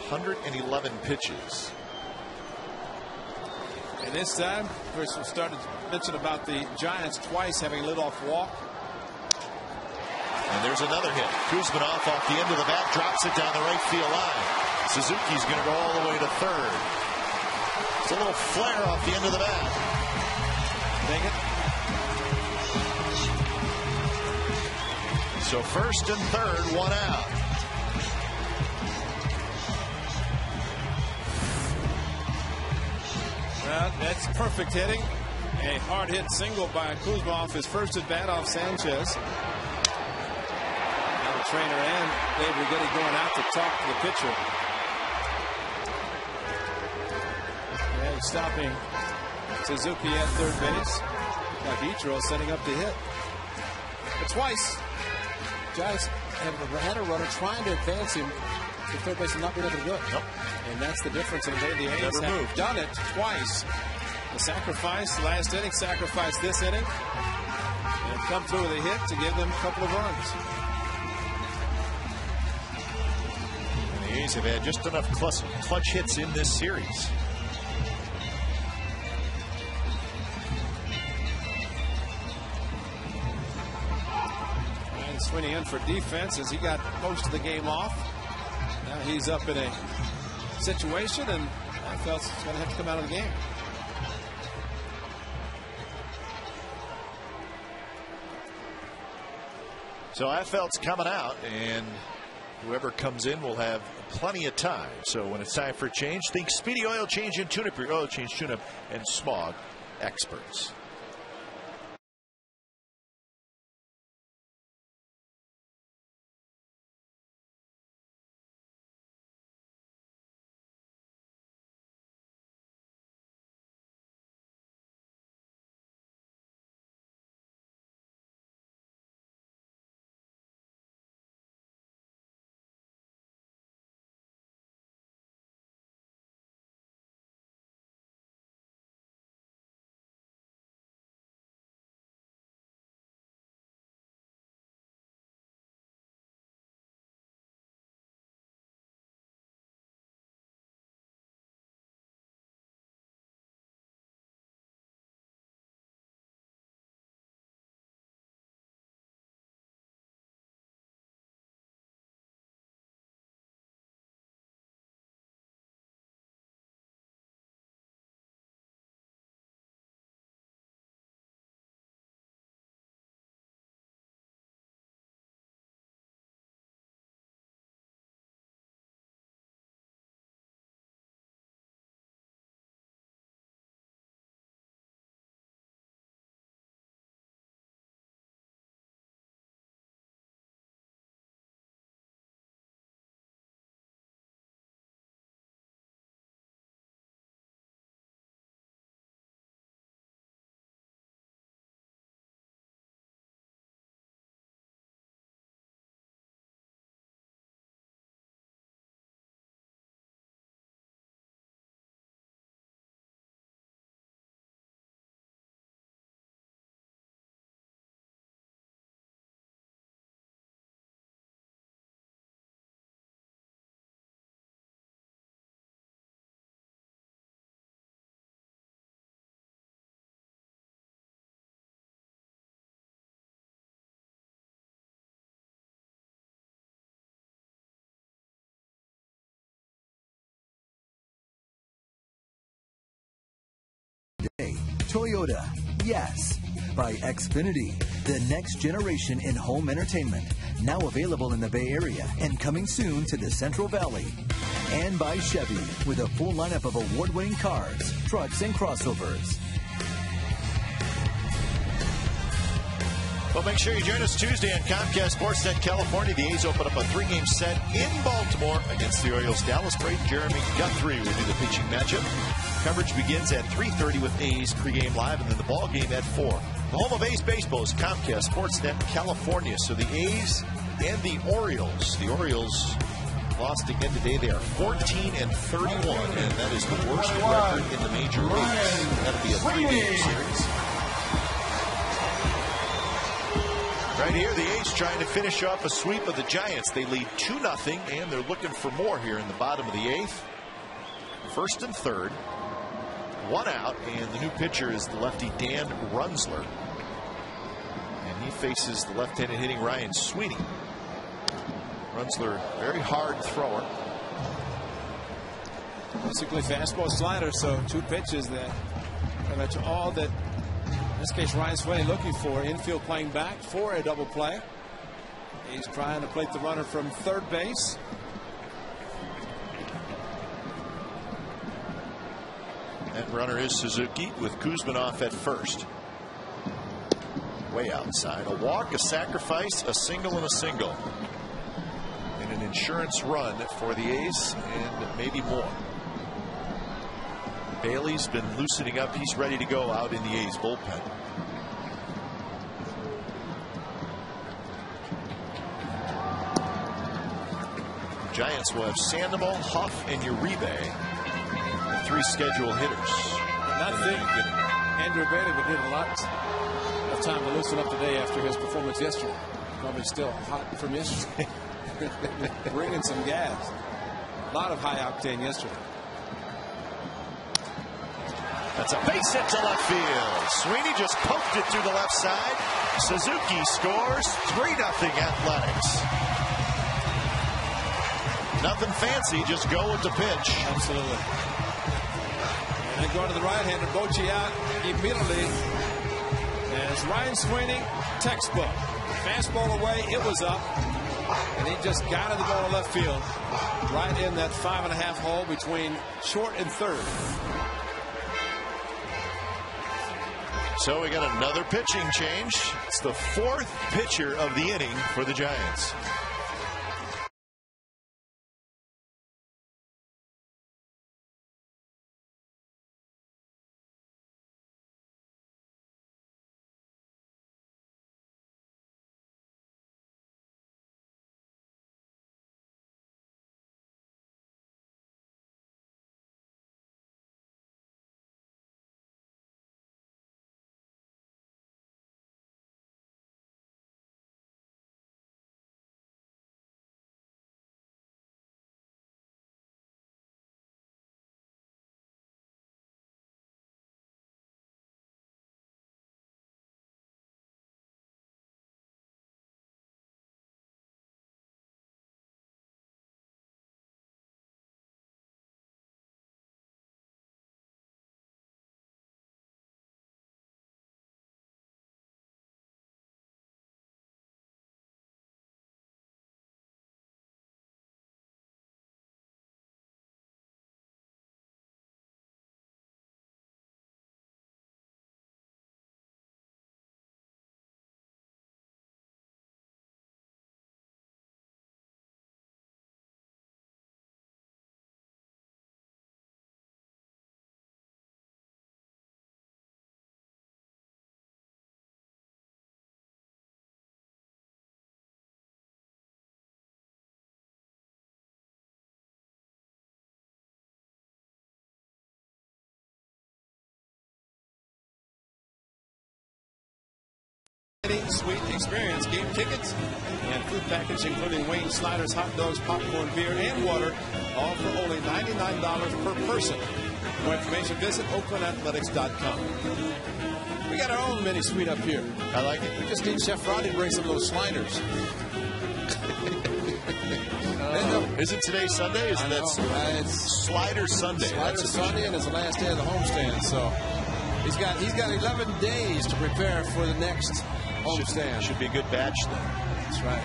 111 pitches. And this time, first we started to mention about the Giants twice having leadoff walk. And there's another hit. Kuzminov off the end of the bat, drops it down the right field line. Suzuki's going to go all the way to third. It's a little flare off the end of the bat. Dang it. So first and third, one out. Well, that's perfect hitting. A hard hit single by Kuzma, his first at bat off Sanchez. Now the trainer and Dave Righetti going out to talk to the pitcher. And stopping Suzuki at third base. Got Vitro setting up the hit. But twice, Giants have had a runner trying to advance him to third base and not being able to do it. Nope. And that's the difference in the way the A's have done it twice. The sacrifice, last inning, sacrifice this inning. And come through with a hit to give them a couple of runs. And the A's have had just enough clutch hits in this series. And Sweeney in for defense as he got most of the game off. Now he's up in a situation, and I felt he's going to have to come out of the game. So Affeld's coming out, and whoever comes in will have plenty of time. So when it's time for change, think Speedy Oil Change and Tune-Up, your oil change, tune-up, and smog experts. Toyota, yes. By Xfinity, the next generation in home entertainment. Now available in the Bay Area and coming soon to the Central Valley. And by Chevy, with a full lineup of award-winning cars, trucks, and crossovers. Well, make sure you join us Tuesday on Comcast Sportsnet California. The A's open up a 3-game set in Baltimore against the Orioles. Dallas Braden, Jeremy Guthrie will be the pitching matchup. Coverage begins at 3:30 with A's pregame live, and then the ball game at 4. The home of A's baseball is Comcast Sportsnet California. So the A's and the Orioles. The Orioles lost again today. They are 14-31, and that is the worst record in the major leagues. That'll be a 3-game series. Right here, the A's trying to finish off a sweep of the Giants. They lead 2-0, and they're looking for more here in the bottom of the 8th. 1st and 3rd. 1 out, and the new pitcher is the lefty Dan Runzler. And he faces the left-handed hitting Ryan Sweeney. Runzler, very hard thrower. Basically fastball slider, so 2 pitches that pretty much all that, in this case, Ryan Sweeney looking for. Infield playing back for a double play. He's trying to plate the runner from third base. That runner is Suzuki with Kuzminoff at first. Way outside. A walk, a sacrifice, a single, and a single. And an insurance run for the A's, and maybe more. Bailey's been loosening up. He's ready to go out in the A's bullpen. Giants will have Sandoval, Huff, and Uribe. 3 scheduled hitters. Not think that Andrew Bailey would need a lot of time to loosen up today after his performance yesterday. Probably still hot from yesterday. Bringing some gas. A lot of high octane yesterday. That's a base hit to left field. Sweeney just poked it through the left side. Suzuki scores. 3-0 Athletics. Nothing fancy, just go with the pitch. Absolutely. And then going to the right-hander, Bochy out immediately. As Ryan Sweeney, textbook. Fastball away, it was up. And he just guided the ball to left field. Right in that 5.5 hole between short and third. So we got another pitching change. It's the 4th pitcher of the inning for the Giants. Sweet experience. Game tickets and food package including wings, sliders, hot dogs, popcorn, beer, and water, all for only $99 per person. For more information, visit OaklandAthletics.com. We got our own mini suite up here. I like it. We just need Chef Roddy to bring some of those sliders. Isn't today Sunday? Isn't that it's Slider Sunday? Slider Sunday, and it's the last day of the homestand, so He's got 11 days to prepare for the next homestand. Should be a good batch then. That's right.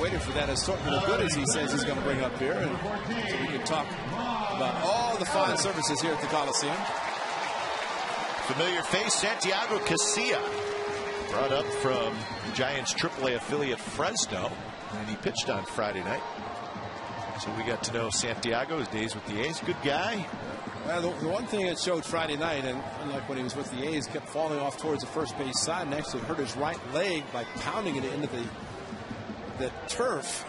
Waiting for that assortment of goodies he says he's going to bring up here, and so we can talk about all the fine services here at the Coliseum. Familiar face, Santiago Casilla, brought up from Giants AAA affiliate Fresno, and he pitched on Friday night. So we got to know Santiago, his days with the A's. Good guy. Well, the one thing that showed Friday night, and unlike when he was with the A's, kept falling off towards the first base side and actually hurt his right leg by pounding it into the turf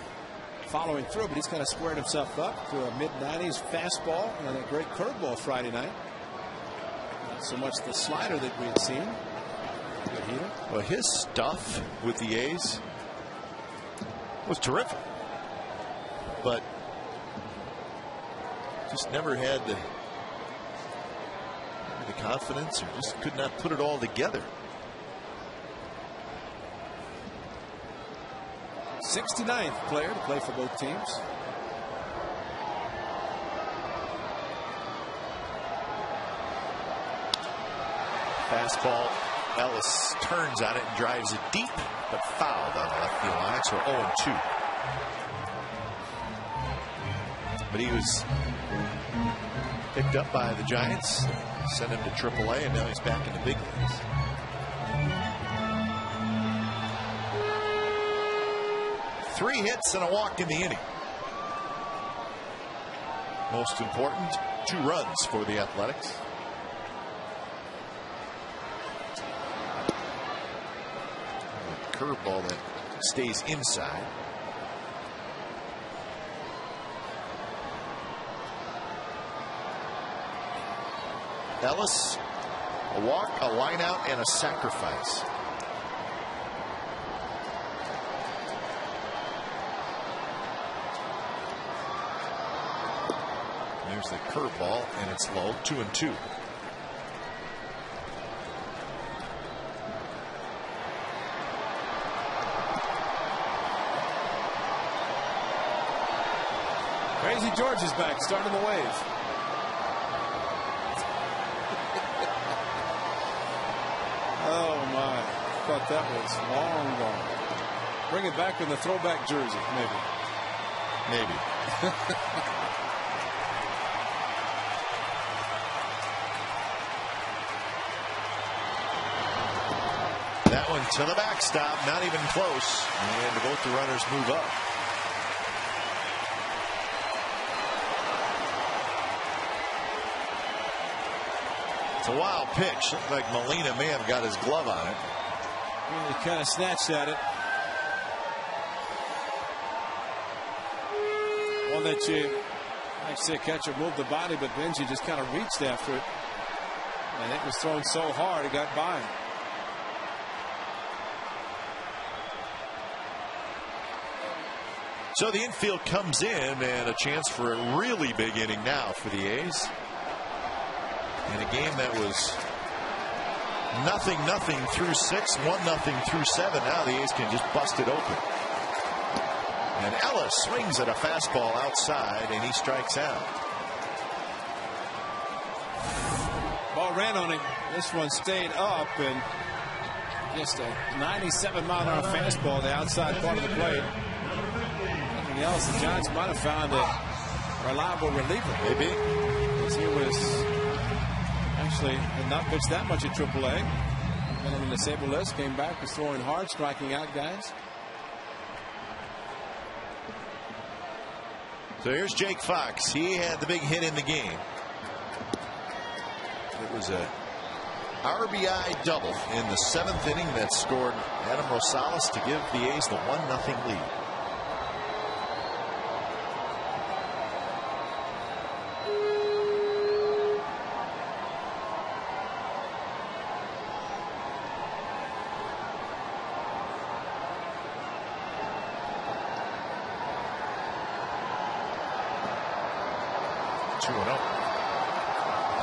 following through, but he's kind of squared himself up to a mid-90s fastball and a great curveball Friday night. Not so much the slider that we had seen. Good heater. Well, his stuff with the A's was terrific, but just never had the confidence, or just could not put it all together. 69th player to play for both teams. Fastball. Ellis turns on it and drives it deep, but fouled on the left field line. So 0-2. But he was picked up by the Giants, sent him to AAA, and now he's back in the big leagues. Three hits and a walk in the inning. Most important, 2 runs for the Athletics. A curveball that stays inside. Ellis, a walk, a line out, and a sacrifice. There's the curveball, and it's low. 2-2. Crazy George is back, starting the wave. Oh my! Thought that was long gone. Bring it back in the throwback jersey, maybe. Maybe. That one to the backstop, not even close. And both the runners move up. It's a wild pitch. Looked like Molina may have got his glove on it. Well, he kind of snatched at it. One that you, like say, catcher moved the body, but Benji just kind of reached after it. And it was thrown so hard it got by him. So the infield comes in, and a chance for a really big inning now for the A's. In a game that was 0-0 through 6, 1-0 through 7. Now the A's can just bust it open. And Ellis swings at a fastball outside, and he strikes out. Ball ran on him. This one stayed up, and just a 97-mile-an-hour fastball the outside part of the plate. Nothing else. The Giants might have found a reliable reliever. Maybe. Because he was actually had not pitched that much at AAA. Went on the disabled list, came back, was throwing hard, striking out guys. So here's Jake Fox. He had the big hit in the game. It was a RBI double in the 7th inning that scored Adam Rosales to give the A's the 1-0 lead.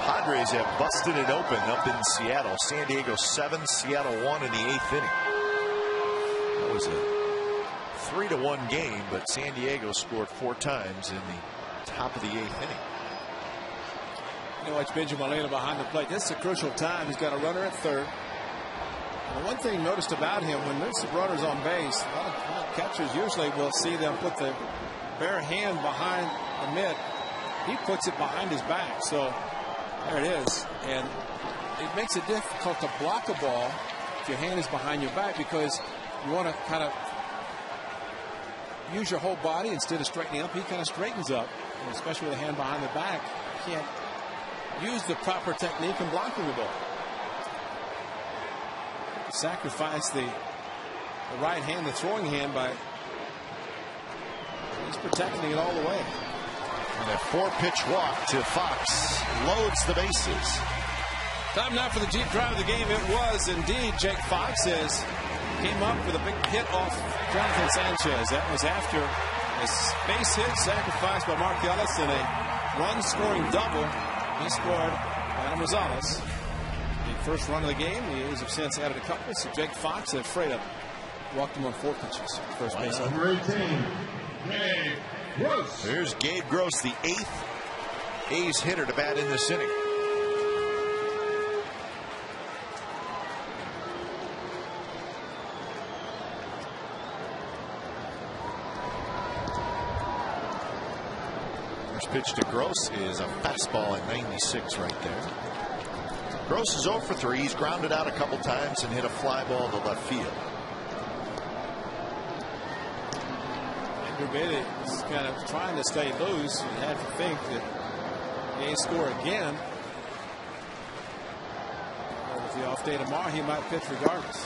Padres have busted it open up in Seattle. San Diego 7, Seattle 1 in the 8th inning. That was a 3-1 game, but San Diego scored 4 times in the top of the 8th inning. You watch Benjamin Molina behind the plate. This is a crucial time. He's got a runner at third. And the one thing noticed about him, when there's runners on base, a lot of catchers usually will see them put the bare hand behind the mitt. He puts it behind his back. So there it is. And it makes it difficult to block a ball if your hand is behind your back, because you want to kind of use your whole body instead of straightening up. He kind of straightens up, and especially with a hand behind the back. You can't use the proper technique in blocking the ball. Sacrifice the right hand, the throwing hand, by he's protecting it all the way. And a 4-pitch walk to Fox loads the bases. Time now for the deep drive of the game. It was indeed Jake Fox, as came up with a big hit off Jonathan Sanchez. That was after a base hit sacrificed by Mark Ellis and a run-scoring double. He scored Adam Rosales. The first run of the game. The A's have since added a couple. So Jake Fox and Freda walked him on 4 pitches. First base. Number 18, Gabe Gross. There's Gabe Gross, the 8th A's hitter to bat in this inning. First pitch to Gross is a fastball at 96 right there. Gross is 0 for 3. He's grounded out a couple times and hit a fly ball to left field. Andrew Bailey is kind of trying to stay loose. You had to think that the A's score again. But with the off day tomorrow, he might pitch regardless.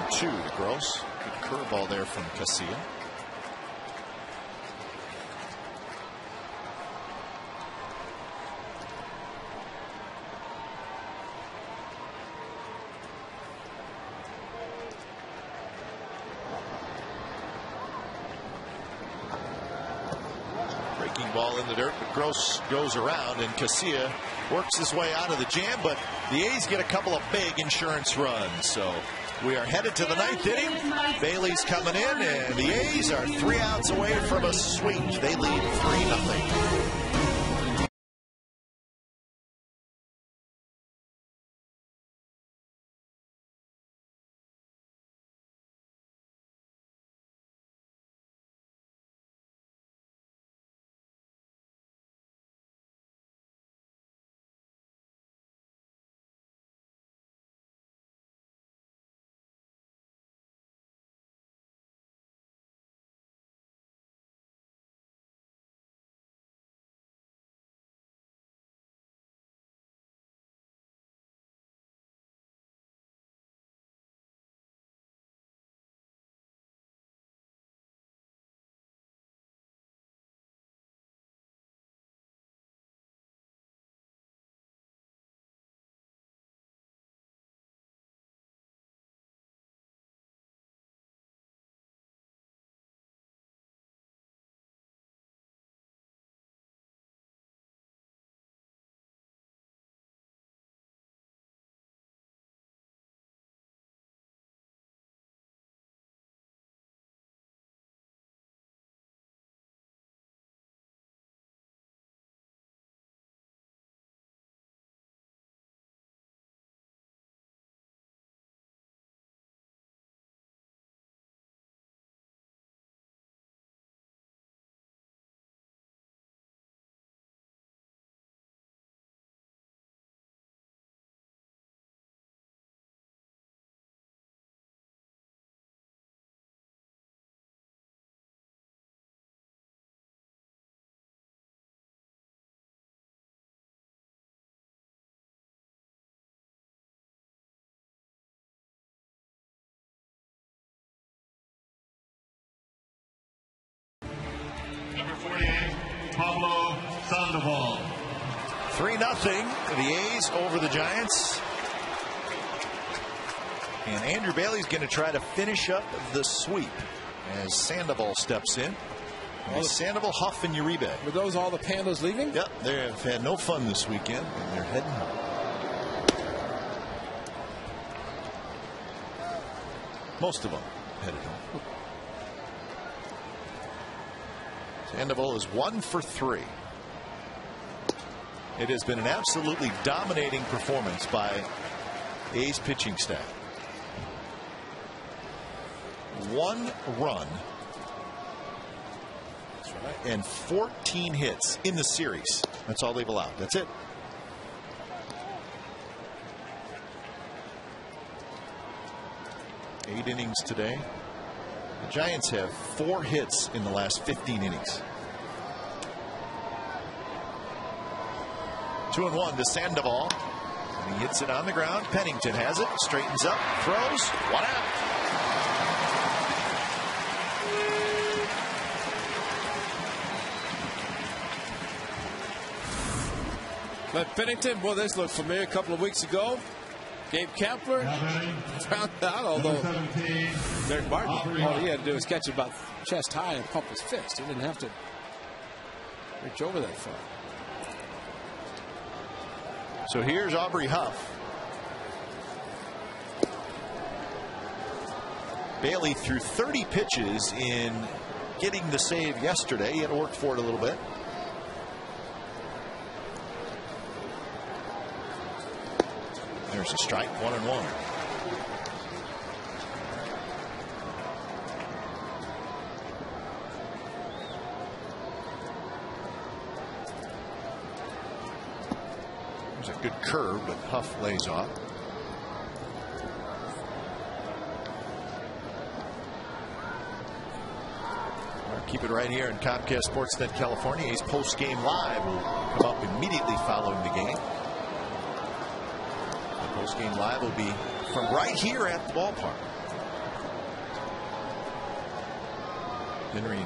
0-2 to Gross. Good curveball there from Casilla. Ball in the dirt, but Gross goes around, and Casilla works his way out of the jam, but the A's get a couple of big insurance runs. So we are headed to the 9th inning. Bailey's coming in, and the A's are 3 outs away from a sweep. They lead 3-0. Number 48, Pablo Sandoval. 3-0. The A's over the Giants. And Andrew Bailey's going to try to finish up the sweep as Sandoval steps in. Sandoval, Huff, and Uribe. Were those all the Pandas leaving? Yep, they've had no fun this weekend, and they're heading home. Most of them headed home. Sandoval is 1 for 3. It has been an absolutely dominating performance by A's pitching staff. 1 run and 14 hits in the series. That's all they've allowed. That's it. Eight innings today. The Giants have 4 hits in the last 15 innings. 2-1 to Sandoval. And he hits it on the ground. Pennington has it. Straightens up. Throws. 1 out. But Pennington, boy, this looked familiar a couple of weeks ago. Gabe Kapler found out, although Derek Martin, all he had to do was catch it about chest high and pump his fist. He didn't have to reach over that far. So here's Aubrey Huff. Bailey threw 30 pitches in getting the save yesterday. He had to work for it a little bit. There's a strike, 1-1. There's a good curve, but Huff lays off. Keep it right here in Comcast Sportsnet California. A's post-game live will come up immediately following the game. Post-game live will be from right here at the ballpark. Mindy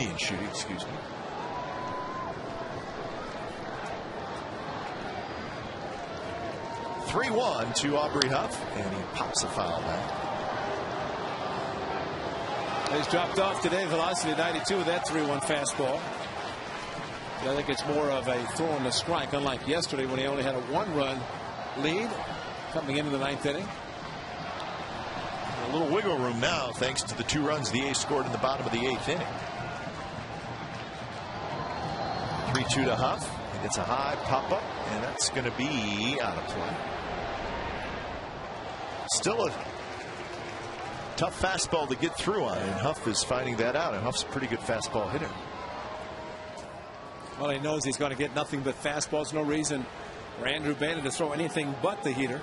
and Shooty, excuse me. (3-1) to Aubrey Huff, and he pops a foul back. He's dropped off today, velocity 92 with that 3-1 fastball. I think it's more of a throw and a strike, unlike yesterday when he only had a 1-run lead coming into the 9th inning. A little wiggle room now thanks to the 2 runs the A's scored in the bottom of the 8th inning. 3-2 to Huff. He gets a high pop up, and that's going to be out of play. Still a tough fastball to get through on, and Huff is finding that out, and Huff's a pretty good fastball hitter. Well, he knows he's going to get nothing but fastballs. No reason for Andrew Bailey to throw anything but the heater.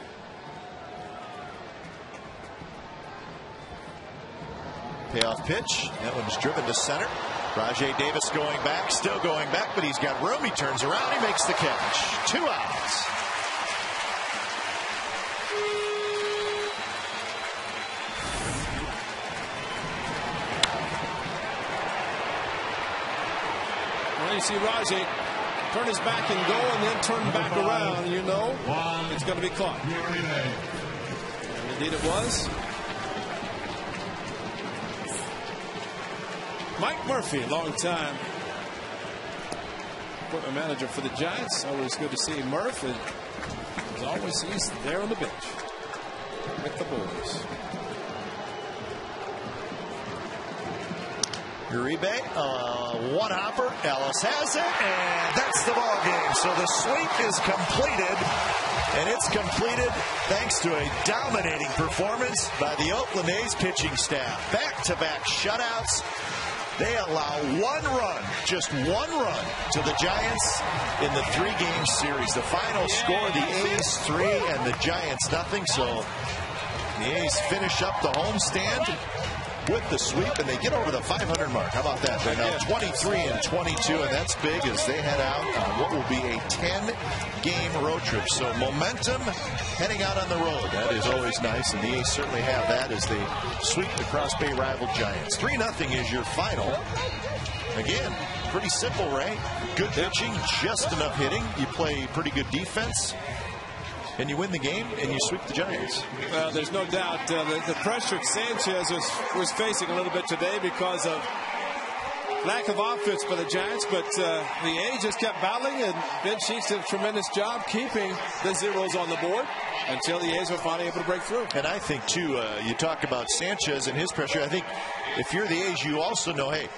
Payoff pitch. That one's driven to center. Rajai Davis going back, still going back, but he's got room. He turns around. He makes the catch. 2 outs. You see Rajai turn his back and go and then turn back around. You know it's going to be caught. And indeed it was. Mike Murphy, long time equipment manager for the Giants. Always good to see Murph. And as always, he's there on the bench with the boys. Uribe, 1-hopper. Ellis has it, and that's the ball game. So the sweep is completed, and it's completed thanks to a dominating performance by the Oakland A's pitching staff. Back-to-back shutouts. They allow 1 run, just 1 run, to the Giants in the 3-game series. The final score: the A's 3 and the Giants nothing. So the A's finish up the homestand with the sweep, and they get over the 500 mark. How about that? They're now 23-22, and that's big as they head out on what will be a 10-game road trip. So momentum heading out on the road. That is always nice, and the A's certainly have that as they sweep the Cross Bay rival Giants. 3-0 is your final. Again, pretty simple, Ray. Good pitching, just enough hitting. You play pretty good defense, and you win the game, and you sweep the Giants. Well, there's no doubt the pressure Sanchez was facing a little bit today because of lack of offense for the Giants, but the A's just kept battling, and Ben Sheets did a tremendous job keeping the zeros on the board until the A's were finally able to break through. And I think, too, you talk about Sanchez and his pressure. I think if you're the A's, you also know, hey,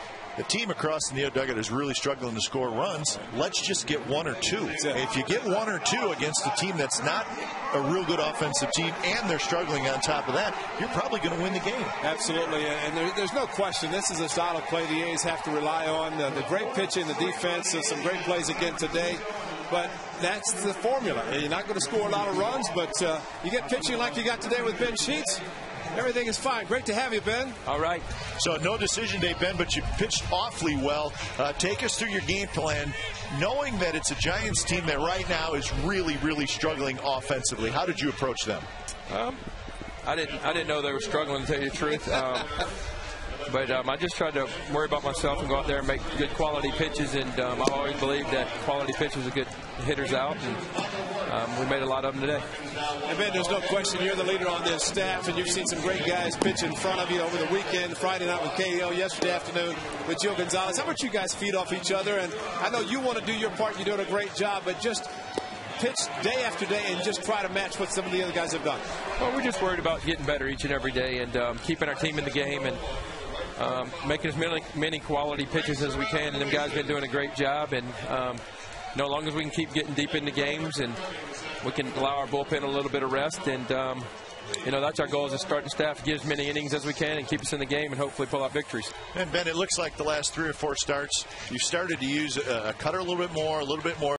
the team across the Neo dugout is really struggling to score runs. Let's just get 1 or 2. If you get 1 or 2 against a team that's not a real good offensive team and they're struggling on top of that, you're probably going to win the game. Absolutely, and there's no question this is a style of play the A's have to rely on. The great pitching, the defense, some great plays again today. But that's the formula. You're not going to score a lot of runs, but you get pitching like you got today with Ben Sheets, everything is fine. Great to have you, Ben. All right. So no decision day, Ben, but you pitched awfully well. Take us through your game plan, knowing that it's a Giants team that right now is really, really struggling offensively. How did you approach them? I didn't know they were struggling, to tell you the truth. But I just tried to worry about myself and go out there and make good quality pitches. And I've always believed that quality pitches are good hitters out. And we made a lot of them today. And Ben, there's no question you're the leader on this staff, and you've seen some great guys pitch in front of you over the weekend, Friday night with Cahill, yesterday afternoon with Joe Gonzalez. How much you guys feed off each other? And I know you want to do your part. You're doing a great job, but just pitch day after day and just try to match what some of the other guys have done. Well, we're just worried about getting better each and every day and keeping our team in the game and making as many quality pitches as we can. And them guys have been doing a great job. And as long as we can keep getting deep into games and we can allow our bullpen a little bit of rest. And, that's our goal as a starting staff, to get as many innings as we can and keep us in the game and hopefully pull out victories. And, Ben, it looks like the last 3 or 4 starts, you've started to use a cutter a little bit more